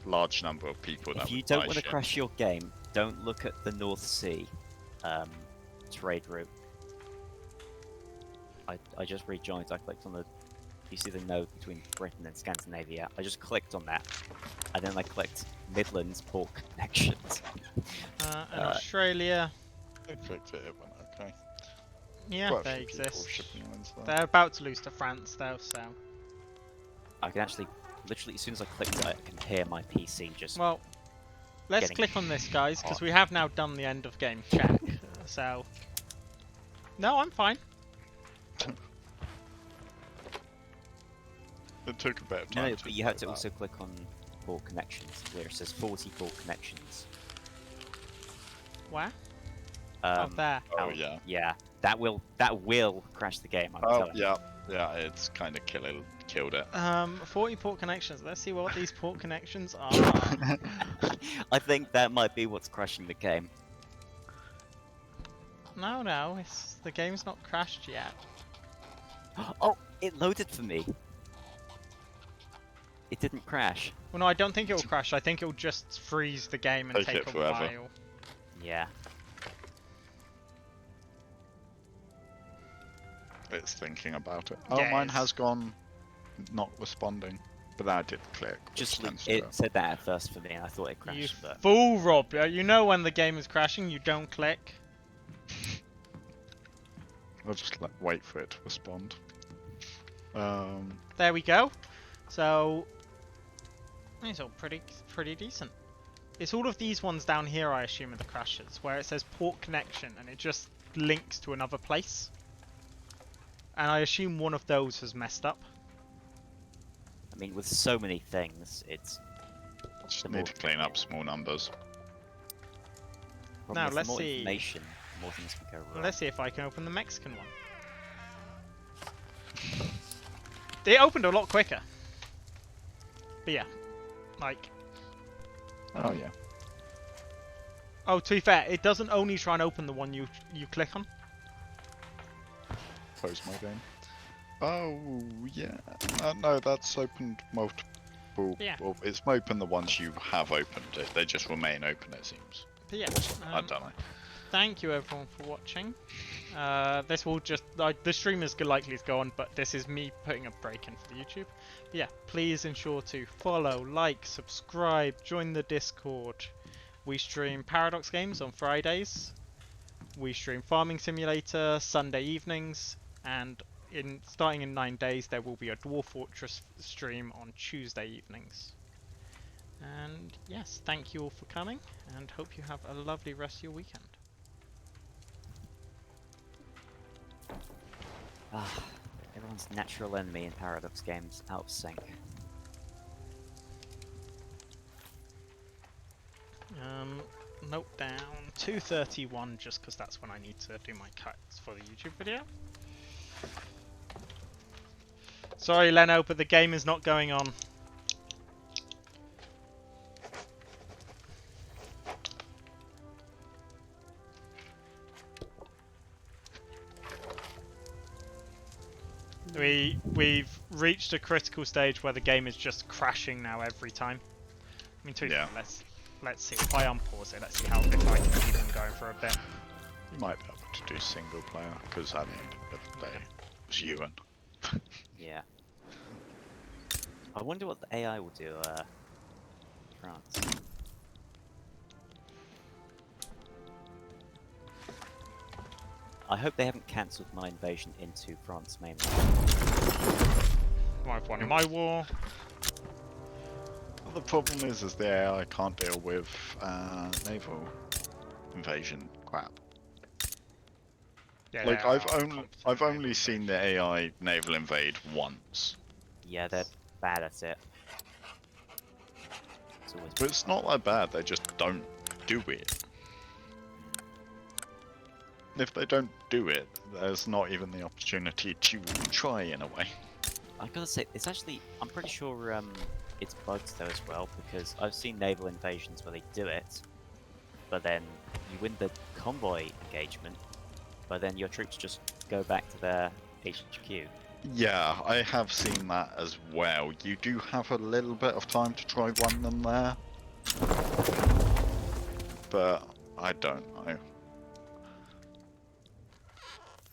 large number of people that If you would don't buy want to shit. crash your game, don't look at the North Sea trade route. I just rejoined. I clicked on the. You see the node between Britain and Scandinavia. I just clicked on that, and then I clicked Midlands port connections. And Australia, I clicked it went okay. yeah, Quite a they few people exist. shipping lines there. They're about to lose to France though, so. I can actually, literally, as soon as I clicked it, I can hear my PC just. Well, let's Getting click on this, guys, because hot. we have now done the end of game check. So. No, I'm fine. It took a bit of No, time. but you have to also click on port connections where it says 40 port connections. Where? Oh, there. Oh yeah. Yeah, that will crash the game. I'm Oh telling you. yeah. It's kind of killed it. 40 port connections. Let's see what these port connections are. I think that might be what's crashing the game. No, the game's not crashed yet. Oh, it loaded for me. It didn't crash. Well, no, I don't think it'll crash. I think it'll just freeze the game and Take take it a forever. while. Yeah. It's thinking about it. Oh, Yeah, mine it's- has gone not responding. But that did click. which Just tends to it go. said that at first for me, and I thought it You crashed. But fool, Rob! You know when the game is crashing, you don't click. I'll just wait for it to respond. There we go. So it's all pretty decent. It's all of these ones down here, I assume, are the crashes, where it says port connection and it just links to another place. And I assume one of those has messed up. I mean, with so many things, it's Just The need more- to clean up small numbers. problem Now, is the let's more see. information, the more things can go wrong. Let's see if I can open the Mexican one. It opened a lot quicker. But yeah, like, Oh yeah. oh, to be fair, it doesn't only try and open the one you click on. Close my game. Oh yeah. No, that's opened multiple. Yeah. Well, it's opened the ones you have opened. They just remain open, it seems. But yeah, I don't know. thank you everyone for watching. This will just, the stream is likely to go on, but this is me putting a break in for the YouTube. But yeah, please ensure to follow, like, subscribe, join the Discord. We stream Paradox games on Fridays. We stream Farming Simulator Sunday evenings, and starting in 9 days there will be a Dwarf Fortress stream on Tuesday evenings. And yes, thank you all for coming, and hope you have a lovely rest of your weekend. Ah, everyone's natural enemy in Paradox games, out of sync. Note down 2:31 just because that's when I need to do my cuts for the YouTube video. Sorry, Leno, but the game is not going on. We've reached a critical stage where the game is just crashing now every time. I mean, to be fair, let's see. If I unpause it, let's see how if I can keep them going for a bit. You might be able to do single player because at the end of the day, it's you and. Yeah. I wonder what the AI will do, France. I hope they haven't cancelled my invasion into France mainland. I've won my war. Well, the problem is the AI can't deal with naval invasion crap. Yeah, Like they I've are only seen the AI naval invade once, Yeah, they're bad at it. It's always but it's not that bad. They just don't do it. If they don't do it, there's not even the opportunity to try in a way. I gotta say, it's actually, I'm pretty sure it's bugged though as well, because I've seen naval invasions where they do it, but then you win the convoy engagement, but then your troops just go back to their HQ. Yeah, I have seen that as well. You do have a little bit of time to try one them there, but I don't know.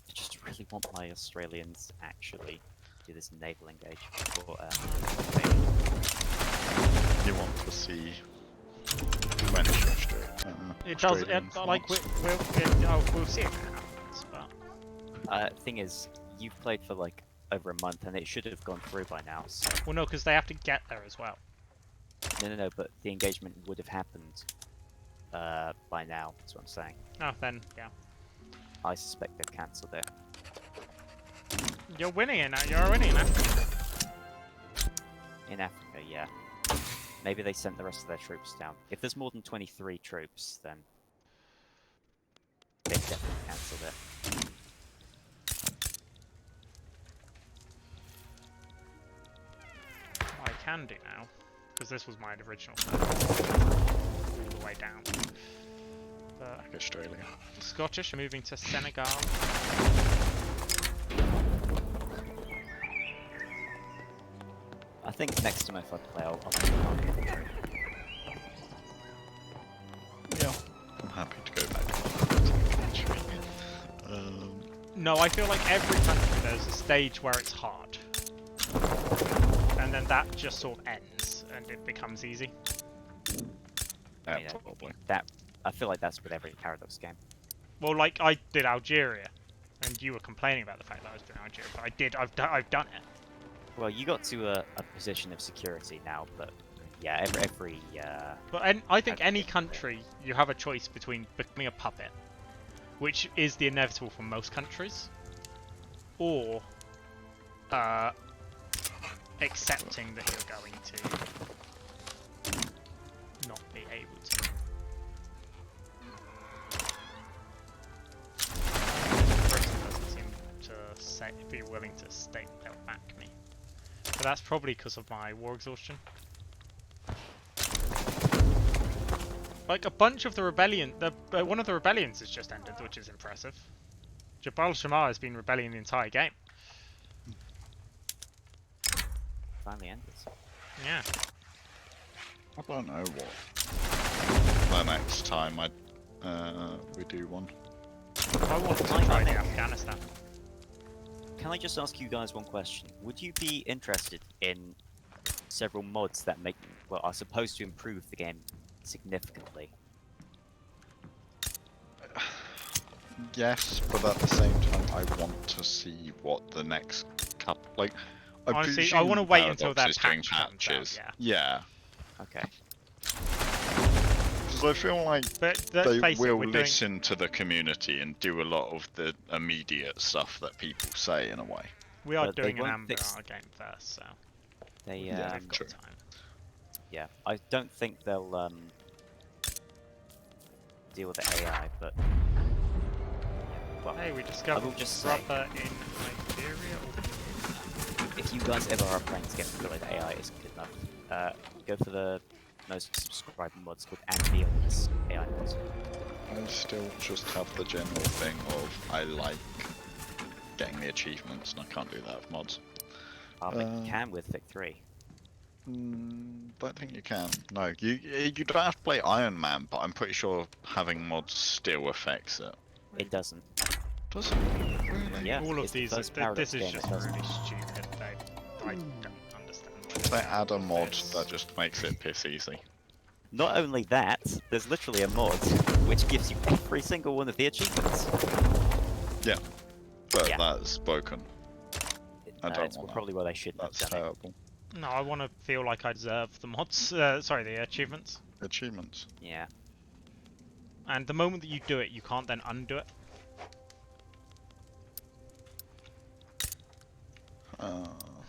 I just really want my Australians actually do this naval engagement. Or, You want to see French It does. Australian Like France. we'll see if it happens. But thing is, you've played for like over a month, and it should have gone through by now. So well, no, because they have to get there as well. no, but the engagement would have happened by now. That's what I'm saying. Oh, then yeah, I suspect they've cancelled it. you're winning it now. You're winning it now. In Africa, yeah. Maybe they sent the rest of their troops down. If there's more than 23 troops, then they've definitely cancelled it. What I can do now, because this was my original plan. Australia. Scottish are moving to Senegal. I think next time if I play, I'll play Hungary. Yeah. I'm happy to go back. Actually. No, I feel like every country there's a stage where it's hard. And then that just sort of ends and it becomes easy. Yeah, Yeah. probably. I feel like that's with every Paradox game. Well, like I did Algeria, and you were complaining about the fact that I was doing Algeria, but I've done it. Well, you got to a position of security now, but yeah, every But I think any country, you have a choice between becoming a puppet, which is the inevitable for most countries, or accepting that you're going to not be able to. Britain doesn't seem to be willing to state they'll back me. But that's probably because of my war exhaustion. Like a bunch of the rebellion, one of the rebellions has just ended, which is impressive. Jabal Shammar has been rebelling the entire game. finally ended. Yeah. I don't know what. The next time we do one. I want to I try think- Afghanistan. Can I just ask you guys one question? Would you be interested in several mods that are supposed to improve the game significantly? Yes, but at the same time, I want to see what the next couple I Honestly, I presume wanna wait until Paradox their is doing patch comes out, patches. yeah. Okay. Because I feel like But let's they face it, will we're doing. listen to the community and do a lot of the immediate stuff that people say in a way. We are But they doing an won't Amber fix- Hour game first, so They Yeah, we've got true. time. yeah, I don't think they'll deal with the AI, but yeah, well, Hey, we discovered will just say- rubber in Iberia. if you guys ever are playing this game and feel like the AI isn't good enough, go for the most subscribed mods called Ambience AI mods. I still just have the general thing of I like getting the achievements, and I can't do that with mods. But you can with Vic 3. Don't think you can. No, you don't have to play Iron Man, but I'm pretty sure having mods still affects it. It doesn't. Does it? Really? Yeah, All of it's the these, first this Paradox is game just that doesn't. really stupid. I don't understand why They add a mod this. that just makes it piss easy. Not only that, there's literally a mod which gives you every single one of the achievements. But Yeah. that's broken. I don't It's want that. probably why they shouldn't That's have done terrible. No, I want to feel like I deserve the mods. Sorry, the achievements. Achievements. it. Yeah. And the moment that you do it, you can't then undo it.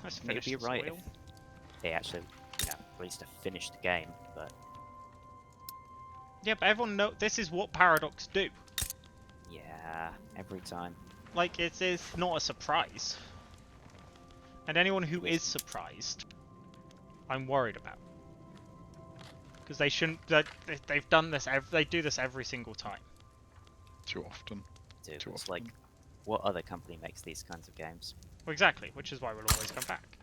Let's finish Maybe you're this right wheel. if they actually, released a finished game, but Yeah, but everyone know this is what Paradox do. yeah, every time. Like, it is not a surprise. And anyone who is surprised, I'm worried about. Because they shouldn't. They've done this. They do this every single time. Too often. Dude, Too it's like, often. what other company makes these kinds of games? Well, exactly, which is why we'll always come back.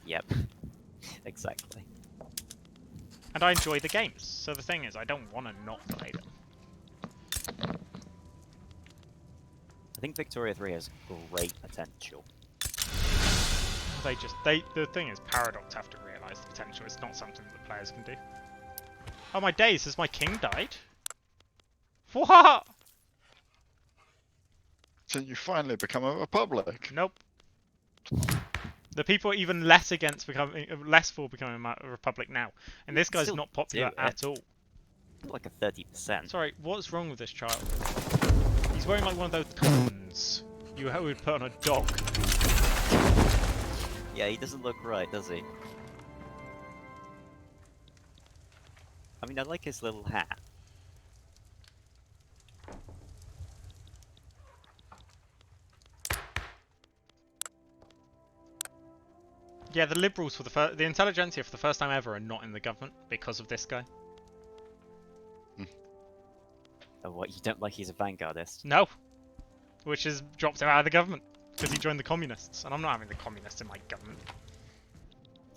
Yep. Exactly. And I enjoy the games. So the thing is, I don't want to not play them. I think Victoria 3 has great potential. The thing is, Paradox have to realise the potential. It's not something that the players can do. Oh my days! Has my king died? What? So you finally become a republic. Nope. The people are even less for becoming a republic now, and this guy's Still not popular do it. at all. Like a 30%. Sorry, what's wrong with this child? He's wearing like one of those cones you would put on a dog. Yeah, he doesn't look right, does he? I mean, I like his little hat. Yeah, the liberals for the intelligentsia for the first time ever are not in the government because of this guy. Oh, what, you don't like he's a vanguardist? No, which has dropped him out of the government because he joined the communists, and I'm not having the communists in my government.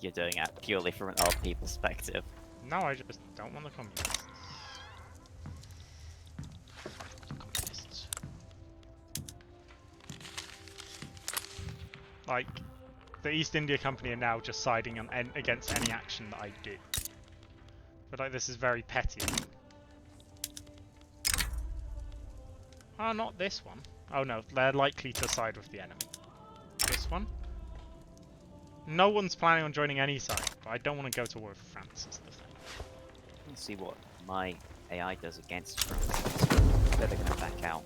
You're doing it purely from an RP perspective. No, I just don't want the communists. Communists. Like, the East India Company are now just siding on against any action that I do. But like, this is very petty. Oh, not this one. Oh no, they're likely to side with the enemy. This one? No one's planning on joining any side, but I don't want to go to war with France, is the thing. Let's see what my AI does against France. I bet they're going to back out.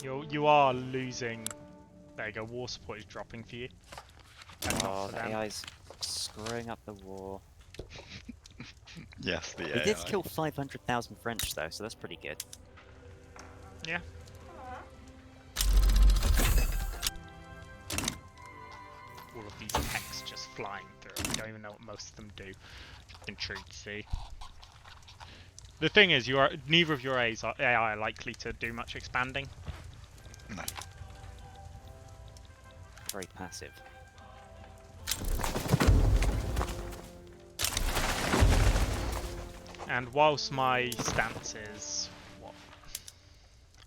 You are losing. There you go, war support is dropping for you. And not Oh, for the them. AI's screwing up the war. Yes, the We AI. did kill 500,000 French though, so that's pretty good. Yeah. All of these texts just flying through. I don't even know what most of them do. Intrigued to see. The thing is, neither of your AI are likely to do much expanding. No. Very passive. And whilst my stance is what?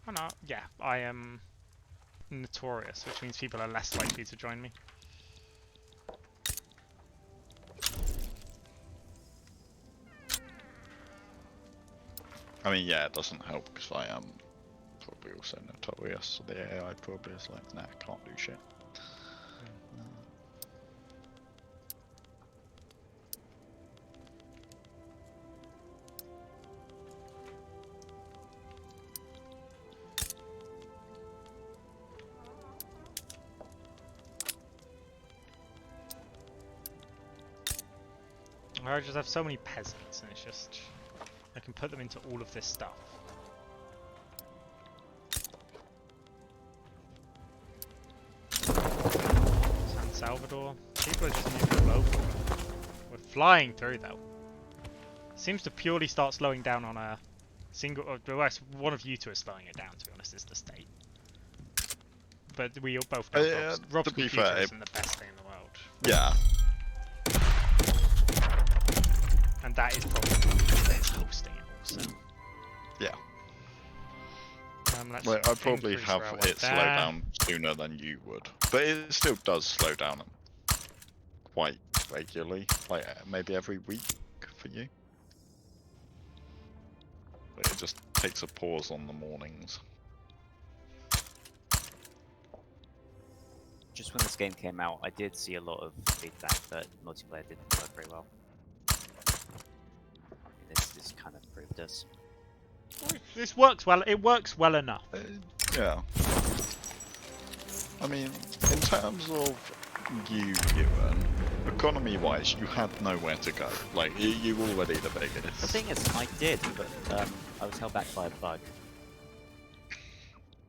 Oh no, yeah, I am notorious, which means people are less likely to join me. I mean, yeah, it doesn't help because I am probably also notorious. So the AI probably is like, nah, can't do shit. I just have so many peasants, and it's just I can put them into all of this stuff. San Salvador, people are just moving all over. We're flying through though. Seems to purely start slowing down on a single. Well, one of you two is slowing it down. To be honest, is the state. But we both know Rob's to be computer fair, isn't the best thing in the world. Yeah. And that is probably because it's hosting it also. Yeah. Let's Like, I'd probably increase have railway it slow there. down sooner than you would. But it still does slow down quite regularly. Like, maybe every week for you. But it just takes a pause on the mornings. Just when this game came out, I did see a lot of feedback that multiplayer didn't work very well. This kind of proved us. This works well. It works well enough. Yeah. I mean, in terms of you, Ewan, economy-wise, you had nowhere to go. Like, you already the biggest. The thing is, I did, but I was held back by a bug.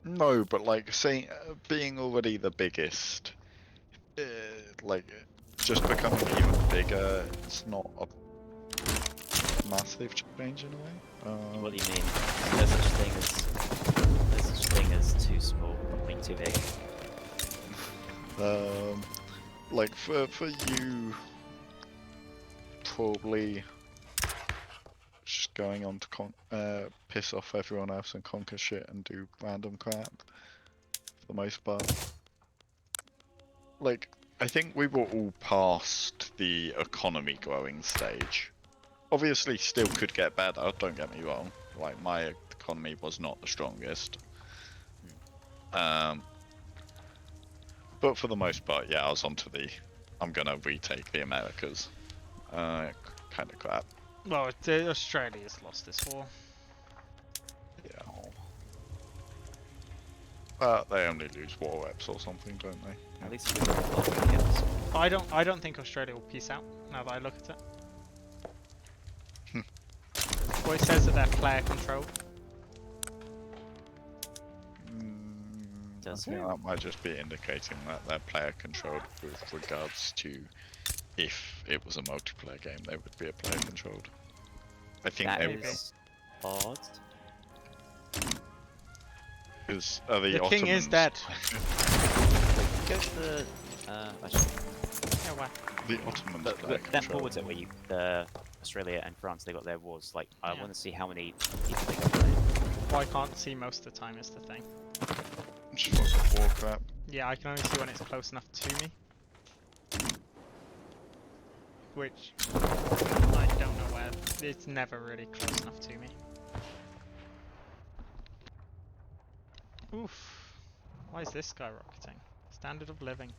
No, but like, say, being already the biggest, like, just becoming even bigger, it's not a massive change in a way. What do you mean? There's such thing as too small. I mean, too big. Like for you, probably just going on to piss off everyone else and conquer shit and do random crap for the most part. Like, I think we were all past the economy growing stage. Obviously, still could get better, don't get me wrong. Like, my economy was not the strongest. But for the most part, yeah, I was onto the I'm gonna retake the Americas kind of crap. Well, Australia's lost this war. Yeah. They only lose war reps or something, don't they? At least we got a lot of kills. I don't think Australia will peace out. Now that I look at it. Well, it says that they're player controlled. I think that might just be indicating that they're player controlled with regards to if it was a multiplayer game, they would be a player controlled. I think That they Maybe. is odd. because are the The Ottomans. king is dead. Wait, go to the. Actually, Oh wow. The Ottomans. but were that control. forwards it where you, Australia and France, they got their wars. Like, I Yeah. want to see how many people they got there. Well, I can't see most of the time is the thing. Just fuck war crap. Yeah, I can only see when it's close enough to me. Which I don't know where. It's never really close enough to me. Oof. Why is this skyrocketing? Standard of living.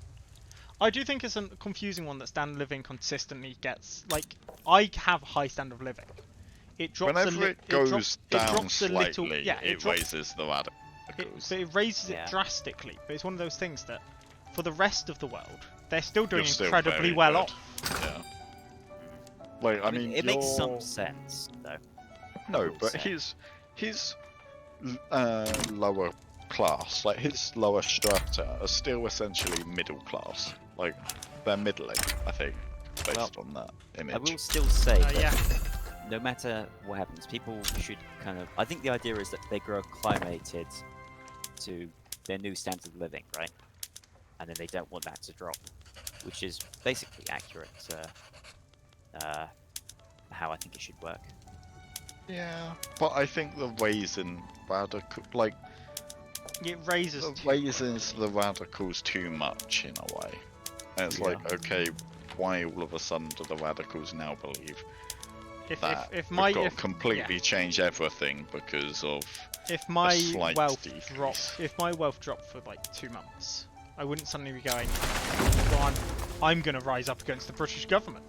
I do think it's a confusing one that standard of living consistently gets. Like, I have high standard of living. It drops Whenever it goes it down drops a little. slightly, Yeah, it drops, raises the radicals. but it raises Yeah. it drastically. But it's one of those things that, for the rest of the world, they're still doing You're still incredibly very well good. off. Yeah. Like, I mean, it makes some you're- sense though. No, will but say. his lower class, like his lower strata, are still essentially middle class. Like they're middling, I think, based on that image. I will still say that Yeah. no matter what happens, people should kind of. I think the idea is that they grow acclimated to their new standard of living, right? And then they don't want that to drop, which is basically accurate to how I think it should work. Yeah, but I think the raising radical, like It raises. the too raisins quickly. the radicals too much in a way. And it's Yeah. like, okay, why all of a sudden do the radicals now believe If that if we've my got if, to completely change everything because of if my slight wealth decrease. dropped for like 2 months, I wouldn't suddenly be going, well, I'm gonna rise up against the British government.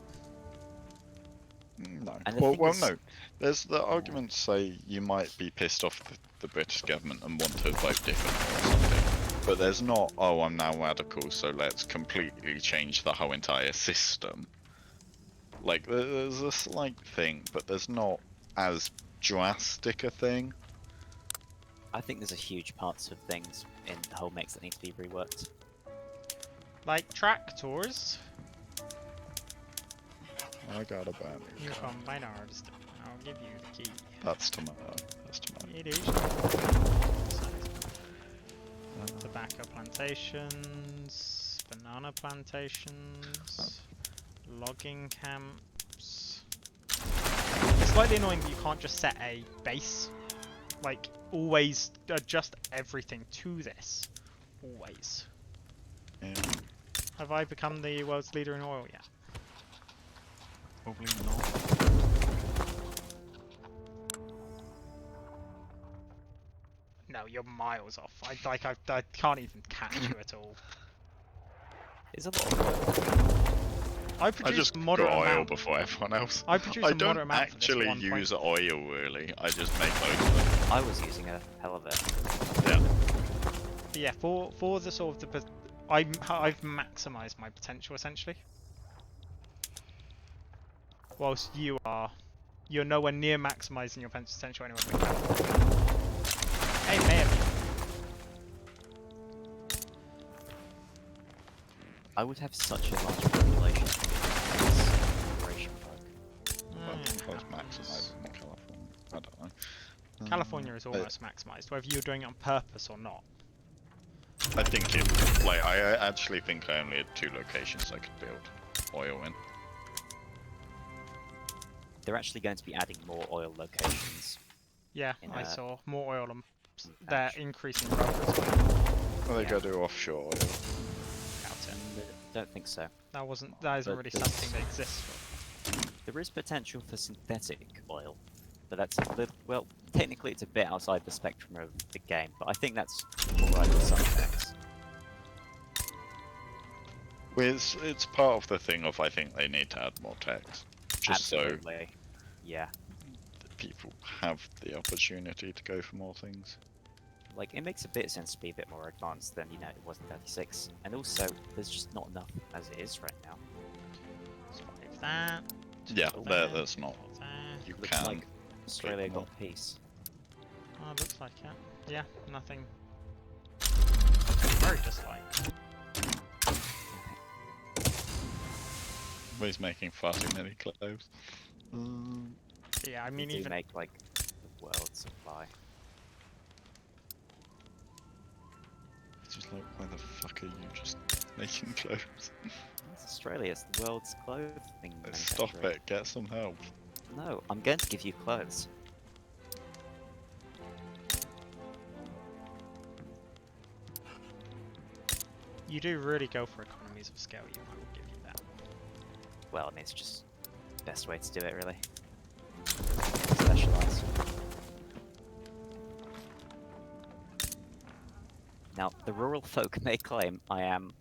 No. And the Well, thing well, is- no. There's the arguments say you might be pissed off the British government and want to vote differently or something. But there's not, oh, I'm now radical, so let's completely change the whole entire system. Like, there's a slight thing, but there's not as drastic a thing. I think there's a huge parts of things in the whole mix that need to be reworked. Like tractors, I got a bad you come by ours. I'll give you the key. That's tomato. That's tomato. It is. Tobacco plantations, banana plantations, logging camps. It's slightly annoying that you can't just set a base. Like, always adjust everything to this. Always. Yeah. Have I become the world's leader in oil yet? Probably not. No, you're miles off. I can't even catch you at all. There's a lot of I I produce just moderate got oil amount. before everyone else. I produce I a moderate don't amount for this actually one point. use oil really. I just make loads of I was using a hell of it. it. Yeah. But yeah, for the sort of the, I've maximised my potential essentially. Whilst you're nowhere near maximising your potential anyway. Hey, may have I would have such a large population if it was this operation bug. Well, you. I was maximising in California. I don't know. California is almost maximised, whether you're doing it on purpose or not. I think it, like, I actually think I only had 2 locations I could build oil in. They're actually going to be adding more oil locations. Yeah, In I a- saw more oil and they're patch. increasing rubber as well. Well, they Yeah. go to offshore oil. Doubt it. Don't think so. That isn't But really there's- something that exists. There is potential for synthetic oil, but that's a little, well, technically it's a bit outside the spectrum of the game, but I think that's alright with some effects. Well, it's part of the thing of I think they need to add more text. Just so Absolutely. Yeah. that people have the opportunity to go for more things. Like, it makes a bit of sense to be a bit more advanced than, it was in 36. And also, there's just not enough as it is right now. So if that. Yeah, toggle there, that, there's not. toggle that. You Looks can. like Australia more. got peace. Oh, it looks like it. Yeah, nothing. Very dislike. Well, he's making far too many clothes. Yeah, I We mean, do even make like the world supply. It's just like, why the fuck are you just making clothes? It's Australia. It's the world's clothing Stop manufacturer. it, get some help. No, I'm going to give you clothes. you do really go for economies of scale. I will give you that. Well, I mean, it's just the best way to do it, really. Specialize. Now, the rural folk may claim I am,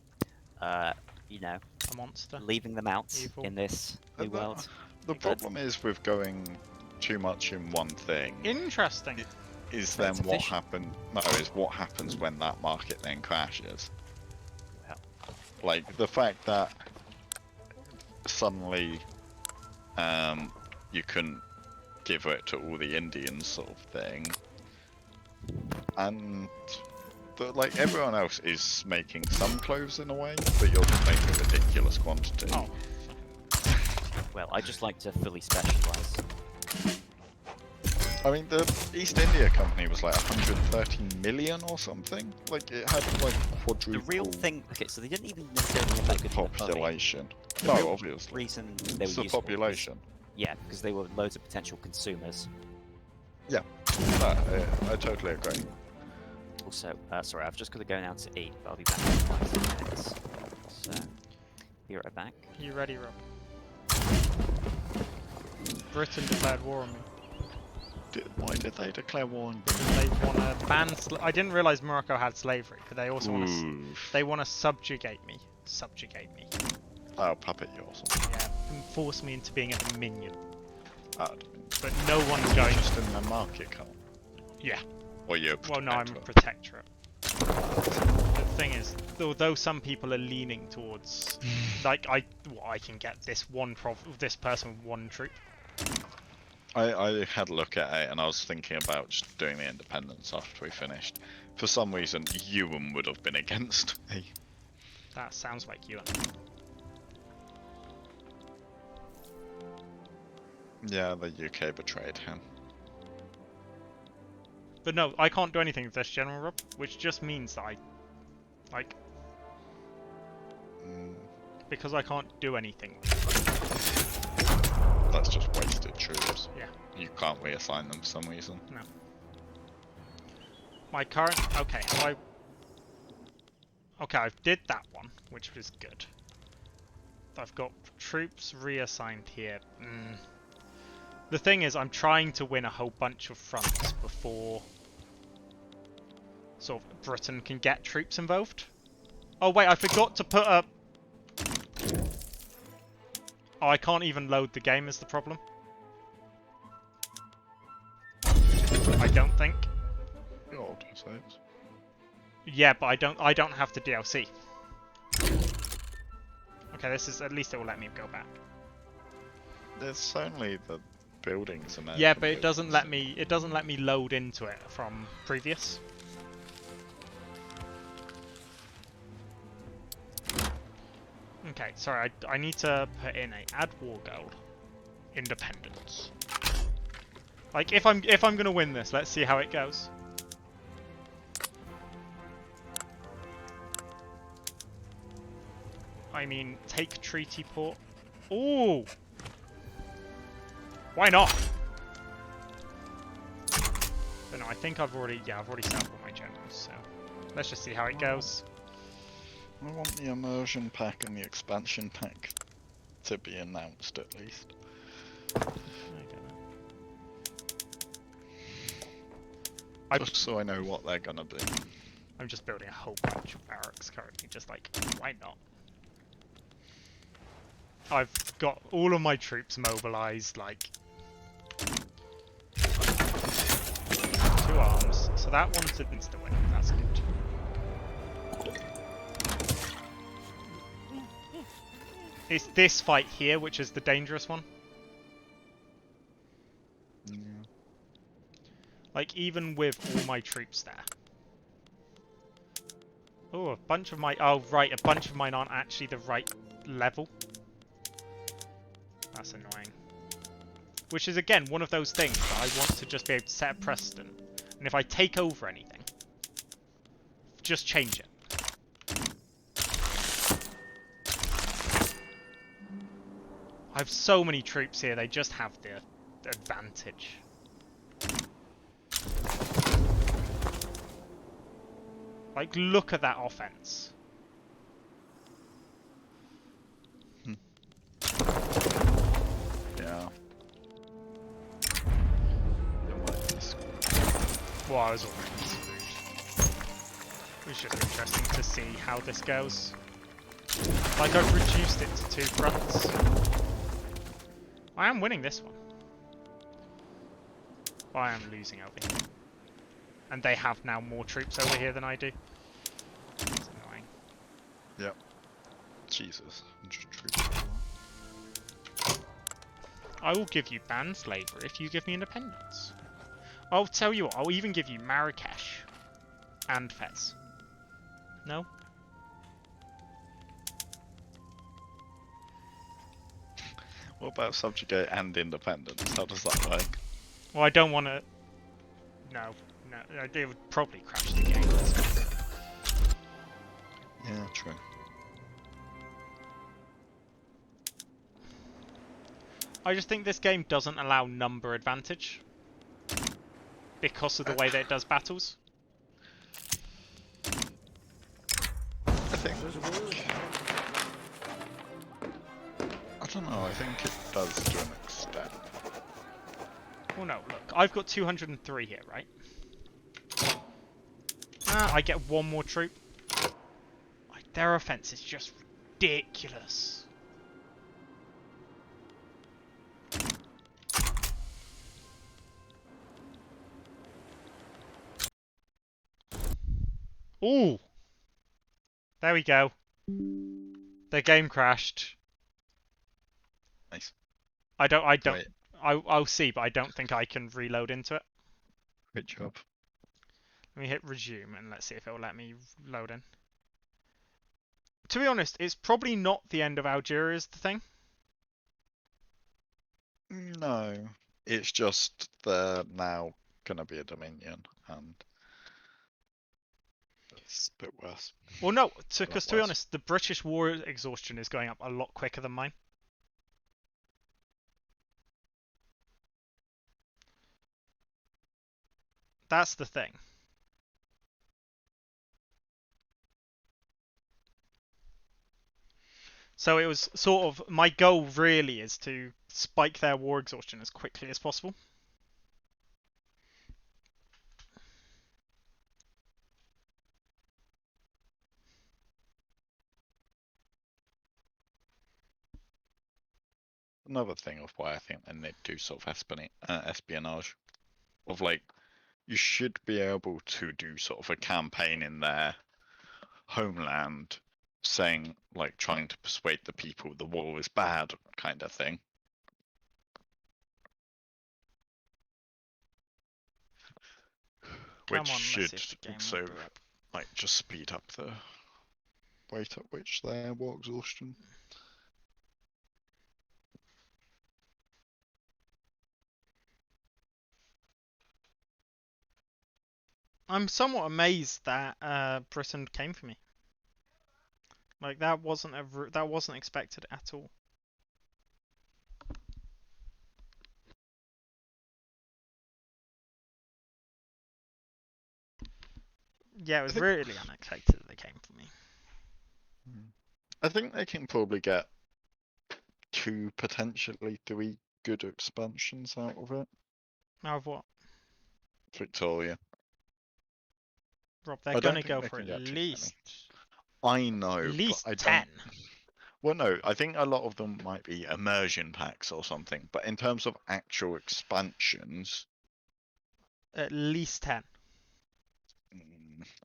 you know, A monster. leaving them out Evil. in this new The- world. The But- problem is with going too much in one thing. Interesting. Is So then it's what efficient. happen? No, is what happens when that market then crashes. Well, Like the fact that suddenly, you couldn't give it to all the Indians, sort of thing, and like everyone else is making some clothes in a way, but you're just making a ridiculous quantity. Oh, well, I just like to fully specialize. I mean, the East India Company was like 130 million or something. Like it had like The quadruple real thing. Okay, so they didn't even necessarily have that good money. population. The No, real obviously. reason they It's were the useful was- population. yeah, because they were loads of potential consumers. No, I totally agree. Also, sorry, I've just got to go now to eat, but I'll be back in 5 minutes. So, be right back. you ready, Rob? Britain declared war on me. Why did they declare war on Because they want to ban. I didn't realize Morocco had slavery, but they also want to. Oof. They want to subjugate me. Subjugate me. Oh, puppet you or something. Yeah, and force me into being a dominion. But But no one's going. just in the market, can't. Yeah. Or you're Well, no, I'm a protectorate. protectorate. The thing is, although some people are leaning towards, like, I can get this this person with one troop. I had a look at it and I was thinking about just doing the independence after we finished. For some reason, Ewan would have been against me. That sounds like you. Yeah, the UK betrayed him. But no, I can't do anything with this General Rob, which just means that because I can't do anything. That's just wasted troops. Yeah. You can't reassign them for some reason. No. My current... Okay, Okay, I did that one, which was good. I've got troops reassigned here. The thing is, I'm trying to win a whole bunch of fronts before sort of Britain can get troops involved. Oh wait, I forgot to put a... Oh, I can't even load the game is the problem. I don't think. God, so it's... Yeah, but I don't have the DLC. Okay, this is... At least it will let me go back. There's only the buildings and Yeah, but it doesn't let me... It doesn't let me load into it from previous. Okay, sorry, I need to put in a add war gold. Independence. Like, if I'm gonna win this, let's see how it goes. I mean, take treaty port. Ooh! Why not? But no, I think I've already set up all my generals, so let's just see how it goes. I want the immersion pack and the expansion pack to be announced at least. Just so I know what they're gonna be. I'm just building a whole bunch of barracks currently, just like, why not? I've got all of my troops mobilized, like 2 arms, so that one's insta win, that's good. It's this fight here which is the dangerous one. Yeah. Like, even with all my troops there. Oh, a bunch of my... Oh, right, a bunch of mine aren't actually the right level. That's annoying. which is again one of those things that I want to just be able to set a precedent. And if I take over anything, just change it. I have so many troops here, they just have the advantage. Like, look at that offense. Yeah. Well, I was already screwed. It was just interesting to see how this goes. Like, I've reduced it to 2 fronts. I am winning this one. But I am losing over here. And they have now more troops over here than I do. It's annoying. Yep. Jesus. I will give you banned slavery if you give me independence. I'll tell you what, I'll even give you Marrakesh. And Fez. No? What about subjugate and independence? How does that work? Well, I don't want to... No. No, it would probably crash the game. Yeah, true. I just think this game doesn't allow number advantage. Because of the way that it does battles. I think... I don't know, I think it does to an extent. Well, no, look. I've got 203 here, right? I get 1 more troop. Like, their offense is just ridiculous. Ooh! There we go. The game crashed. Nice. Wait, I'll see, but I don't think I can reload into it. great job. Let me hit resume and let's see if it'll let me load in. To be honest, it's probably not the end of Algeria is the thing. No, it's just they're now gonna be a dominion, and it's a bit worse. Well, no, because to be honest, the British war exhaustion is going up a lot quicker than mine. That's the thing. So it was sort of, my goal really is to spike their war exhaustion as quickly as possible. Another thing of why I think they need to do sort of espionage, of like, you should be able to do sort of a campaign in their homeland, saying like trying to persuade the people the war is bad, kind of thing. Come Which on, should let's see if the game also will boot up. like just speed up the rate at which their war exhaustion. I'm somewhat amazed that Britain came for me. Like that wasn't expected at all. Yeah, it was really unexpected that they came for me. I think they can probably get 2, potentially 3 good expansions out of it. Out of what? Victoria. Rob, they're gonna go for at least... I know, At least but I 10. don't... Well, no, I think a lot of them might be immersion packs or something, but in terms of actual expansions... At least 10.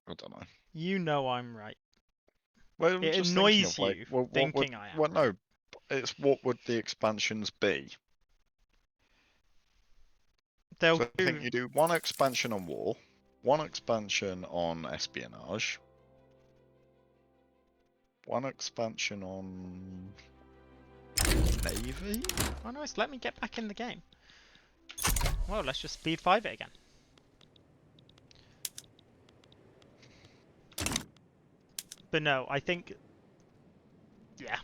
I don't know. You know I'm right. Well, It just annoys of, like, you well, thinking I am. Well, no, it's what would the expansions be? They'll So I think you do 1 expansion on war, 1 expansion on espionage, 1 expansion on navy. Oh nice, let me get back in the game. Well, let's just speed 5 it again. But no, I think, yeah,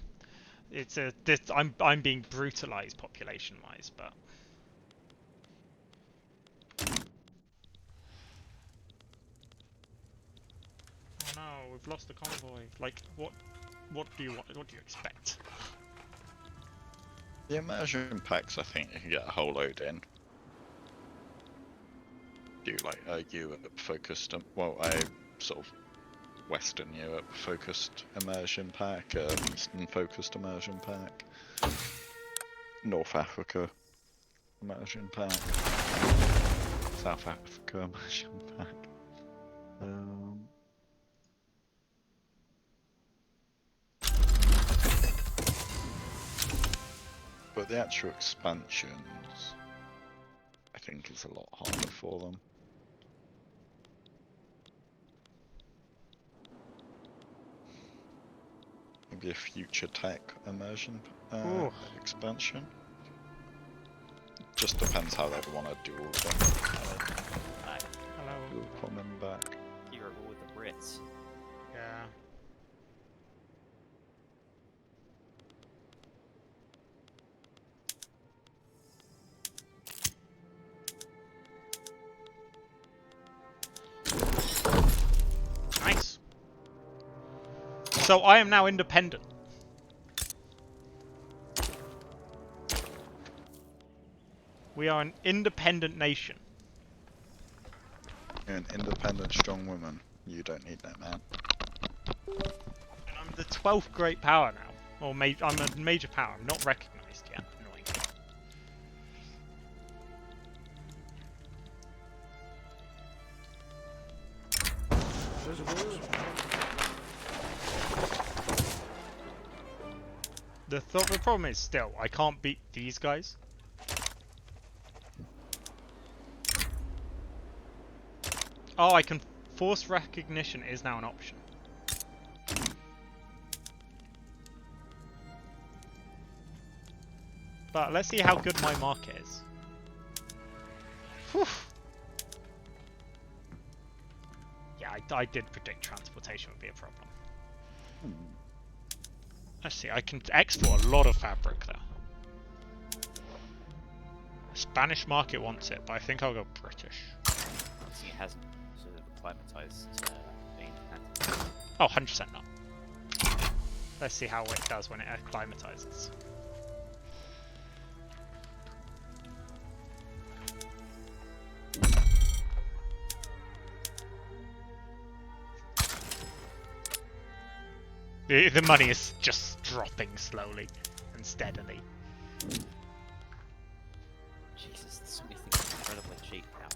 it's a. I'm being brutalized population-wise, but. Oh no, we've lost the convoy. Like, what do you want? What do you expect? The immersion packs, I think you can get a whole load in. Do like a Europe focused, well, a sort of Western Europe focused immersion pack, Eastern focused immersion pack, North Africa immersion pack, South Africa immersion pack. But the actual expansions, I think, is a lot harder for them. Maybe a future tech immersion expansion. Just depends how they want to do all of them. Hello. You're coming back. You're with the Brits. Yeah. Nice. So I am now independent. We are an independent nation. You're an independent, strong woman. You don't need that, man. And I'm the 12th great power now. Or I'm a major power. I'm not recognised yet. Annoyingly. The problem is still, I can't beat these guys. Oh, I can force recognition is now an option. But let's see how good my market is. Whew. Yeah, I did predict transportation would be a problem. Let's see, I can export a lot of fabric though. Spanish market wants it, but I think I'll go British. It hasn't sort of acclimatized being independent. Oh, 100% not. Let's see how it does when it acclimatizes. The money is just dropping slowly and steadily. Jesus, there's so many things incredibly cheap now.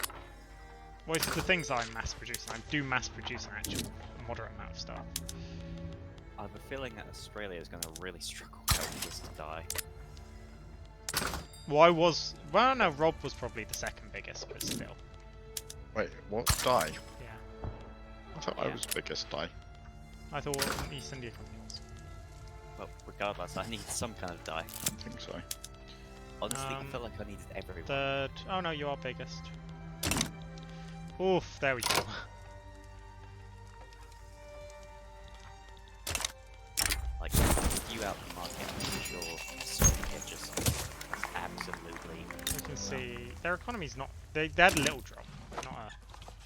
Well, it's the things I'm mass producing. I do mass produce an actual moderate amount of stuff. I have a feeling that Australia is going to really struggle helping this to die. Well, no, Rob was probably the second biggest, but still. Wait, what? Die? Yeah. I thought I was the biggest die. I thought East India Company was. Well, regardless, I need some kind of die. I don't think so. Honestly, I feel like I needed everyone. Third. Oh no, you are biggest. Oof, there we go. Like, you out the market, I'm sure Australia just absolutely. You can see their economy's not. They had a little drop, not a.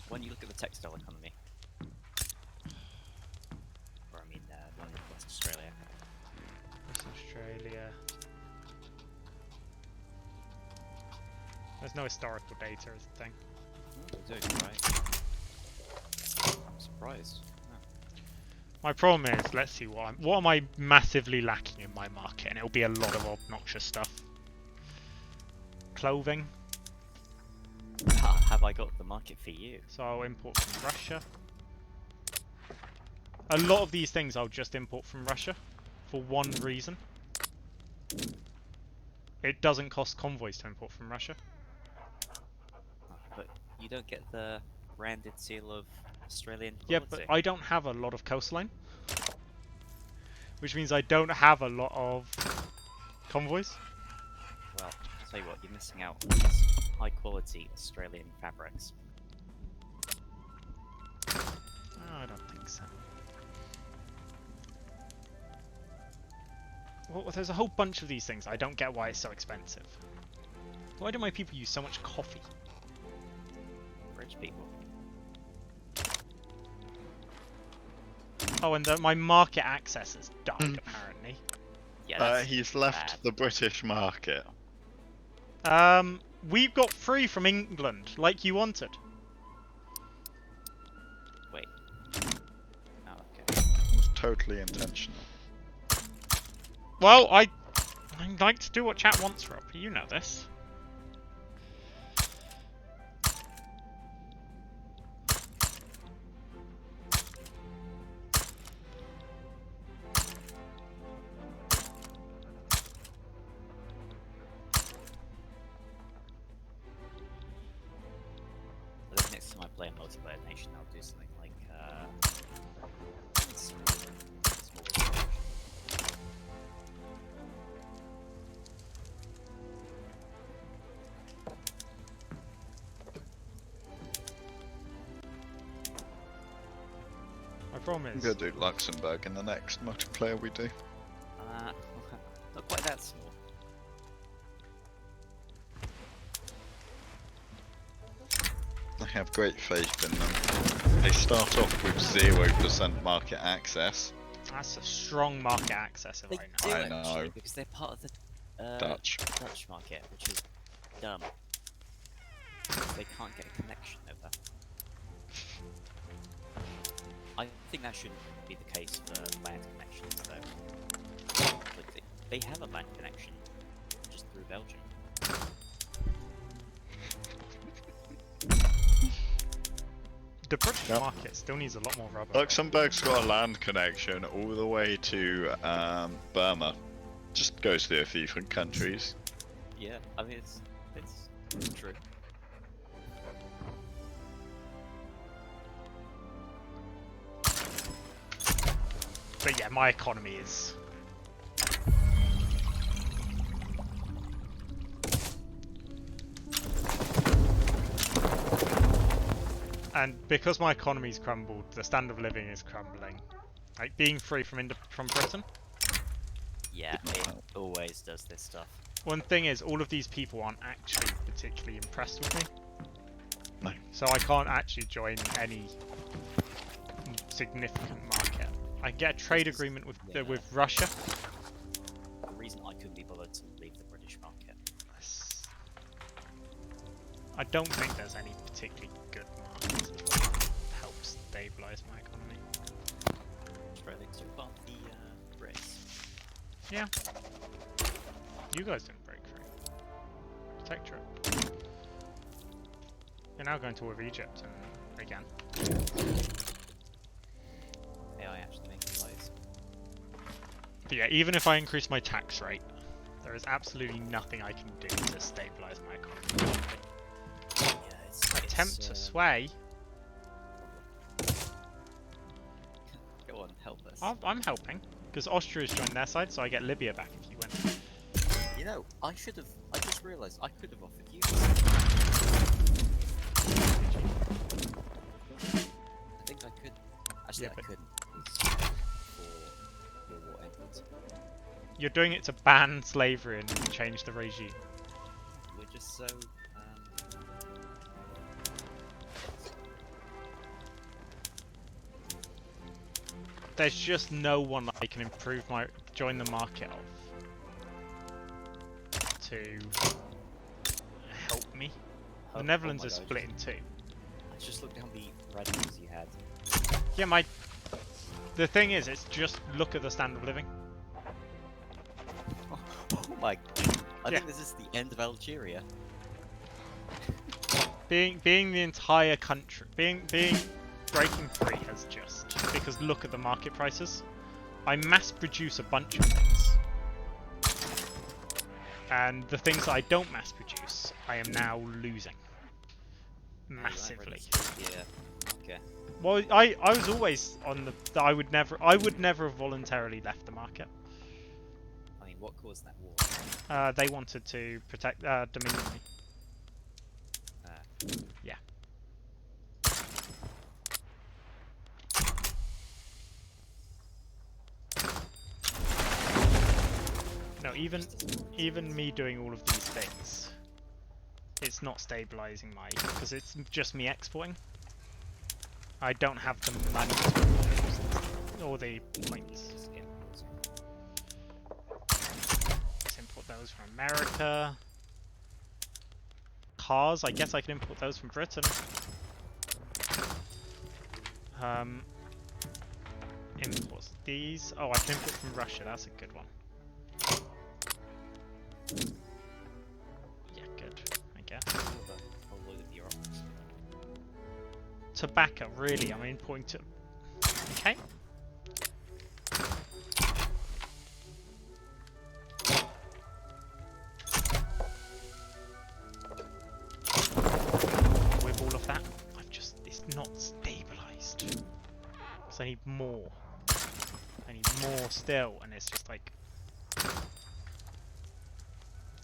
When you look at the textile economy, or I mean, one in West Australia. West Australia. There's no historical data, is the thing. You're doing right. I'm surprised. No. My problem is, let's see what am I massively lacking in my market, and it'll be a lot of obnoxious stuff. Clothing. Have I got the market for you? So I'll import from Russia. A lot of these things I'll just import from Russia for one reason. It doesn't cost convoys to import from Russia. But you don't get the branded seal of Australian Yeah, quality. but I don't have a lot of coastline. Which means I don't have a lot of convoys. Well, tell you what, you're missing out on these high quality Australian fabrics. Oh, I don't think so. Well, there's a whole bunch of these things. I don't get why it's so expensive. Why do my people use so much coffee? Rich people. Oh, and my market access has died, apparently. Yeah, that's He's left bad. the British market. We've got free from England, like you wanted. Wait. Oh, okay. It was totally intentional. Well, I like to do what chat wants, Rob. You know this. I think next time I play a multiplayer nation, I'll do something like small nation. My problem I'm is, gonna do Luxembourg in the next multiplayer we do. Not quite that small. I have great faith in them. They start off with 0% market access. that's a strong market access They right do now. I actually, know. because they're part of the Dutch. Dutch market, which is dumb. They can't get a connection over. I think that shouldn't be the case for land connections, though. But they have a land connection, just through Belgium. The British Yep. market still needs a lot more rubber. Luxembourg's got a land connection all the way to Burma. Just goes through a few different countries. Yeah, I mean it's true. But yeah, my economy is... And because my economy's crumbled, the standard of living is crumbling. Like, being free from Britain. Yeah, it always does this stuff. One thing is, all of these people aren't actually particularly impressed with me. No. So I can't actually join any significant market. I get a trade agreement with Yeah. with Russia. The reason I couldn't be bothered to leave the British market. I don't think there's any particularly good markets that help stabilise my economy. Australia took part of the Brits. Yeah. You guys didn't break free. Protectorate. You're now going to war with Egypt and again. AI actually making plays. But yeah, even if I increase my tax rate, there is absolutely nothing I can do to stabilise my economy. Yeah, it's Attempt to sway. Go on, help us. I'm helping because Austria's joined their side, so I get Libya back if you win. You know, I should have. I just realised I could have offered you. I think I could. Actually, Yeah, I but- couldn't. Before World War ended. You're doing it to ban slavery and change the regime. We're just so. There's just no one I can join the market of to help me. The Netherlands my is God. split in two. I just looked down the radicals you had. Yeah, the thing is, it's just look at the standard of living. Oh my! I Yeah. think this is the end of Algeria. Being the entire country, being breaking free has just because look at the market prices. I mass produce a bunch of things, and the things that I don't mass produce, I am now losing massively. Yeah. Okay. Well, I was always on I would never have voluntarily left the market. I mean, mean, what caused that war? They wanted to protect Dominion. Uh, Yeah. No, even me doing all of these things, it's not stabilizing my, because it's just me exporting. I don't have the money or the points. Let's import those from America. Cars, I guess I can import those from Britain. Import these. Oh, I can import from Russia. That's a good one. Yeah, good. I guess. Tobacco, really? I'm importing to. Okay. With all of that, it's not stabilized. So I need more. I need more still, and it's just like.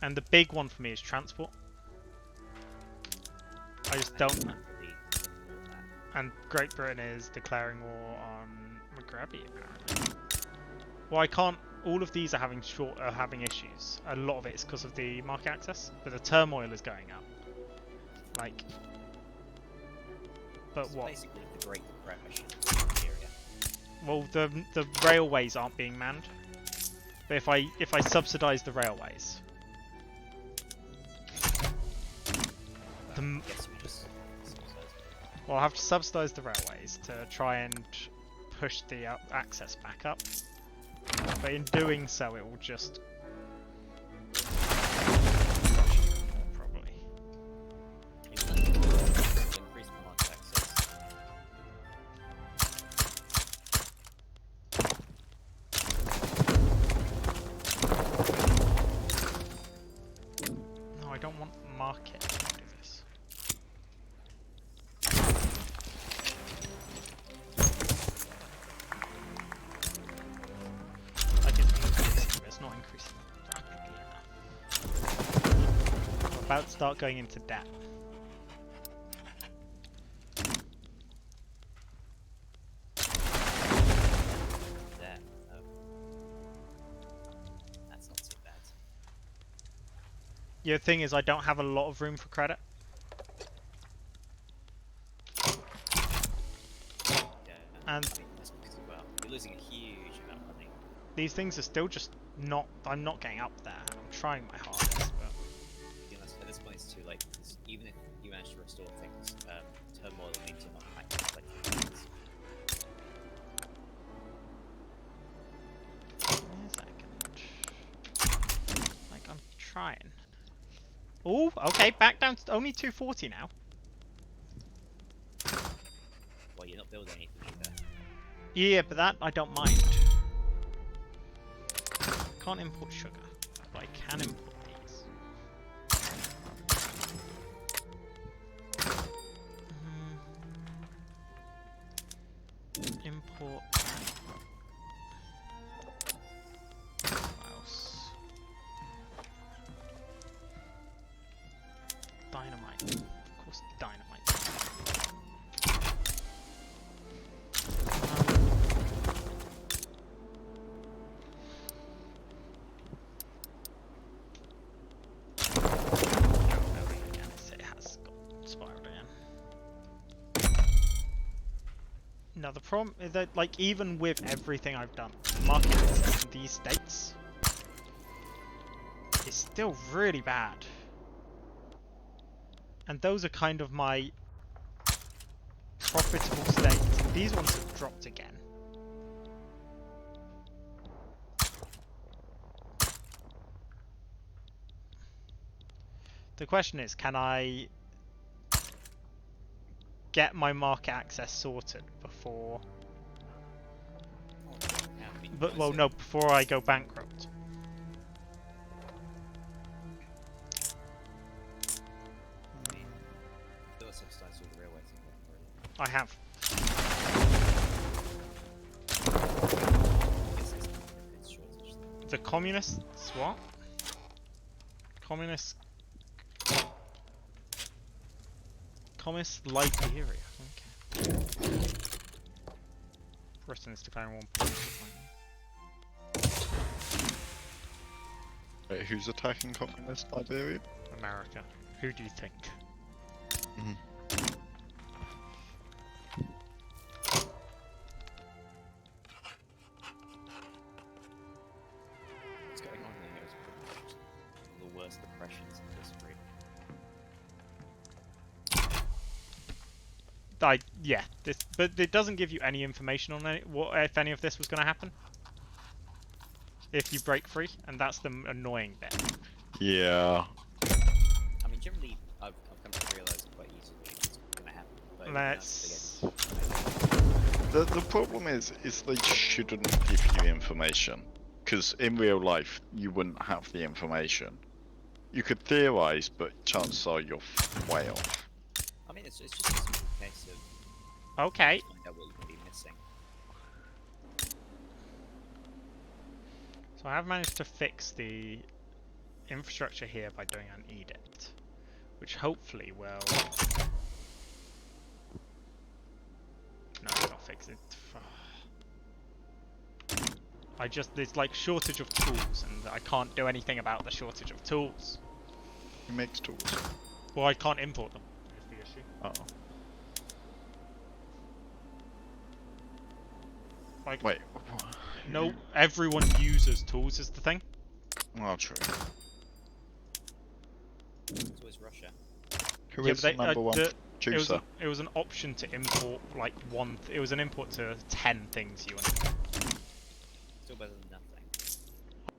And the big one for me is transport. I just don't. And Great Britain is declaring war on Maghreb, apparently. Well, I can't. All of these are having issues. A lot of it is because of the market access, but the turmoil is going up. Like, but it's what? Basically, the Great Depression in Algeria. Well, the railways aren't being manned. But if I subsidise the railways, well, I'll have to subsidise the railways to try and push the access back up. But in doing so, it will just probably. Increase the market access. No, I don't want market to do this. Like it's increasing, but it's not increasing rapidly enough. I'm about to start going into debt. There. That's not too bad. Yeah, the thing is, I don't have a lot of room for credit. Yeah. And I mean, that's because you're losing a huge amount of money. these things are still just not. I'm not getting up there. I'm trying my hardest, but You know, at this point, it's too late. Because even if you manage to restore things, turmoil means you're not active like things. wait a second. Like I'm trying. Oh, okay, back down to only 240 now. Well, you're not building anything either. Yeah, but that I don't mind. Can't import sugar, but I can import these. Import. What else? Dynamite. Of course, dynamite. It has got spiraled again. Now the problem is that, like, even with everything I've done, market access in these states is still really bad. And those are kind of my profitable states. These ones have dropped again. The question is, can I get my market access sorted before... Yeah, I mean, But, well, no, before I go bankrupt. I mean, there were subsidized all the railways in already. I have. I guess it's not a good shortage then. the communists what? Communist Liberia. Okay. Britain is declaring war on Wait, who's attacking communist Liberia? America. Who do you think? Mhm. What's going on here is pretty much the worst depressions in history. Yeah, but it doesn't give you any information on what if any of this was going to happen. If you break free, and that's the annoying bit. Yeah. I mean, generally, I've come to realise quite easily it's going to happen. But it would be nice Let's. to get- The problem is they shouldn't give you information, because in real life you wouldn't have the information. You could theorise, but chances are you're way off. I mean, it's just a simple case of Okay. find out what you can be missing. So I have managed to fix the infrastructure here by doing an edict, which hopefully will. No, it's not fix it. There's like shortage of tools, and I can't do anything about the shortage of tools. Who makes tools? Well, I can't import them. Is the issue. Oh. Like, Wait. no, everyone uses tools is the thing. Well, true. So is Russia. Who Yeah, is but the number one producer? It was an option to import like it was an import to 10 things you want. Still better than nothing.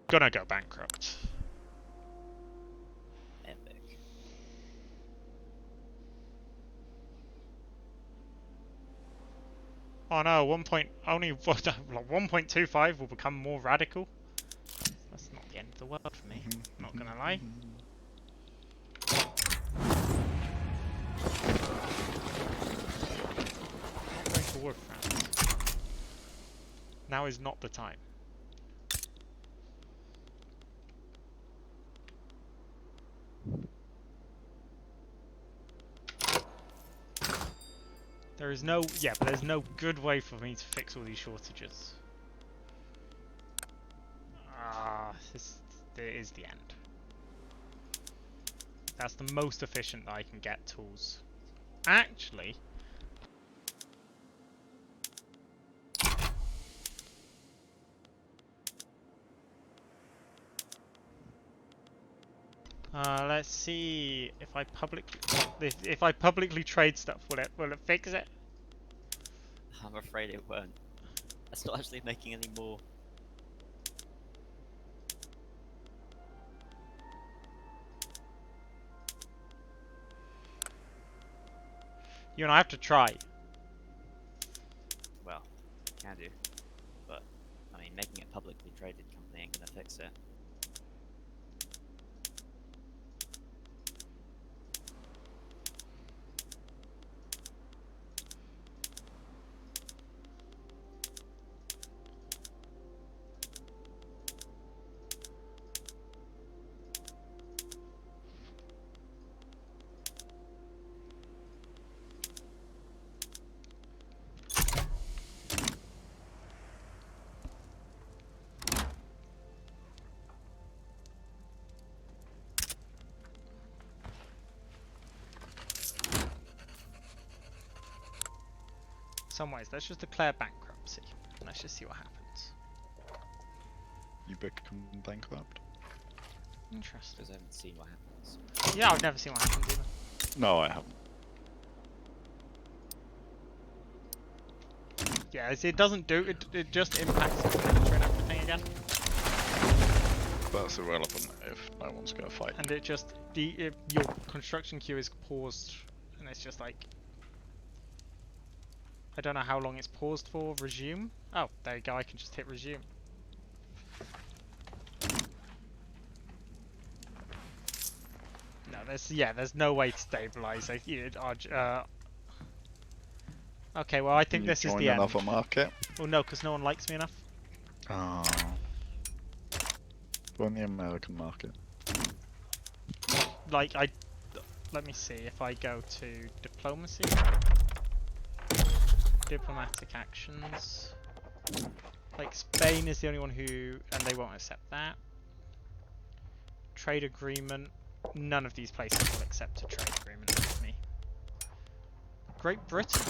Gonna go bankrupt. Epic. Oh no, only 1.25 will become more radical. That's not the end of the world for me. Not gonna lie. Not going to war, friends. Now is not the time. But there's no good way for me to fix all these shortages. It is the end. That's the most efficient that I can get tools. Actually, let's see if I publicly trade stuff, will it fix it? I'm afraid it won't. That's not actually making any more. You know, I have to try. Well, can do. But, I mean, making it a publicly traded company ain't gonna fix it. Some ways, let's just declare bankruptcy. Let's just see what happens. You become bankrupt? Interesting. Because I haven't seen what happens. Yeah, I've never seen what happens either. No, I haven't. Yeah, it doesn't do it. It just impacts the temperature and everything again. That's irrelevant if no one's gonna fight. And it just your construction queue is paused, and it's just like I don't know how long it's paused for. Resume. Oh, there you go. I can just hit resume. No, there's no way to stabilize. Okay, well I think this is the end. Join another market. Well, no, because no one likes me enough. Oh. Go on the American market. Like, let me see, if I go to diplomacy, diplomatic actions, like Spain is the only one who, and they won't accept that. Trade agreement, none of these places will accept a trade agreement with me. Great Britain.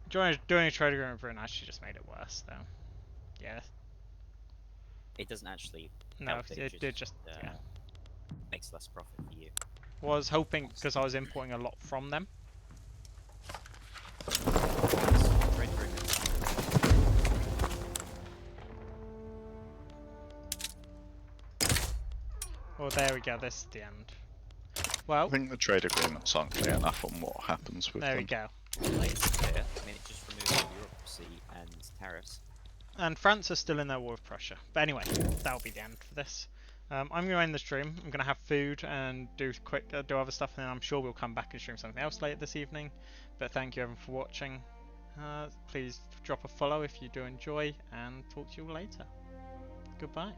Doing a trade agreement with Britain actually just made it worse, though. Yeah. It doesn't actually No, help it just yeah. makes less profit for you. Was hoping because I was importing a lot from them. Trade agreement. Well, there we go. This is the end. I Well, think the trade agreements aren't clear enough on what happens with there them. we go. Like, it's clear. I mean, it just removes bureaucracy and tariffs. And France is still in their war with Prussia. But anyway, that'll be the end for this. I'm going to end the stream. I'm going to have food and do other stuff, and then I'm sure we'll come back and stream something else later this evening. But thank you everyone for watching. Please drop a follow if you do enjoy, and talk to you later. Goodbye.